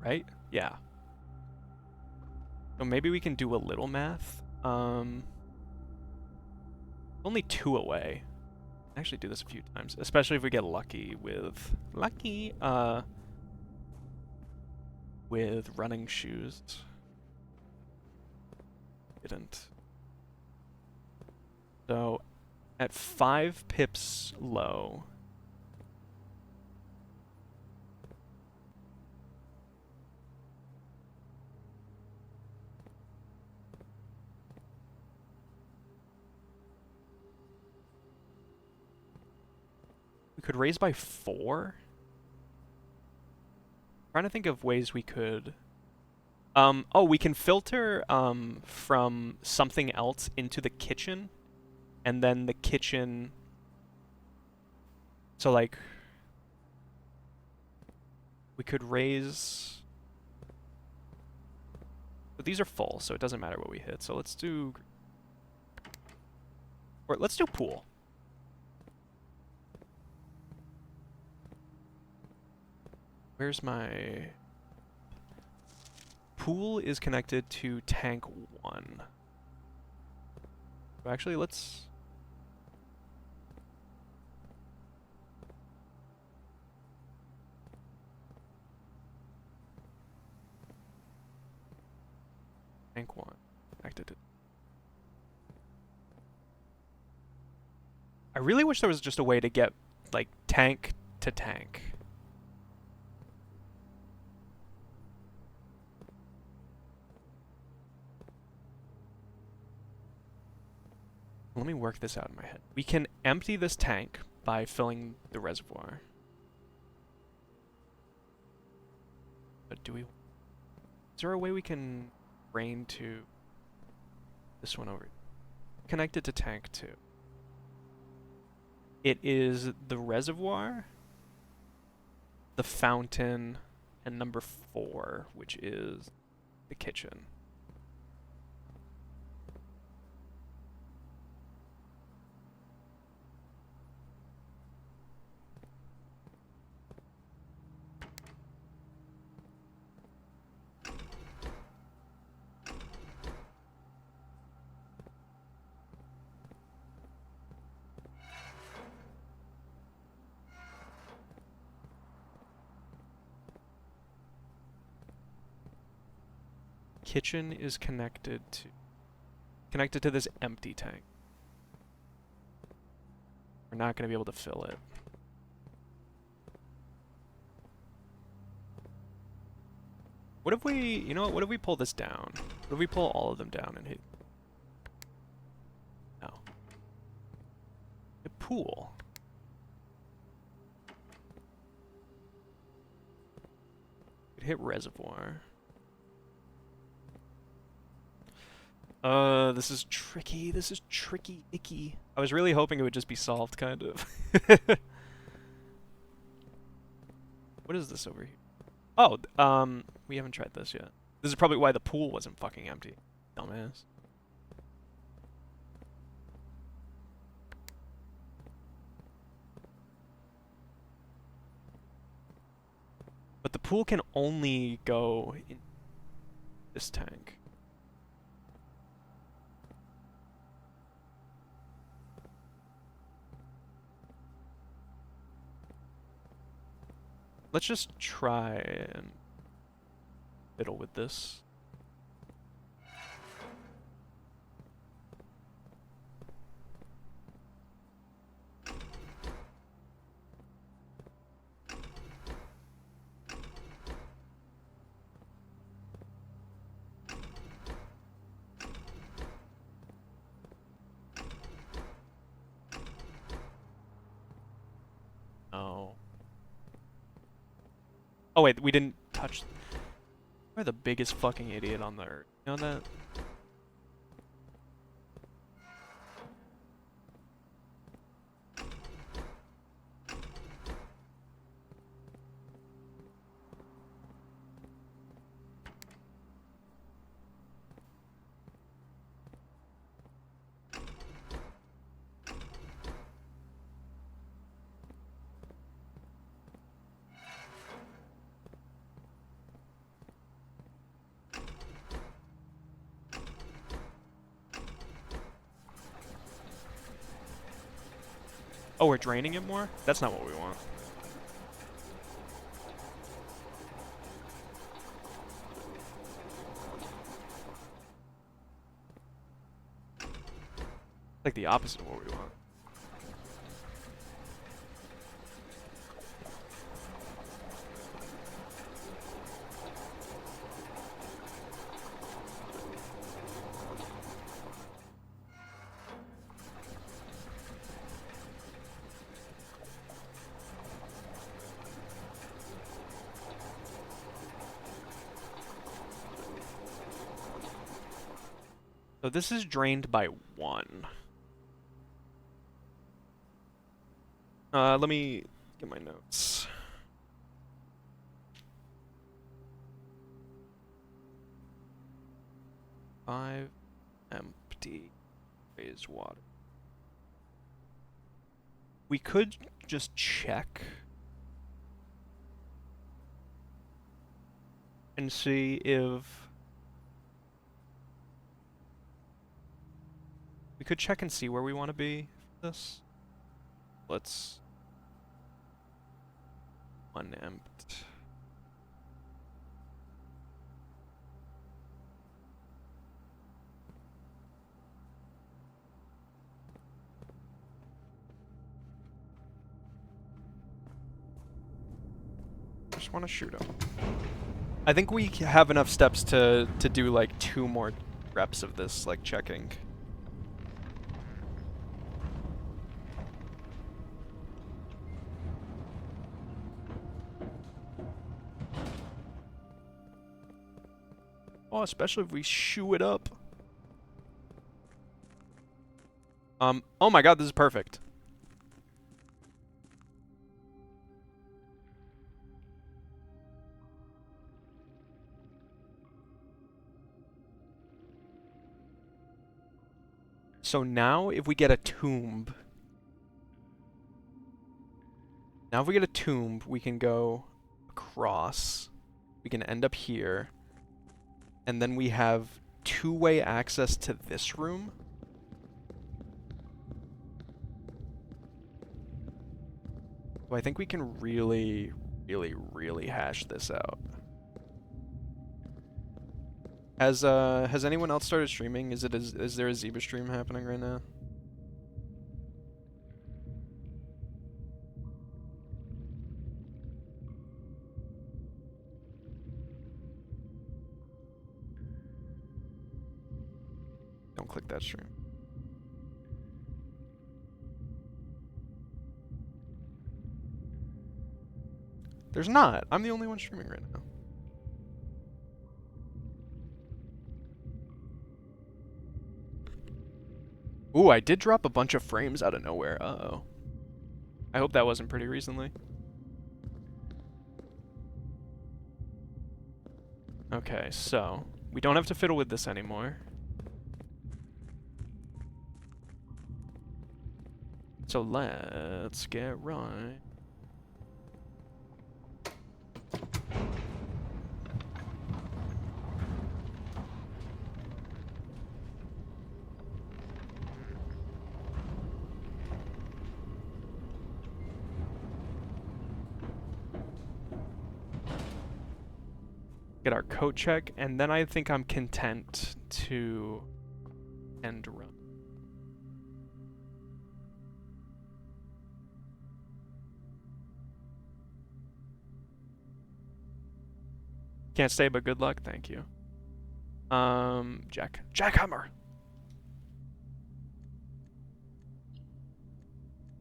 Right? Yeah. So maybe we can do a little math. Only 2 away. Actually do this a few times, especially if we get lucky with running shoes. Didn't. So at 5 pips low. We could raise by 4. Trying to think of ways we could. Oh, we can filter from something else into the kitchen, and then the kitchen. So like, we could raise. But these are full, so it doesn't matter what we hit. So let's do. Or let's do pool. Where's my... Pool is connected to tank 1. Actually, let's... Tank 1. Connected to... I really wish there was just a way to get, like, tank to tank. Let me work this out in my head. We can empty this tank by filling the reservoir. But do we... Is there a way we can drain to this one over? Connected to tank 2. It is the reservoir, the fountain, and number 4, which is the kitchen. Kitchen is connected to this empty tank. We're not going to be able to fill it. What if we, you know what if we pull this down? What if we pull all of them down and hit? No. The pool. Hit reservoir. This is tricky. This is tricky, icky. I was really hoping it would just be solved, kind of. What is this over here? Oh, we haven't tried this yet. This is probably why the pool wasn't fucking empty. Dumbass. But the pool can only go in this tank. Let's just try and fiddle with this. Oh. Oh wait, we didn't touch... We're the biggest fucking idiot on the earth. You know that? Oh, we're draining it more? That's not what we want. Like the opposite of what we want. So this is drained by 1. Let me get my notes. Five empty raised water. We could just check and see if we could check and see where we want to be for this. Let's unempty. Just want to shoot him. I think we have enough steps to do like 2 more reps of this, like checking. Oh, especially if we shoo it up. Oh my god, this is perfect. So now if we get a tomb, we can go across. We can end up here. And then we have 2-way access to this room. So I think we can really, really, really hash this out. Has anyone else started streaming? Is there a Zebra stream happening right now? Don't click that stream. There's not. I'm the only one streaming right now. Ooh, I did drop a bunch of frames out of nowhere. Uh-oh. I hope that wasn't pretty recently. Okay, so we don't have to fiddle with this anymore. So let's get right. Get our coat check, and then I think I'm content to end run. Can't stay, but good luck. Thank you. Jackhammer.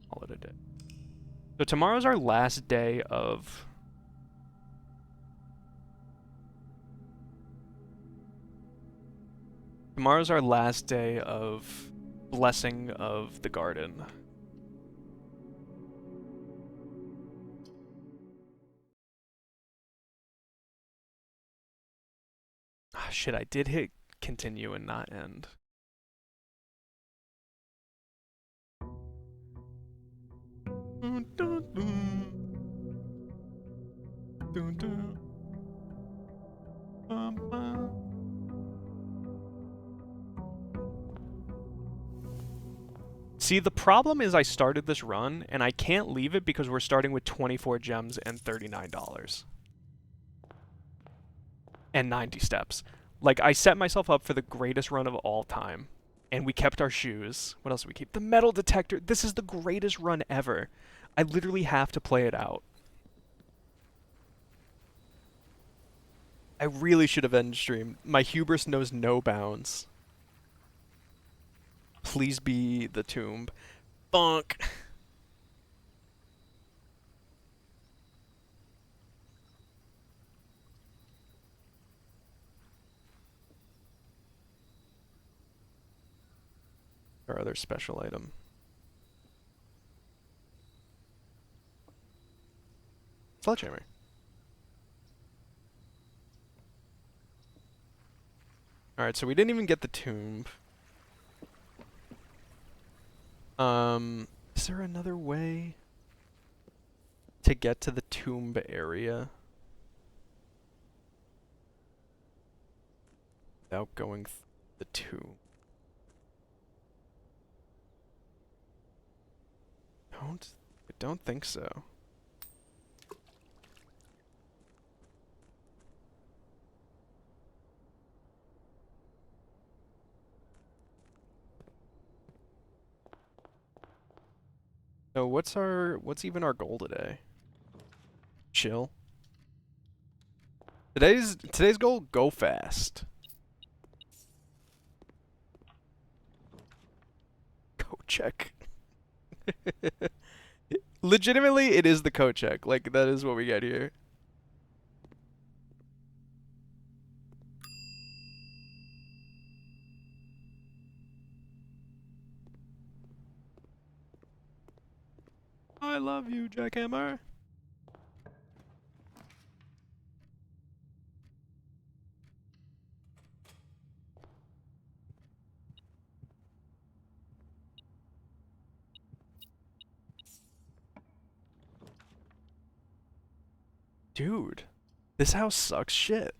Call it a day. So tomorrow's our last day of. Tomorrow's our last day of blessing of the garden. Ah, shit, I did hit continue and not end. See, the problem is I started this run, and I can't leave it because we're starting with 24 gems and $39. And 90 steps. Like, I set myself up for the greatest run of all time. And we kept our shoes. What else did we keep? The metal detector. This is the greatest run ever. I literally have to play it out. I really should have ended stream. My hubris knows no bounds. Please be the tomb. Bonk. Our other special item. Sledgehammer. Alright, so we didn't even get the tomb. Is there another way to get to the tomb area without going the tomb? I don't think so. So what's even our goal today? Chill. Today's goal, go fast. Coat check. Legitimately, it is the coat check. Like, that is what we get here. I love you, Jackhammer. Dude, this house sucks shit.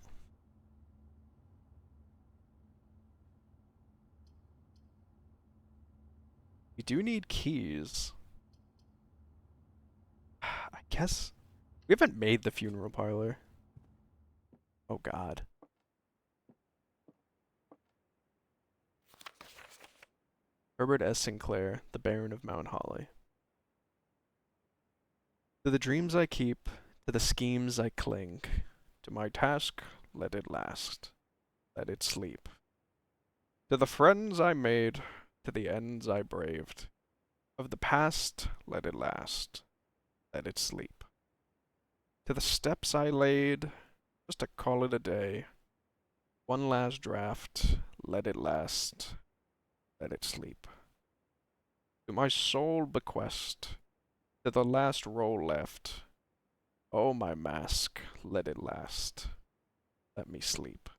We do need keys. I guess we haven't made the funeral parlor. Oh god. Herbert S. Sinclair, the Baron of Mount Holly. To the dreams I keep, to the schemes I cling. To my task, let it last. Let it sleep. To the friends I made, to the ends I braved. Of the past, let it last. Let it sleep. To the steps I laid, just to call it a day. One last draft, let it last. Let it sleep. To my sole bequest, to the last roll left. Oh, my mask, let it last. Let me sleep.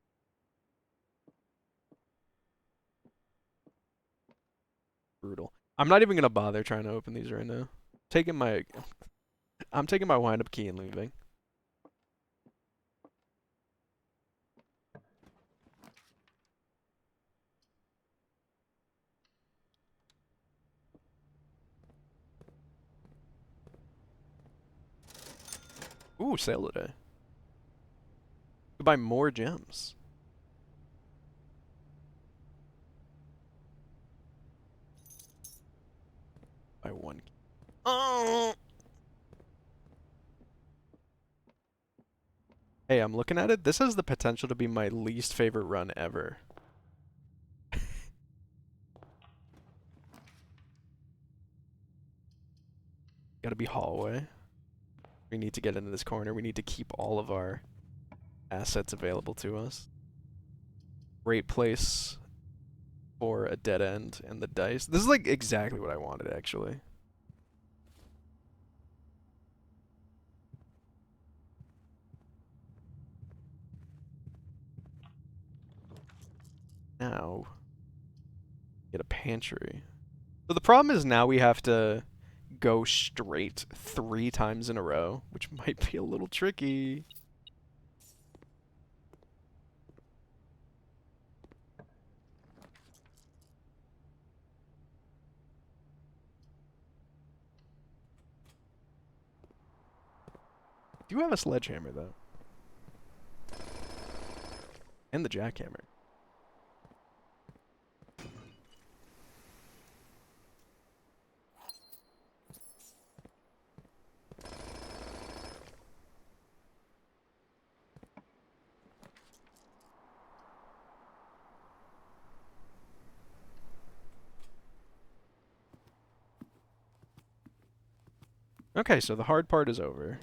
Brutal. I'm not even gonna bother trying to open these right now. I'm taking my wind-up key and leaving. Ooh, sale today. You buy more gems. Buy one. Oh. Hey, I'm looking at it. This has the potential to be my least favorite run ever. Gotta be hallway. We need to get into this corner. We need to keep all of our assets available to us. Great place for a dead end and the dice. This is like exactly what I wanted, actually. Now, get a pantry. So the problem is now we have to go straight 3 times in a row, which might be a little tricky. Do have a sledgehammer, though. And the jackhammer. Okay, so the hard part is over.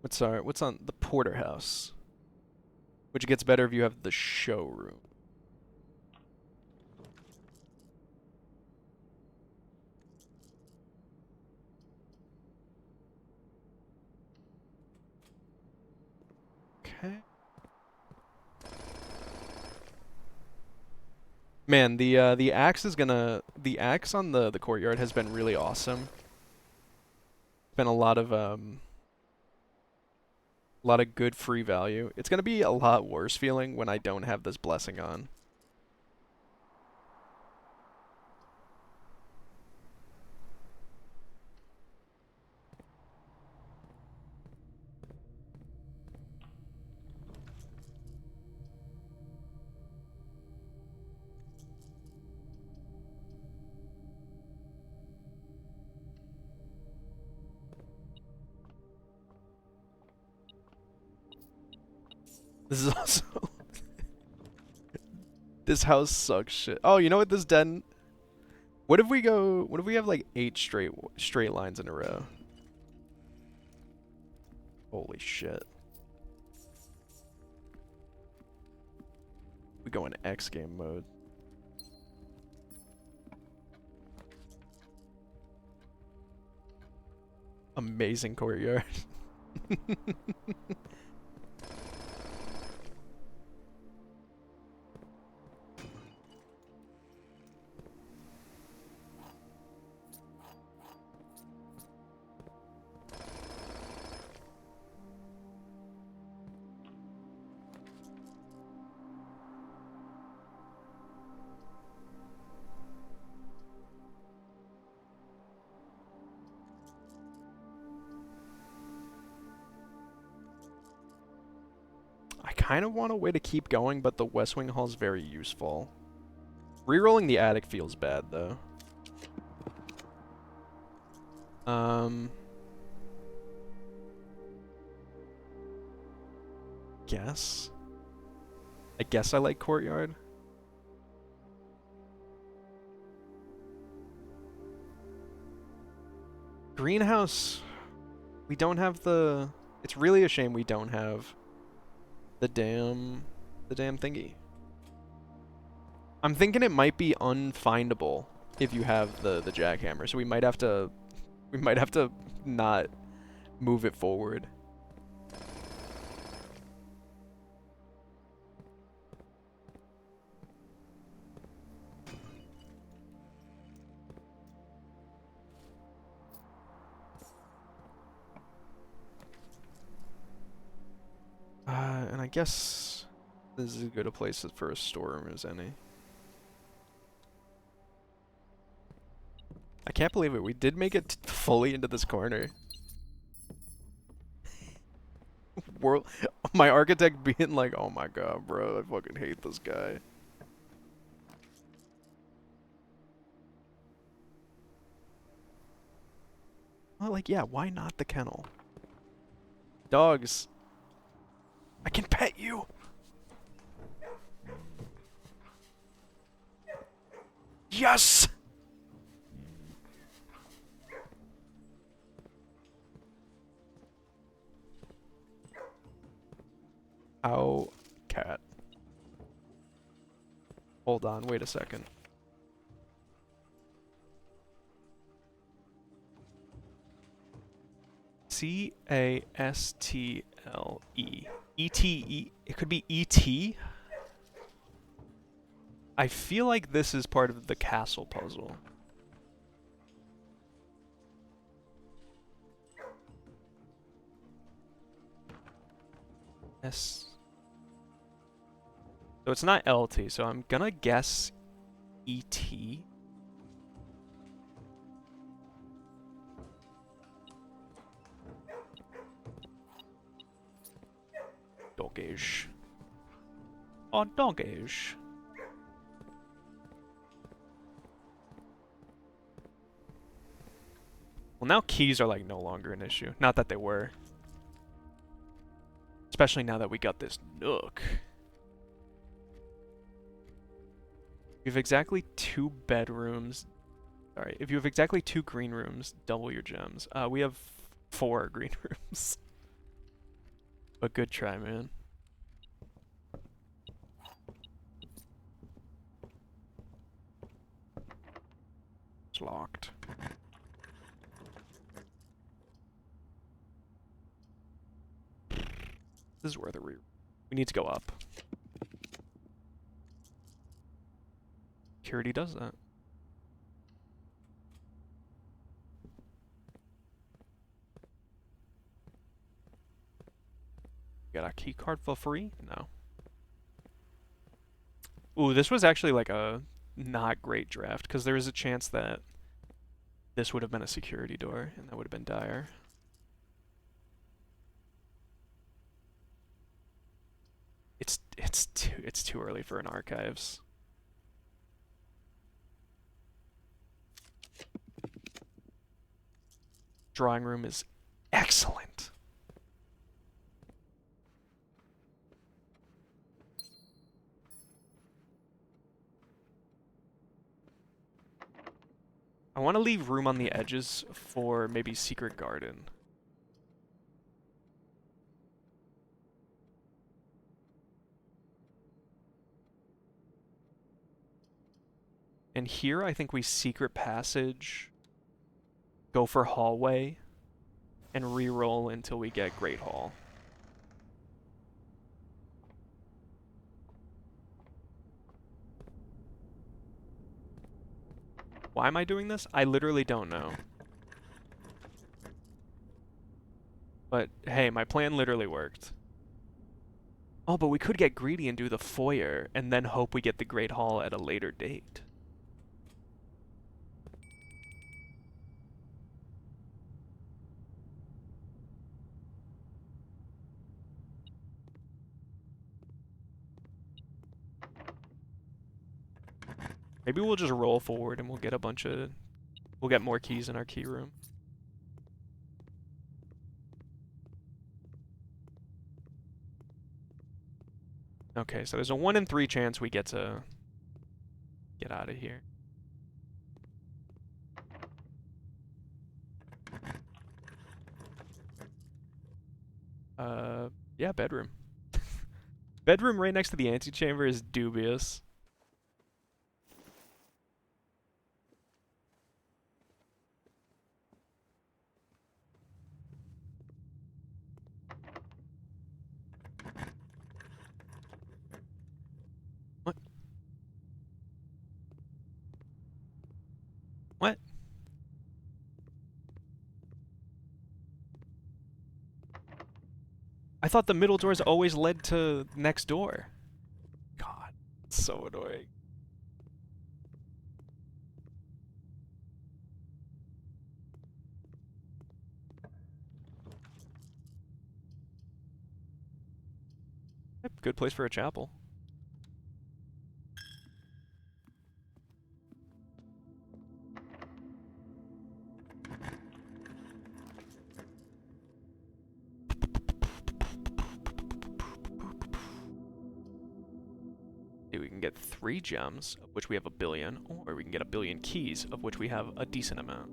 What's on the porterhouse? Which gets better if you have the showroom. Okay. Man, the axe is gonna the axe on the courtyard has been really awesome. Been a lot of good free value. It's gonna be a lot worse feeling when I don't have this blessing on. This is also this house sucks shit. Oh, you know what this den? What if we have like 8 straight lines in a row? Holy shit. We go into X game mode. Amazing courtyard. I kind of want a way to keep going, but the West Wing Hall is very useful. Rerolling the attic feels bad, though. Guess. I guess I like courtyard. Greenhouse. We don't have the... It's really a shame we don't have the damn thingy. I'm thinking it might be unfindable if you have the jackhammer, so we might have to not move it forward. And I guess this is as good a place for a storeroom as any. I can't believe it. We did make it fully into this corner. World, my architect being like, "Oh my god, bro, I fucking hate this guy." Well, like, yeah, why not the kennel? Dogs. I can pet you. Yes. Ow, cat. Hold on, wait a second. C-A-S-T-L-E. E-T-E. It could be E-T? I feel like this is part of the castle puzzle. S. So it's not LT, so I'm gonna guess ET. Doggish. Oh, doggish. Well, now keys are like no longer an issue. Not that they were. Especially now that we got this nook. You have exactly 2 bedrooms. Sorry, if you have exactly 2 green rooms, double your gems. We have 4 green rooms. But good try, man. It's locked. This is where we need to go up. Security does that. Got a key card for free? No. Ooh, this was actually like a not great draft because there was a chance that this would have been a security door and that would have been dire. It's too early for an archives. Drawing room is excellent. I want to leave room on the edges for maybe secret garden. And here I think we secret passage, go for hallway, and re-roll until we get Great Hall. Why am I doing this? I literally don't know. But hey, my plan literally worked. Oh, but we could get greedy and do the foyer, and then hope we get the Great Hall at a later date. Maybe we'll just roll forward and we'll get we'll get more keys in our key room. Okay, so there's a 1 in 3 chance we get to get out of here. Yeah, bedroom. Bedroom right next to the antechamber is dubious. What? What? I thought the middle doors always led to next door. God, it's so annoying. Yep, good place for a chapel. We can get 3 gems, of which we have 1 billion, or we can get 1 billion keys, of which we have a decent amount.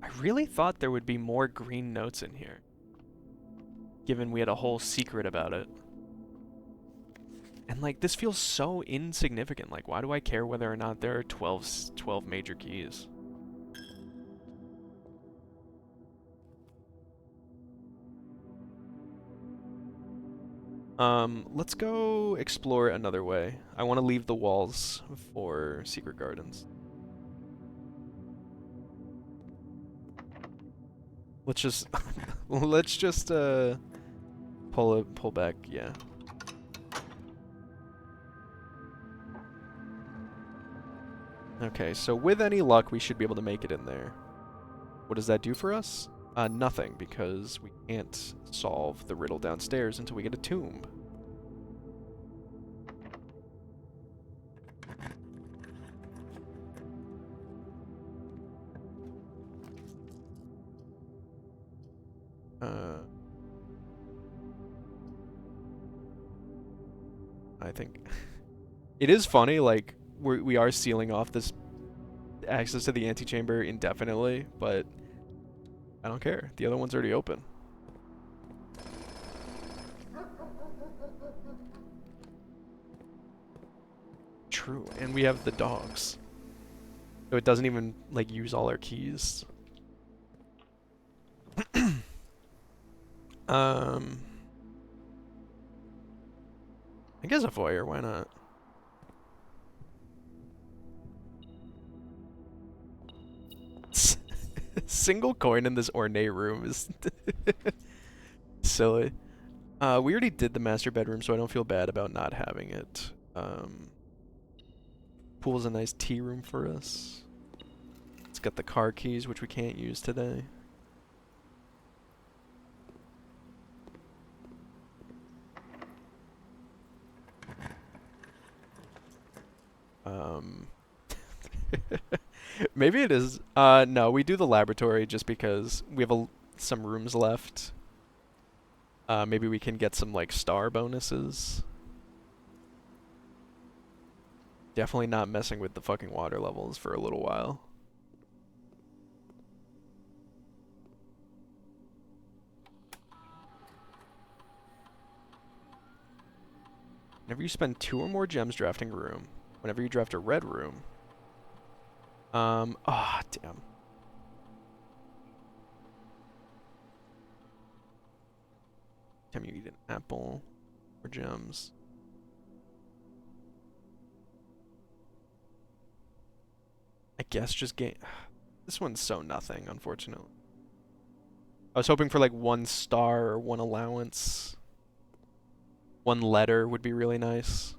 I really thought there would be more green notes in here, given we had a whole secret about it. And like, this feels so insignificant. Like, why do I care whether or not there are 12 major keys? Let's go explore another way. I want to leave the walls for secret gardens. Let's just let's just pull back, yeah. Okay, so with any luck we should be able to make it in there. What does that do for us? Nothing, because we can't solve the riddle downstairs until we get a tomb. I think it is funny, like, we are sealing off this access to the antechamber indefinitely, but I don't care. The other one's already open. True, and we have the dogs. So it doesn't even, like, use all our keys. I guess a foyer, why not? Single coin in this ornate room is silly. We already did the master bedroom, so I don't feel bad about not having it. Pool's a nice tea room for us. It's got the car keys, which we can't use today. Maybe it is. No, we do the laboratory just because we have some rooms left. Maybe we can get some, like, star bonuses. Definitely not messing with the fucking water levels for a little while. Whenever you spend 2 or more gems drafting a room, whenever you draft a red room, damn. Time you eat an apple or gems. I guess just gain. This one's so nothing, unfortunately. I was hoping for, like, 1 star or 1 allowance. 1 letter would be really nice.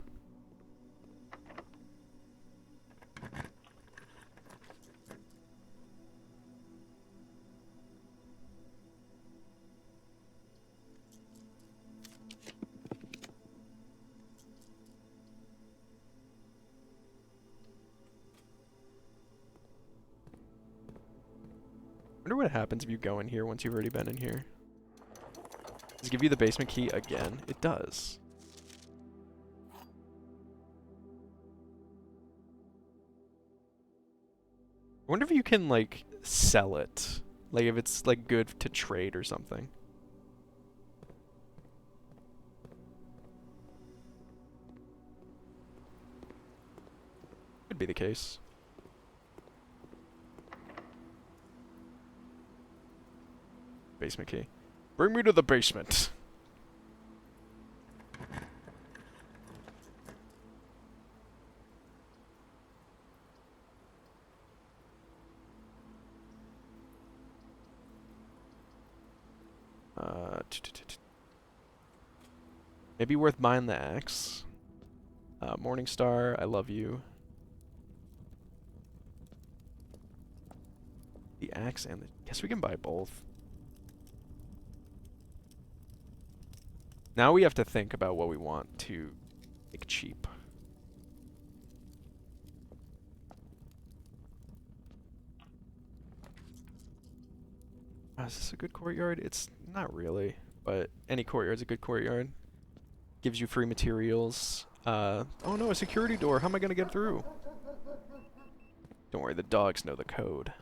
I wonder what happens if you go in here once you've already been in here. Does it give you the basement key again? It does. I wonder if you can, like, sell it. Like, if it's, like, good to trade or something. Could be the case. Basement key. Bring me to the basement. Maybe worth buying the axe. Morningstar, I love you. The axe and the... Guess we can buy both. Now we have to think about what we want to make cheap. Is this a good courtyard? It's not really, but any courtyard's a good courtyard. Gives you free materials. Oh no, a security door. How am I gonna get through? Don't worry, the dogs know the code.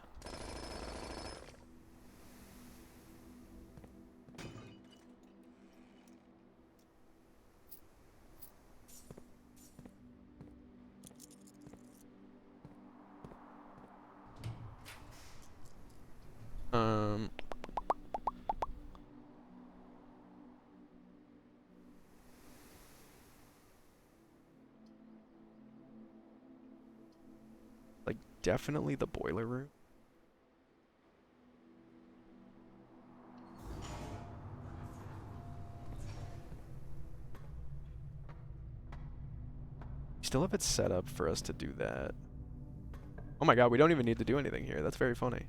Like, definitely the boiler room. still have it set up for us to do that. Oh my god, we don't even need to do anything here. That's very funny.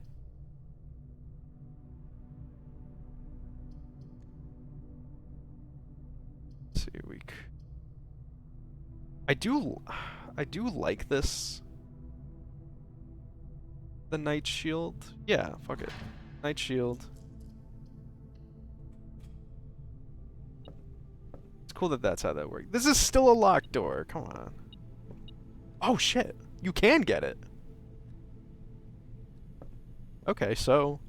Let's see, I do like this. The Knight Shield. Yeah, fuck it. Knight Shield. It's cool that that's how that works. This is still a locked door. Come on. Oh shit. You can get it. Okay, so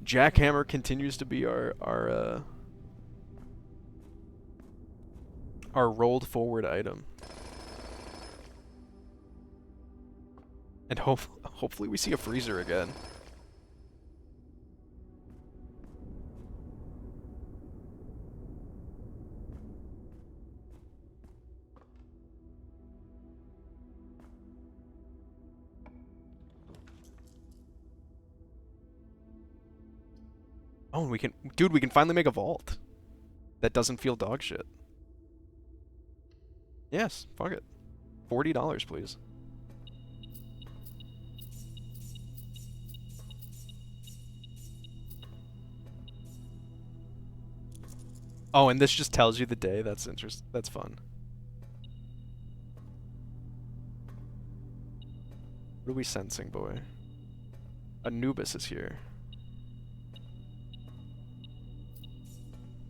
Jackhammer continues to be our rolled forward item. And hopefully we see a freezer again. Oh, and we can finally make a vault that doesn't feel dog shit. Yes, fuck it. $40, please. Oh, and this just tells you the day. That's interesting. That's fun. What are we sensing, boy? Anubis is here.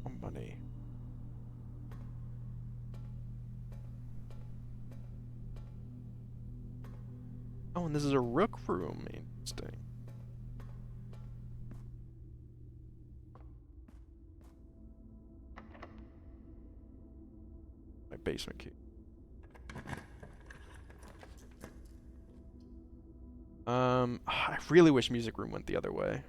Oh, money. Oh, and this is a rook room. Interesting. My basement key. I really wish music room went the other way.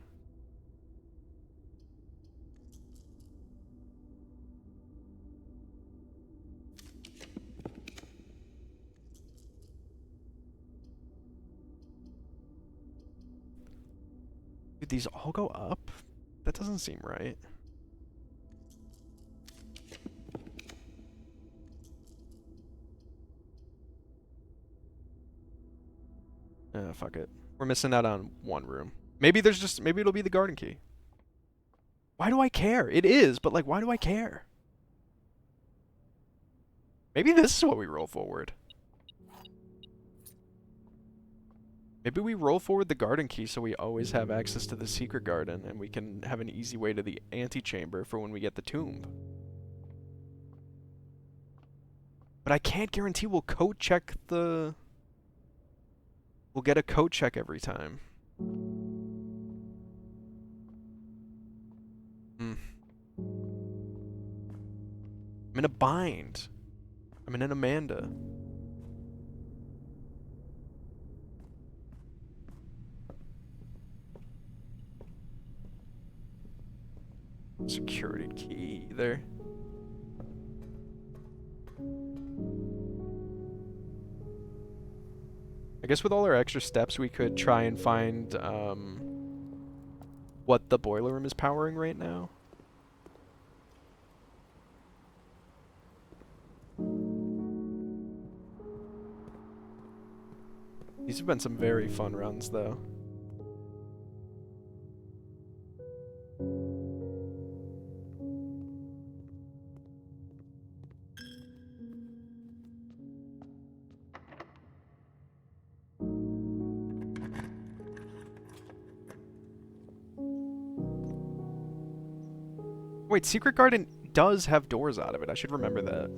Dude, these all go up? That doesn't seem right. Fuck it. We're missing out on one room. Maybe it'll be the garden key. Why do I care? It is, but like, why do I care? Maybe this is what we roll forward. Maybe we roll forward the garden key so we always have access to the secret garden and we can have an easy way to the antechamber for when we get the tomb. But I can't guarantee we'll code check the... We'll get a code check every time. I'm in a bind. I'm in an Amanda. Security key either. I guess with all our extra steps, we could try and find what the boiler room is powering right now. These have been some very fun runs, though. Wait, Secret Garden does have doors out of it. I should remember that.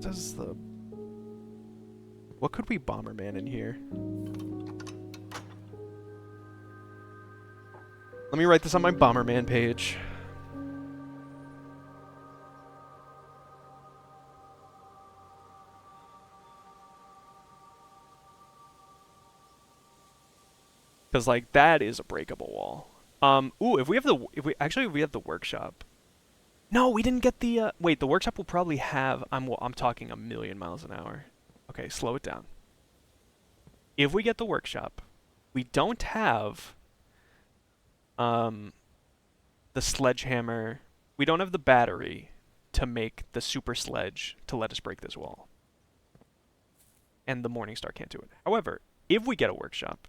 Does the... What could we Bomberman in here? Let me write this on my Bomberman page. Because, like, that is a breakable wall. Ooh, if we have the workshop. No, we didn't get the, wait, the workshop will probably have, I'm talking a million miles an hour. Okay, slow it down. If we get the workshop, we don't have The sledgehammer. We don't have the battery to make the super sledge to let us break this wall. And the Morningstar can't do it. However, if we get a workshop,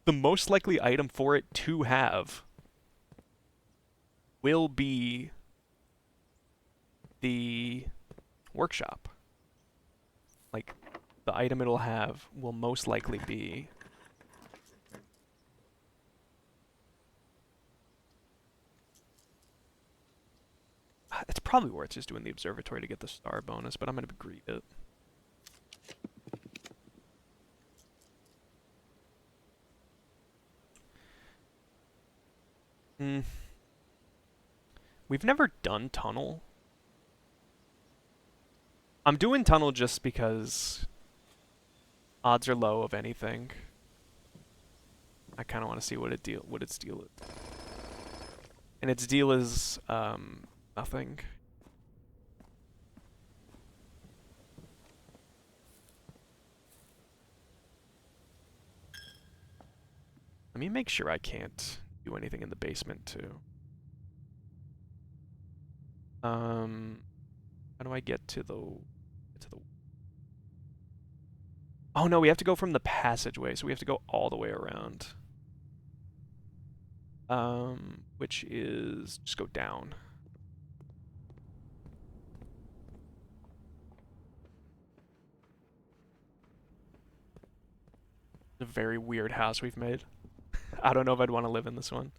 the most likely item for it to have will be the workshop. Like, the item it'll have will most likely be... It's probably worth just doing the observatory to get the star bonus, but I'm going to greed it. We've never done tunnel. I'm doing tunnel just because odds are low of anything. I kind of want to see what its deal is. And its deal is nothing. Let me make sure I can't do anything in the basement too. How do I get to the... Oh no, we have to go from the passageway, so we have to go all the way around. Which is... just go down. It's a very weird house we've made. I don't know if I'd want to live in this one.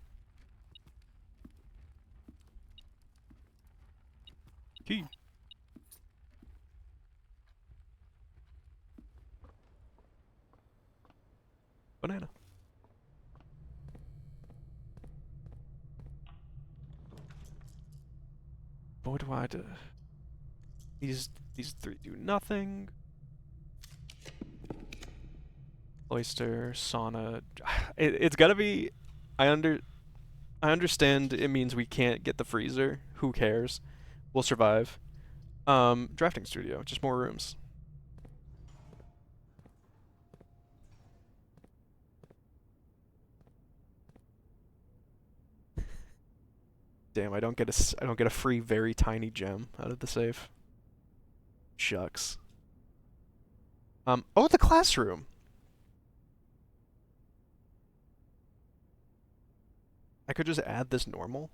Key. Banana. What do I do? These three do nothing. Oyster, sauna. It's gotta be. I understand it means we can't get the freezer. Who cares? We'll survive. Drafting studio. Just more rooms. Damn, I don't get a free very tiny gem out of the safe. Shucks. Oh, the classroom. I could just add this normal.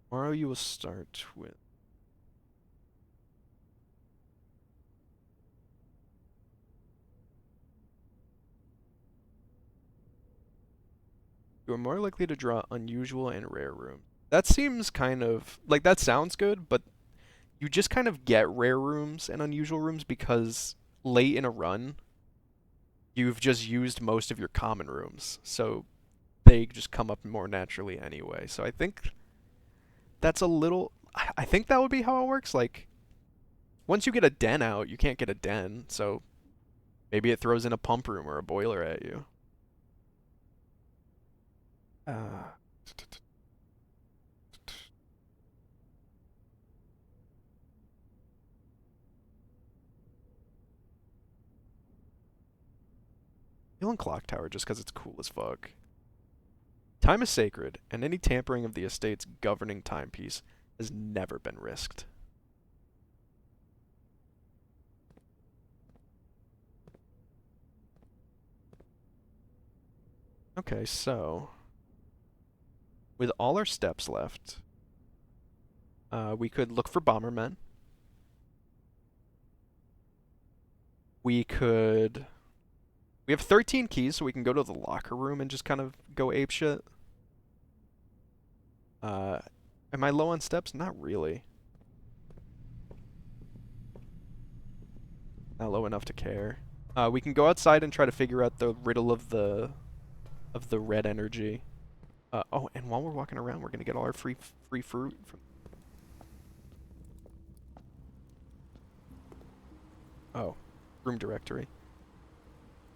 Tomorrow you will start with... You are more likely to draw unusual and rare rooms. That seems kind of... like, that sounds good, but you just kind of get rare rooms and unusual rooms because late in a run, you've just used most of your common rooms. So they just come up more naturally anyway. So I think that's a little... I think that would be how it works. Like, once you get a den out, you can't get a den. So maybe it throws in a pump room or a boiler at you. Healing Clock Tower just because it's cool as fuck. Time is sacred, and any tampering of the estate's governing timepiece has never been risked. Okay, so... with all our steps left, we could look for Bombermen. We could... we have 13 keys, so we can go to the locker room and just kind of go apeshit. Am I low on steps? Not really. Not low enough to care. We can go outside and try to figure out the riddle of the red energy. Oh, and while we're walking around, we're gonna get all our free fruit from... Oh, room directory.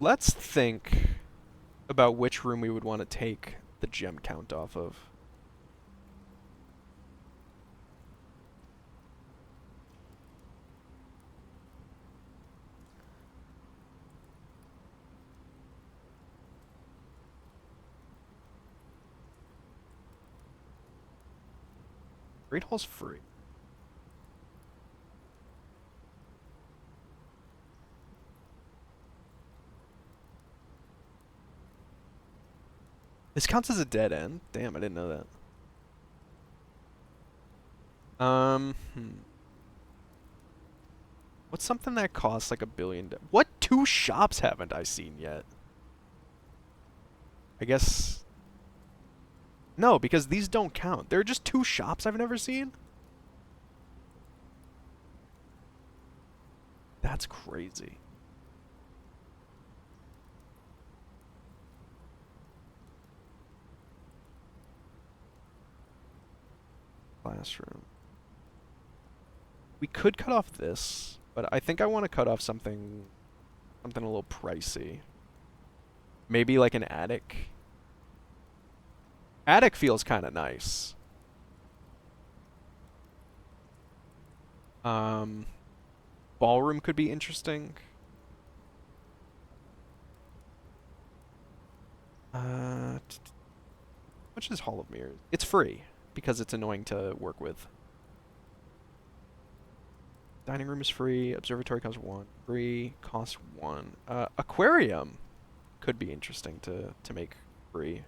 Let's think about which room we would want to take the gem count off of. Great Hall's free. This counts as a dead end? Damn, I didn't know that. What's something that costs like $1 billion? What 2 shops haven't I seen yet? I guess... No, because these don't count. There are just 2 shops I've never seen? That's crazy. Classroom. We could cut off this, but I think I want to cut off something a little pricey. Maybe like an attic. Attic feels kind of nice. Ballroom could be interesting. How much is Hall of Mirrors? It's free because it's annoying to work with. Dining room is free. Observatory costs 1. Free costs 1. Aquarium could be interesting to make free.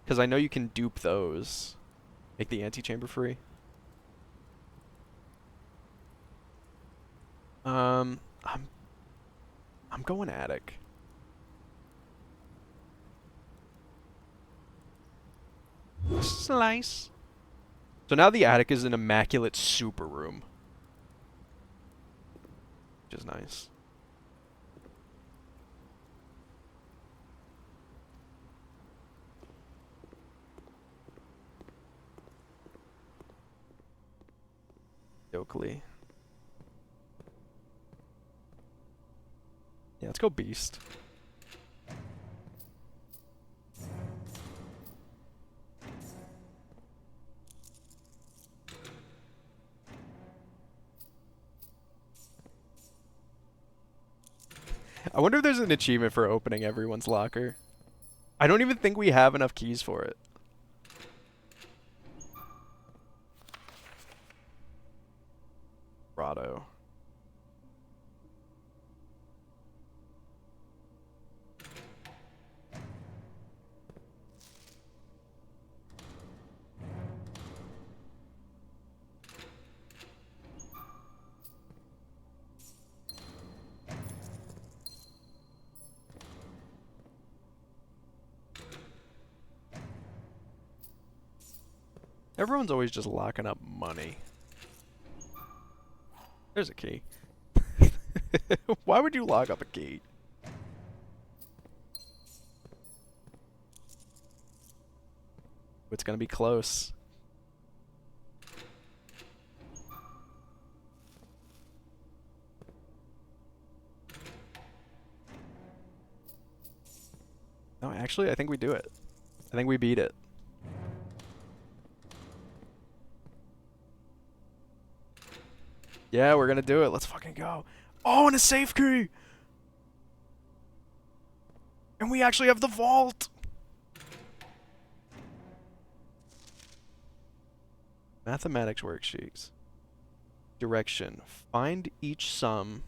Because I know you can dupe those. Make the antechamber free. I'm going attic. Slice. So now the attic is an immaculate super room. Which is nice. Oakley. Yeah, let's go Beast. I wonder if there's an achievement for opening everyone's locker. I don't even think we have enough keys for it. Grotto. Everyone's always just locking up money. There's a key. Why would you lock up a key? It's gonna be close. No, actually, I think we do it. I think we beat it. Yeah, we're gonna do it. Let's fucking go. Oh, and a safe key! And we actually have the vault! Mathematics worksheets. Direction. Find each sum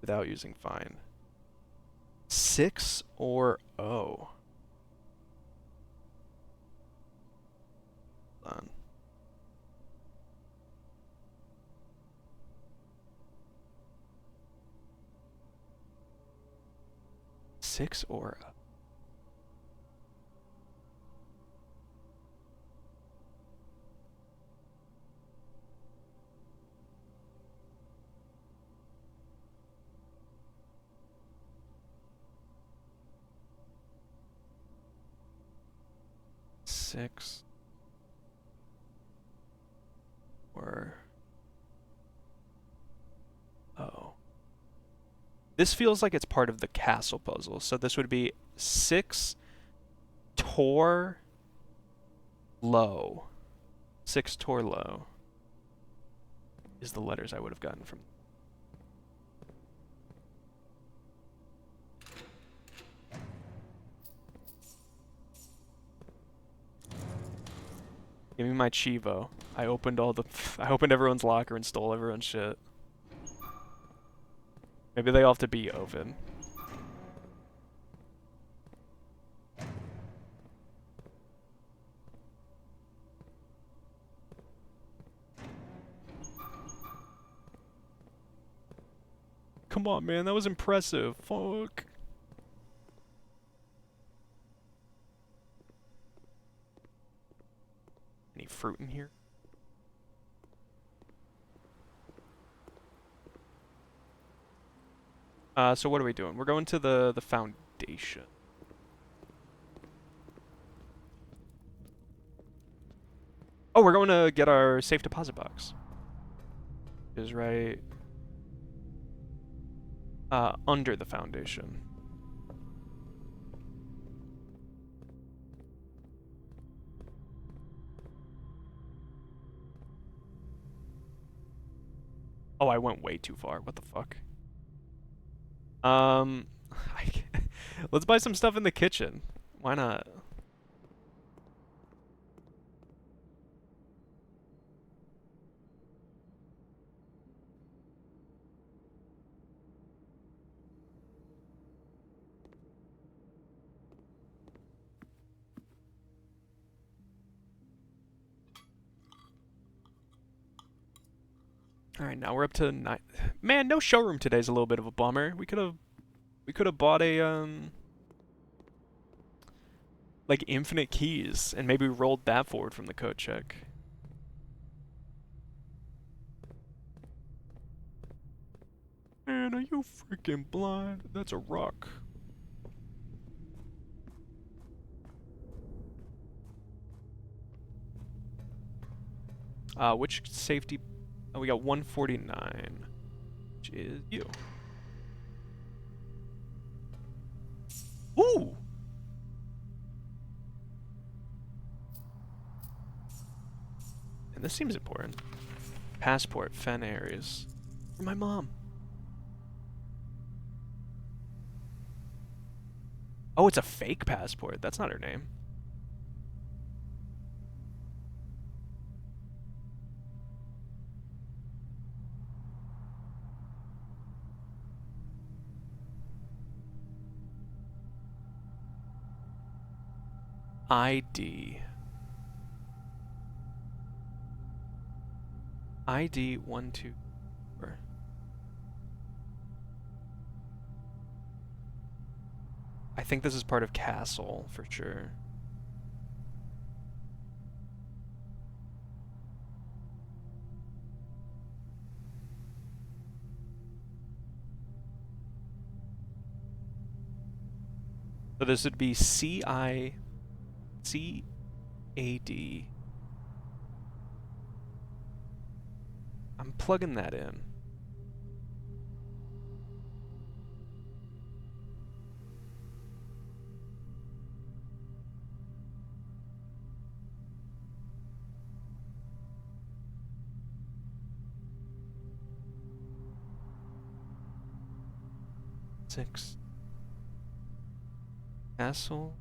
without using find. 6 or O. Done. Six or O. Six or O. This feels like it's part of the castle puzzle. So this would be 6 Tor low. 6 Tor low is the letters I would have gotten from. Give me my Chivo. I opened I opened everyone's locker and stole everyone's shit. Maybe they all have to be Ovid. Come on, man, that was impressive. Fuck. Any fruit in here? So what are we doing? We're going to the foundation. Oh, we're going to get our safe deposit box. Is right under the foundation. Oh, I went way too far. What the fuck? Um, let's buy some stuff in the kitchen. Why not? All right, now we're up to 9. Man, no showroom today is a little bit of a bummer. We could have bought a like infinite keys and maybe rolled that forward from the code check. Man, are you freaking blind? That's a rock. Which safety? Oh, we got 149, which is you. Ooh! And this seems important. Passport, Fen Aries. For my mom. Oh, it's a fake passport. That's not her name. ID. ID 124. I think this is part of Castle for sure. So this would be CICAD. I'm plugging that in. Six. Castle.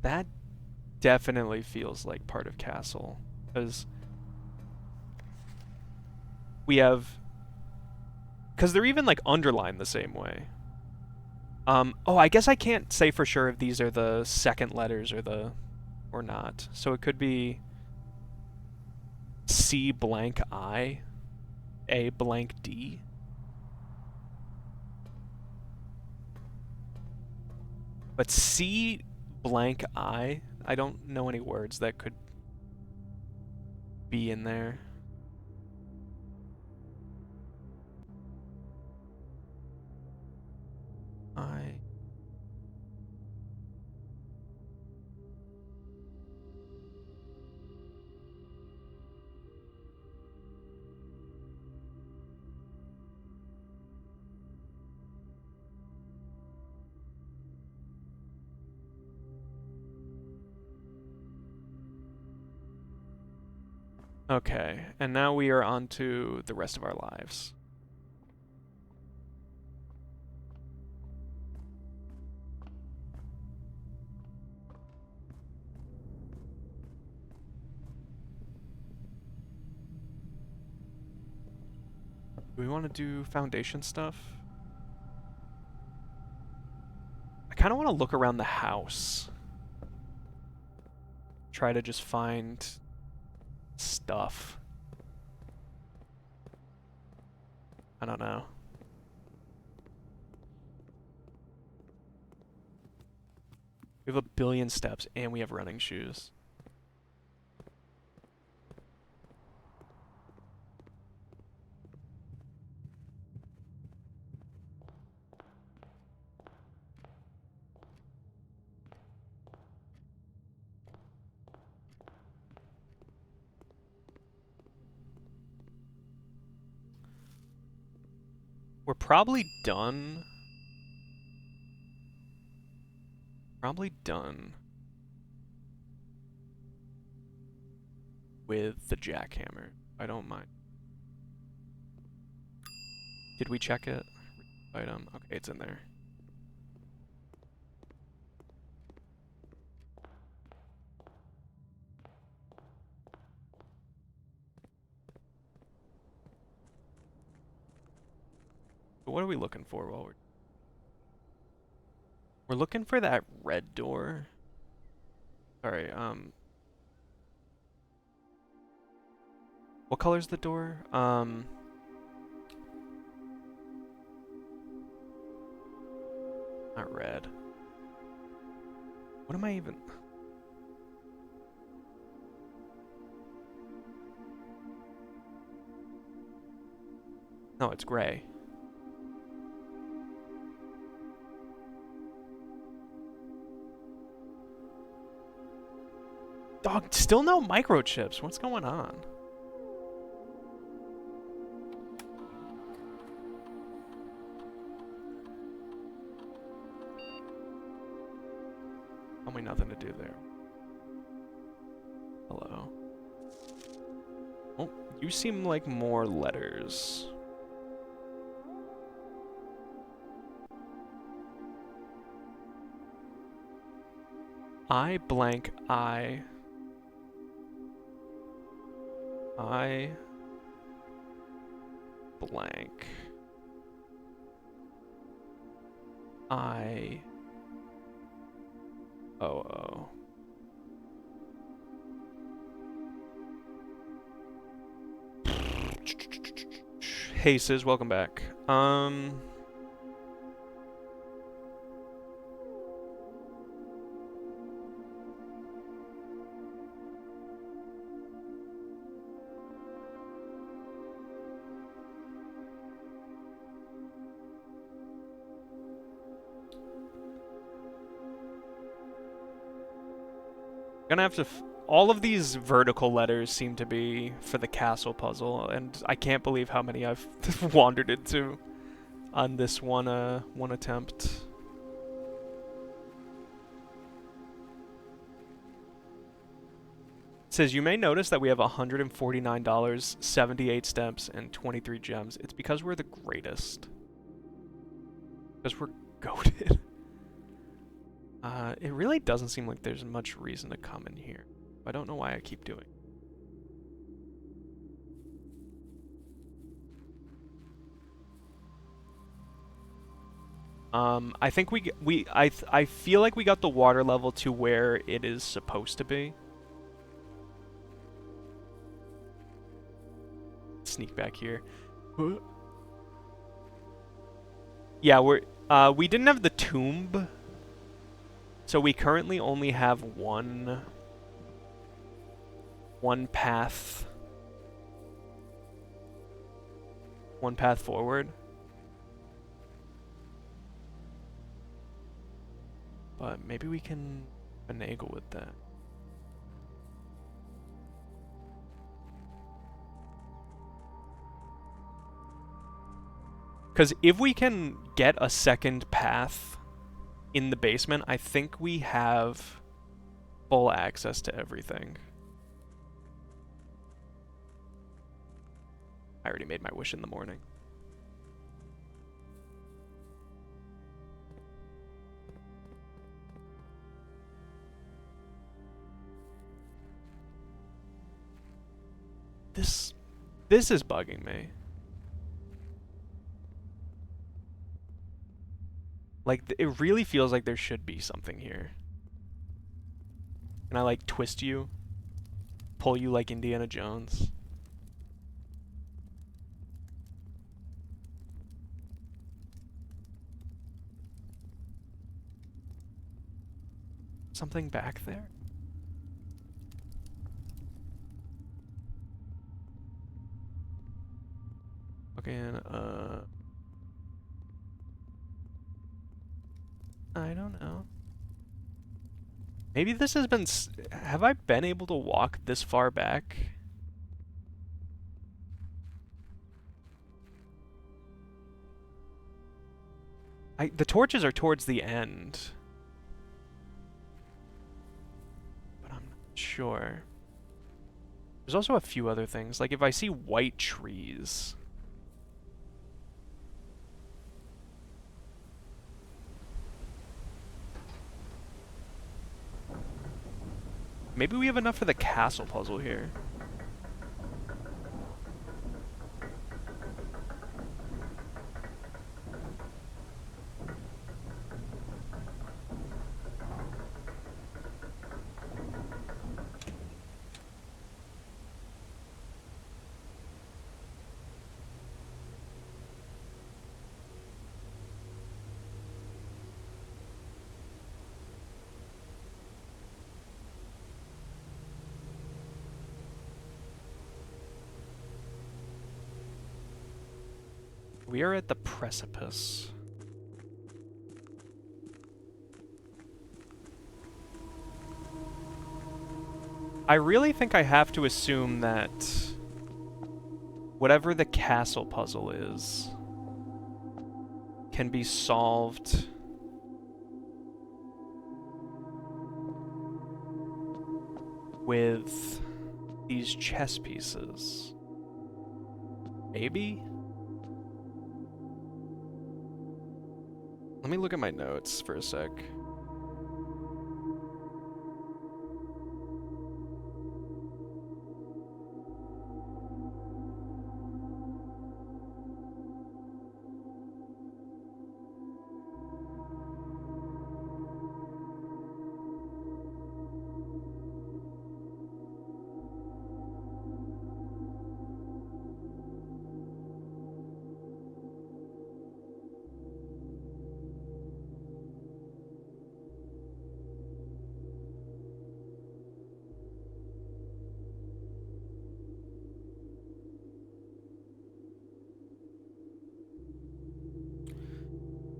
That definitely feels like part of Castle, because we have, because they're even like underlined the same way. Oh, I guess I can't say for sure if these are the second letters or not. So it could be C blank I, A blank D. But C blank I don't know any words that could be in there. I. Okay, and now we are on to the rest of our lives. Do we want to do foundation stuff? I kind of want to look around the house. Try to just find stuff. I don't know. We have 1 billion steps and we have running shoes. We're probably done. Probably done with the jackhammer. I don't mind. Did we check it? Item. Okay, it's in there. But what are we looking for while we're looking for that red door? Sorry, what color's the door? Not red. What am I even... No, it's gray. Dog, still no microchips. What's going on? Tell me nothing to do there. Hello. Oh, you seem like more letters. I blank I blank I oh. Hey Sis, welcome back. Gonna have to all of these vertical letters seem to be for the castle puzzle, and I can't believe how many I've wandered into on this one attempt. It says you may notice that we have $149, 78 steps, and 23 gems. It's because we're the greatest. Because we're goated. It really doesn't seem like there's much reason to come in here. I don't know why I keep doing. I think I feel like we got the water level to where it is supposed to be. Sneak back here. Yeah, we didn't have the tomb. So we currently only have one path. One path forward. But maybe we can finagle with that. Because if we can get a second path in the basement, I think we have full access to everything. I already made my wish in the morning. This is bugging me. Like, it really feels like there should be something here. Can I, like, twist you? Pull you like Indiana Jones? Something back there? Okay, I don't know. Maybe this has been... have I been able to walk this far back? The torches are towards the end. But I'm not sure. There's also a few other things. Like, if I see white trees... Maybe we have enough for the castle puzzle here. We are at the precipice. I really think I have to assume that whatever the castle puzzle is can be solved with these chess pieces. Maybe? Let me look at my notes for a sec.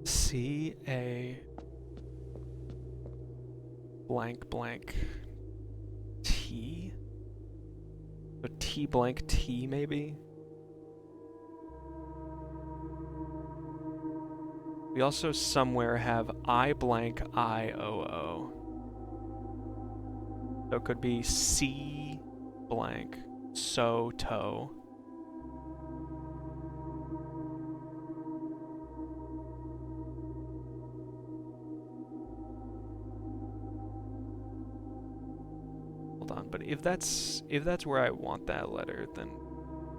C-A blank blank T? So T blank T maybe? We also somewhere have I blank I-O-O. So it could be C blank so-to. But if that's where I want that letter, then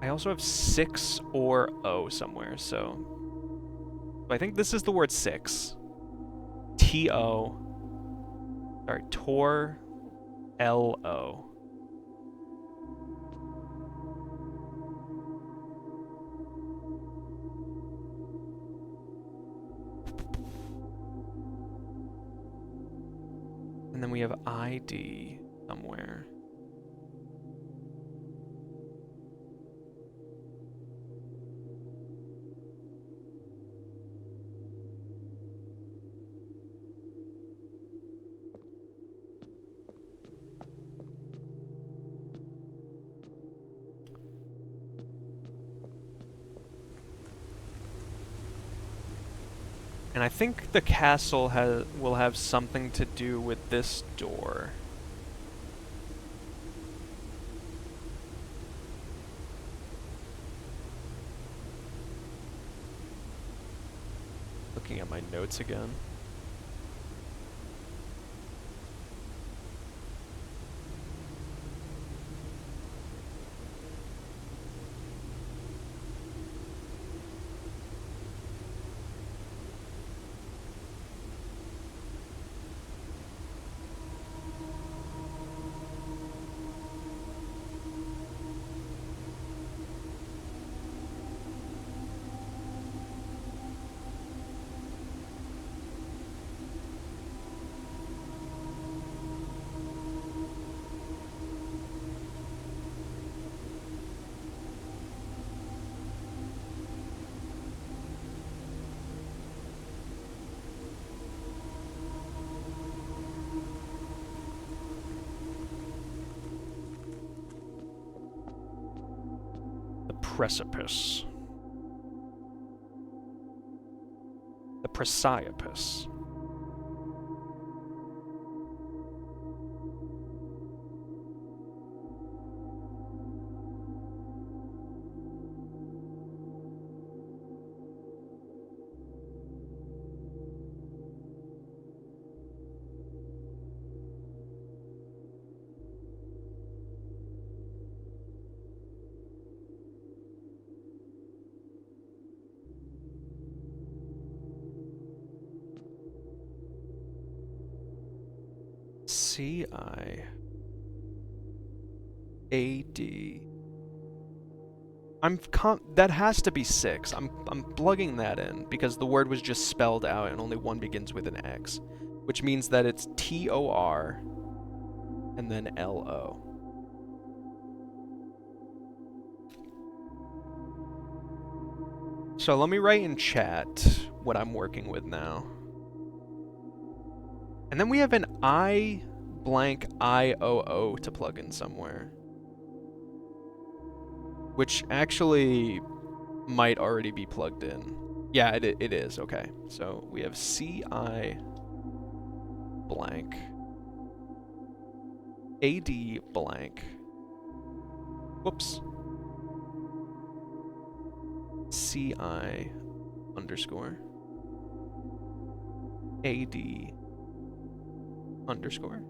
I also have 6 or O somewhere, so I think this is the word 6. T-O. Sorry, Tor L-O. And then we have ID somewhere. And I think the castle will have something to do with this door. looking at my notes again. Precipice. The Precipice. C-I-A-D. That has to be 6. I'm plugging that in because the word was just spelled out and only one begins with an X, which means that it's T-O-R and then L-O. So let me write in chat what I'm working with now. And then we have an I blank I-O-O to plug in somewhere, which actually might already be plugged in. Yeah, it is. Okay. So we have C-I blank A-D blank. Whoops. C-I underscore A-D underscore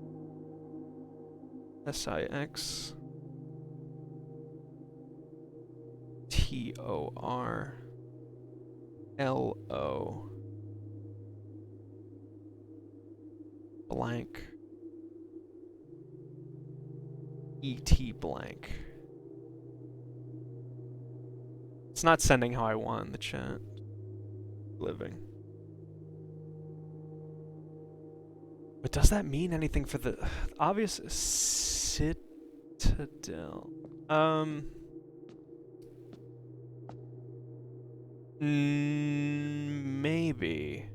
S-I-X T-O-R-L-O blank E-T blank. It's not sending how I want in the chat. Living. But does that mean anything for the obvious citadel? Maybe.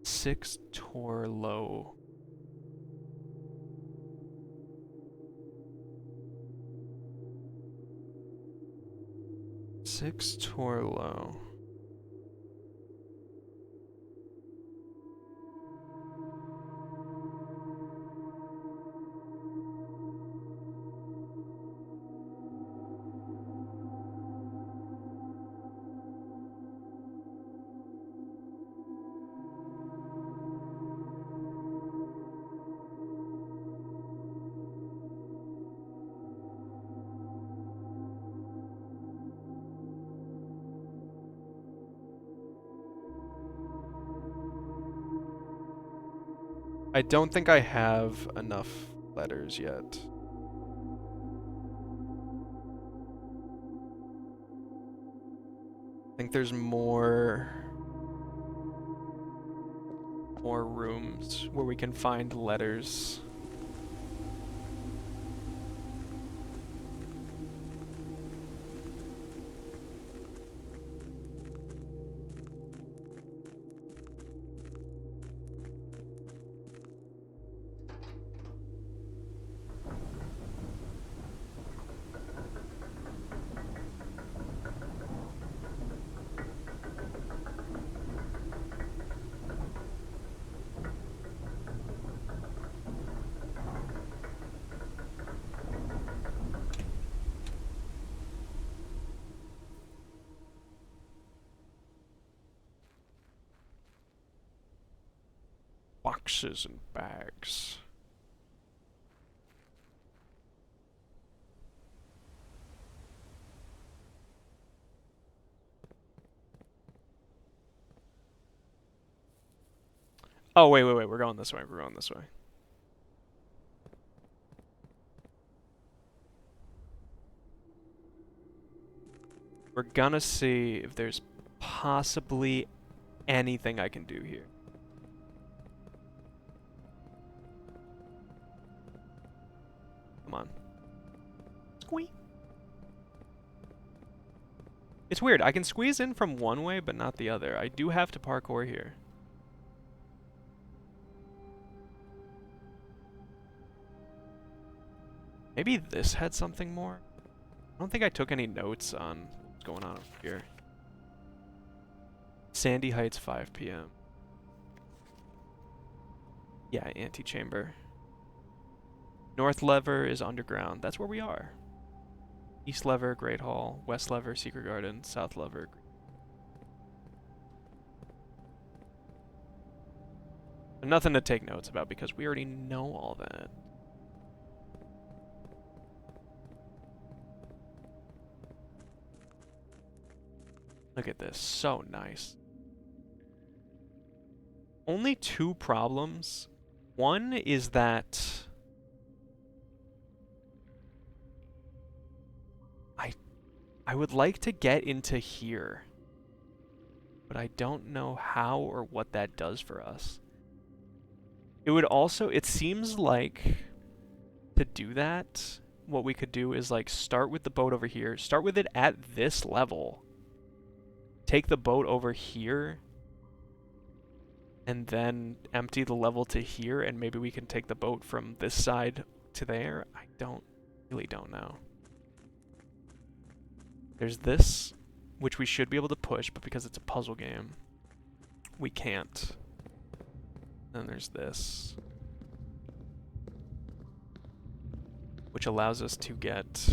6 Torlo. Six Torlo. I don't think I have enough letters yet. I think there's more rooms where we can find letters. boxes and bags. Oh, wait, we're going this way, we're going this way. We're gonna see if there's possibly anything I can do here. Come on. Squee. It's weird, I can squeeze in from one way, but not the other. I do have to parkour here. Maybe this had something more? I don't think I took any notes on what's going on over here. Sandy Heights, 5 p.m. Yeah, antechamber. North lever is underground. That's where we are. East lever, Great Hall. West lever, Secret Garden. South lever. Nothing to take notes about because we already know all that. Look at this. So nice. Only two problems. One is that I would like to get into here, but I don't know how or what that does for us. It would also, it seems like to do that, what we could do is like start with the boat over here, start with it at this level, take the boat over here, and then empty the level to here, and maybe we can take the boat from this side to there. I really don't know. There's this, which we should be able to push, but because it's a puzzle game, we can't. Then there's this, which allows us to get...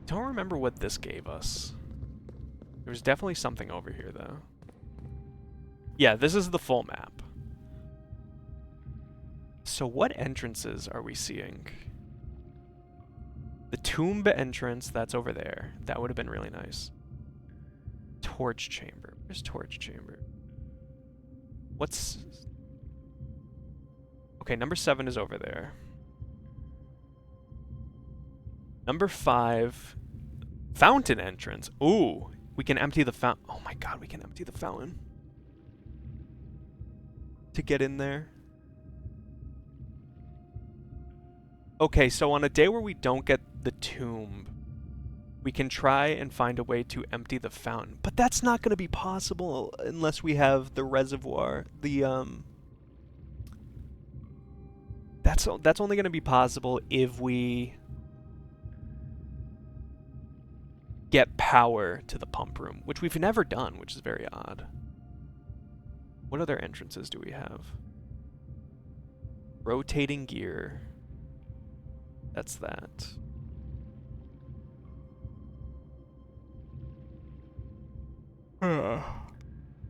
Don't remember what this gave us. There was definitely something over here, though. Yeah, this is the full map. So what entrances are we seeing? The tomb entrance, that's over there. That would have been really nice. Torch chamber. Where's torch chamber? What's... Okay, number 7 is over there. Number 5... Fountain entrance. Ooh, we can empty the fountain. Oh my god, we can empty the fountain to get in there. Okay, so on a day where we don't get the tomb, we can try and find a way to empty the fountain. But that's not going to be possible unless we have the reservoir. That's only going to be possible if we get power to the pump room, which we've never done, which is very odd. What other entrances do we have? Rotating gear. That's that.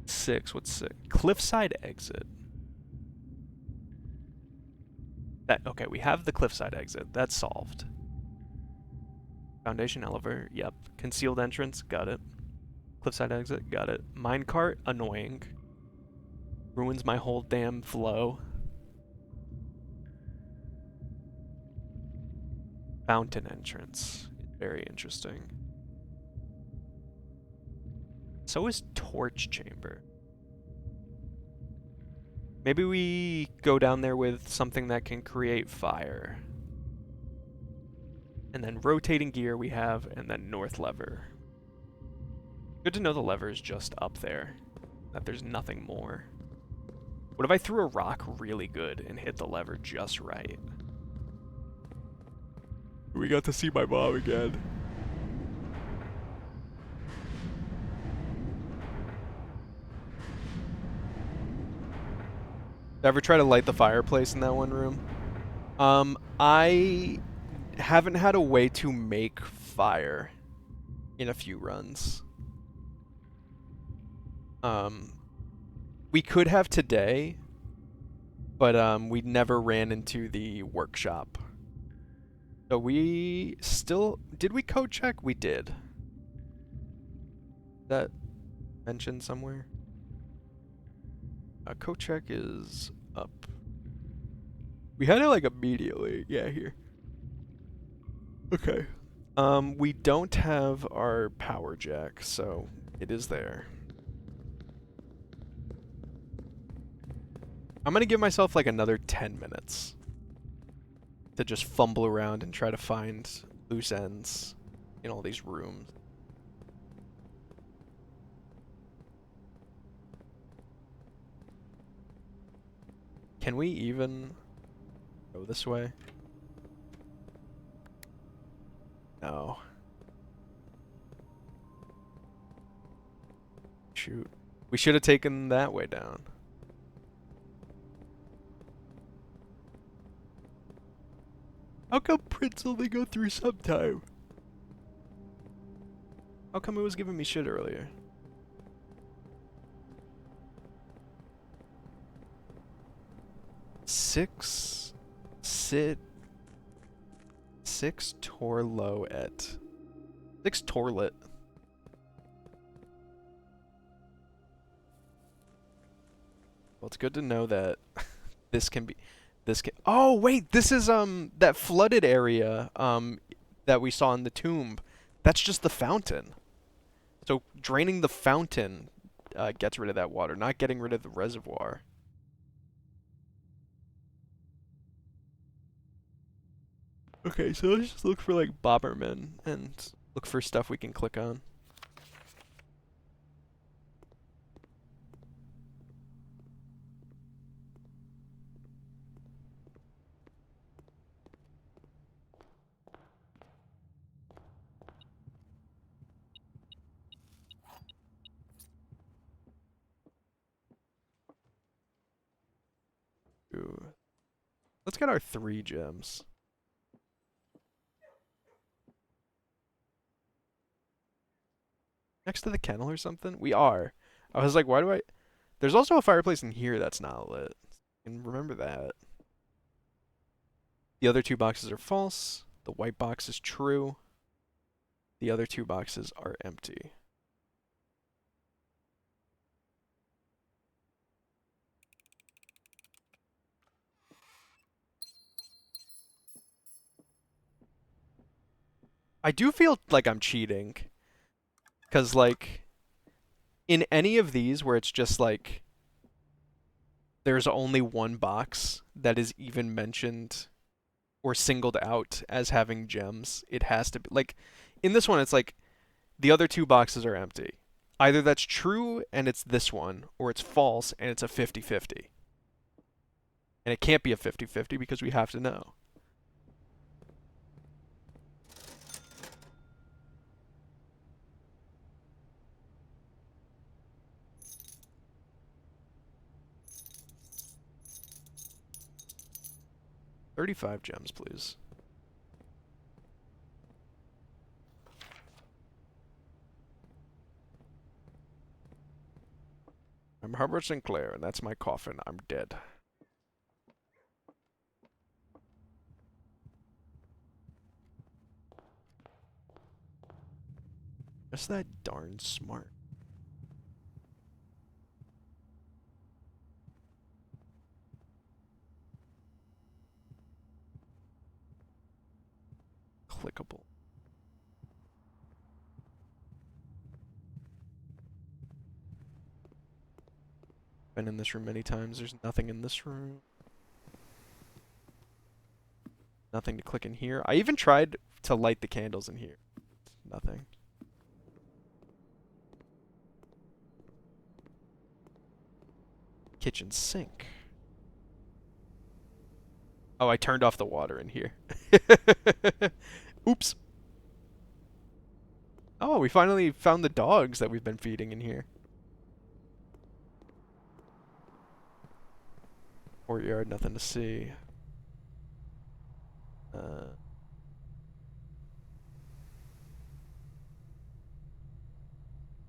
Six. What's 6? Cliffside exit. Okay, we have the cliffside exit. That's solved. Foundation elevator, yep. Concealed entrance, got it. Cliffside exit, got it. Minecart, annoying. Ruins my whole damn flow. Fountain entrance, very interesting. So is torch chamber. Maybe we go down there with something that can create fire. And then rotating gear we have, and then north lever. Good to know the lever is just up there, that there's nothing more. What if I threw a rock really good and hit the lever just right? We got to see my mom again. Ever try to light the fireplace in that one room? I haven't had a way to make fire in a few runs. We could have today, but we never ran into the workshop. So we still did we code check? We did. That mentioned somewhere? Code check is up. We had it like immediately. Yeah, here. Okay. We don't have our power jack, so it is there. I'm gonna give myself like another 10 minutes to just fumble around and try to find loose ends in all these rooms. Can we even go this way? No. Shoot. We should have taken that way down. How come Prince only go through sometime? How come it was giving me shit earlier? Six Torloet. 6 Torlet. Well, it's good to know that this can be oh wait, this is that flooded area that we saw in the tomb. That's just the fountain. So draining the fountain gets rid of that water, not getting rid of the reservoir. Okay, so let's just look for like Bomberman and look for stuff we can click on. Ooh. Let's get our 3 gems. Next to the kennel or something? We are. I was like, why do I... There's also a fireplace in here that's not lit. And remember that. The other 2 boxes are false. The white box is true. The other 2 boxes are empty. I do feel like I'm cheating. Because, like, in any of these where it's just, like, there's only 1 box that is even mentioned or singled out as having gems, it has to be, like, in this one, it's like, the other 2 boxes are empty. Either that's true and it's this one, or it's false and it's a 50-50. And it can't be a 50-50 because we have to know. $35 gems, please. I'm Herbert Sinclair, and that's my coffin. I'm dead. Just that darn smart. Clickable. Been in this room many times. There's nothing in this room. Nothing to click in here. I even tried to light the candles in here. Nothing. Kitchen sink. Oh, I turned off the water in here. Oops. Oh, we finally found the dogs that we've been feeding in here. Courtyard, nothing to see.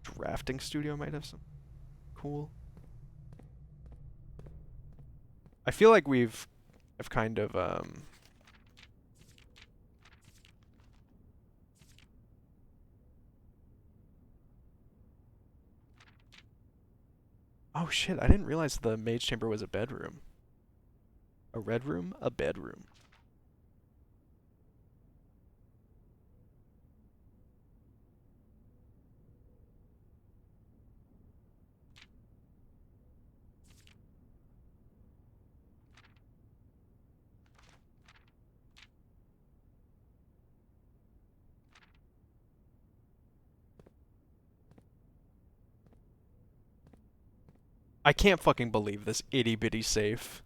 Drafting studio might have some cool. I feel like have kind of oh shit, I didn't realize the mage chamber was a bedroom. A red room, a bedroom. I can't fucking believe this itty bitty safe.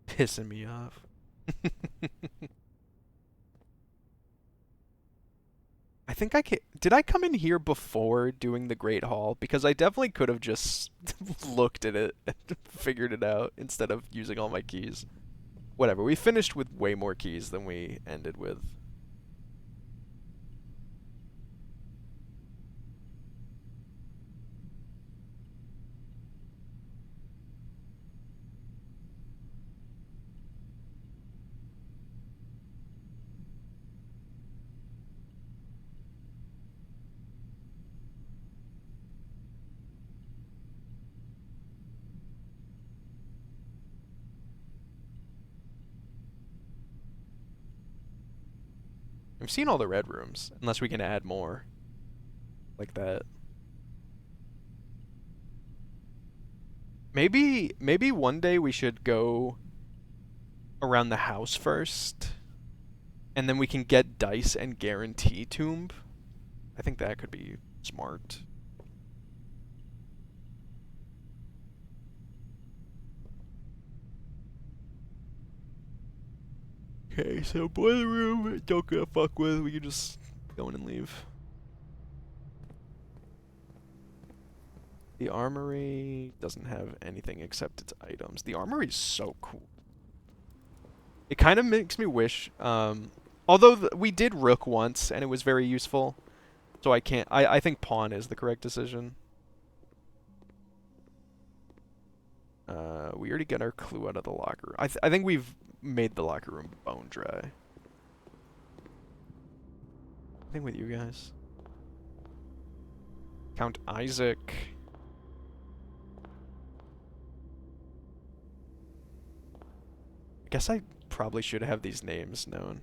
Pissing me off. I think did I come in here before doing the Great Hall? Because I definitely could have just looked at it and figured it out instead of using all my keys. Whatever, we finished with way more keys than we ended with. I've seen all the red rooms, unless we can add more. Like that. Maybe one day we should go around the house first, and then we can get dice and guarantee tomb. I think that could be smart. Okay, so boiler room, don't get fuck with. We can just go in and leave. The armory doesn't have anything except its items. The armory is so cool. It kind of makes me wish, although we did rook once and it was very useful, so I can't. I think pawn is the correct decision. We already got our clue out of the locker room. I think we've made the locker room bone dry. I think with you guys. Count Isaac. I guess I probably should have these names known.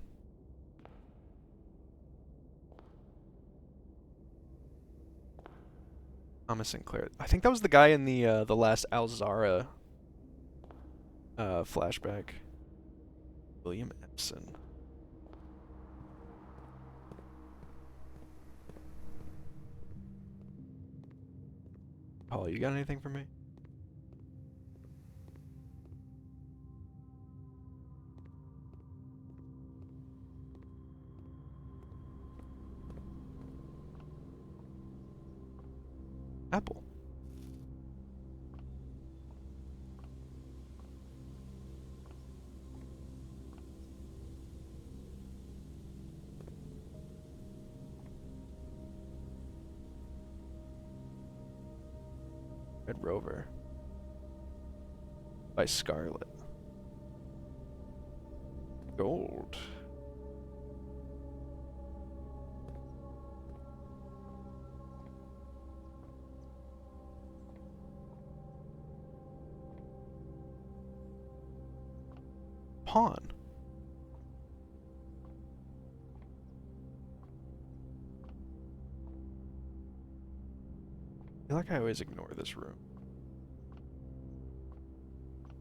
Thomas Sinclair. I think that was the guy in the last Alzara flashback. William Epson. Paul, you got anything for me? Apple. Red Rover. By Scarlet. Gold. Pawn. I feel like I always ignore this room.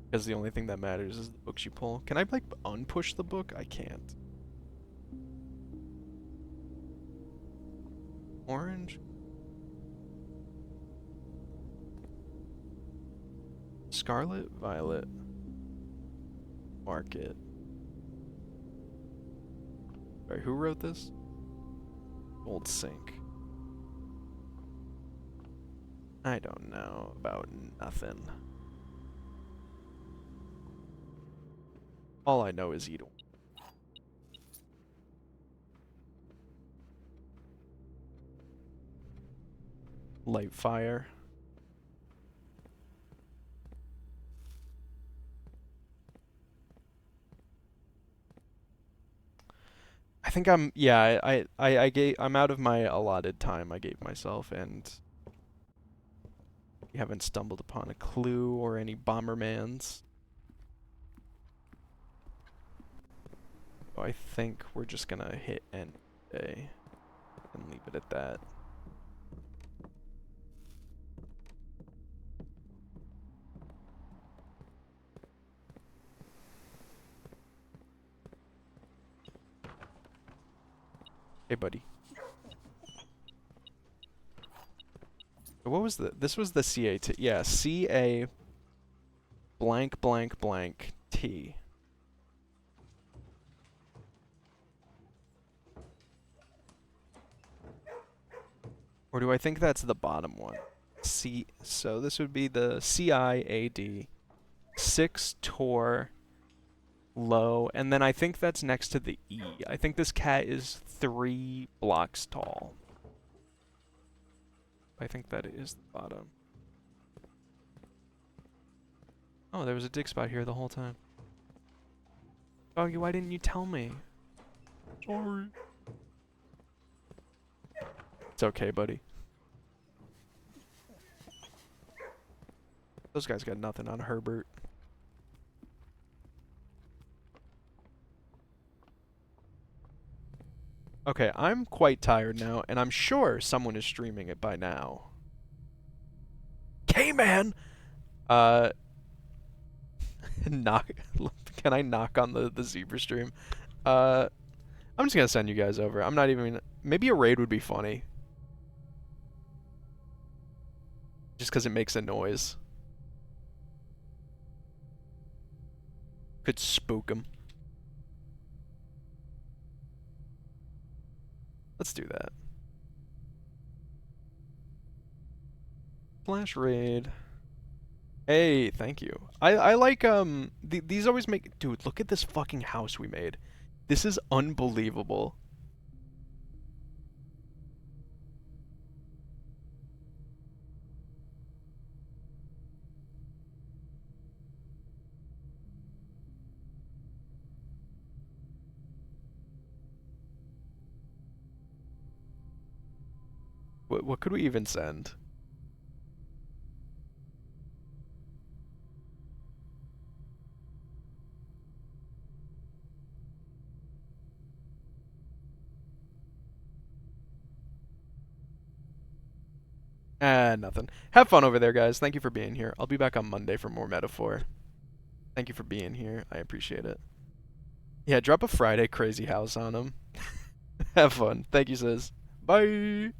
Because the only thing that matters is the books you pull. Can I, like, unpush the book? I can't. Orange. Scarlet, Violet. Market. Sorry, who wrote this? Old Sink. I don't know about nothing. All I know is eat. Light fire. I think I'm out of my allotted time I gave myself, and we haven't stumbled upon a clue or any Bombermans. So I think we're just gonna hit end day and leave it at that. Hey, buddy. What was this was the CAT. Yeah, CA blank blank blank T. Or do I think that's the bottom one? So this would be the CIAD 6 Tor low, and then I think that's next to the E. I think this cat is 3 blocks tall. I think that is the bottom. Oh, there was a dig spot here the whole time. Doggy, why didn't you tell me? Sorry. It's okay, buddy. Those guys got nothing on Herbert. Okay, I'm quite tired now, and I'm sure someone is streaming it by now. K-Man! Knock. Can I knock on the zebra stream? I'm just gonna send you guys over. I'm not even. Maybe a raid would be funny. Just because it makes a noise. Could spook them. Let's do that. Flash raid. Hey, thank you. I like these always make. Dude, look at this fucking house we made. This is unbelievable. What could we even send? Nothing. Have fun over there, guys. Thank you for being here. I'll be back on Monday for more Metaphor. Thank you for being here. I appreciate it. Yeah, drop a Friday crazy house on him. Have fun. Thank you, sis. Bye.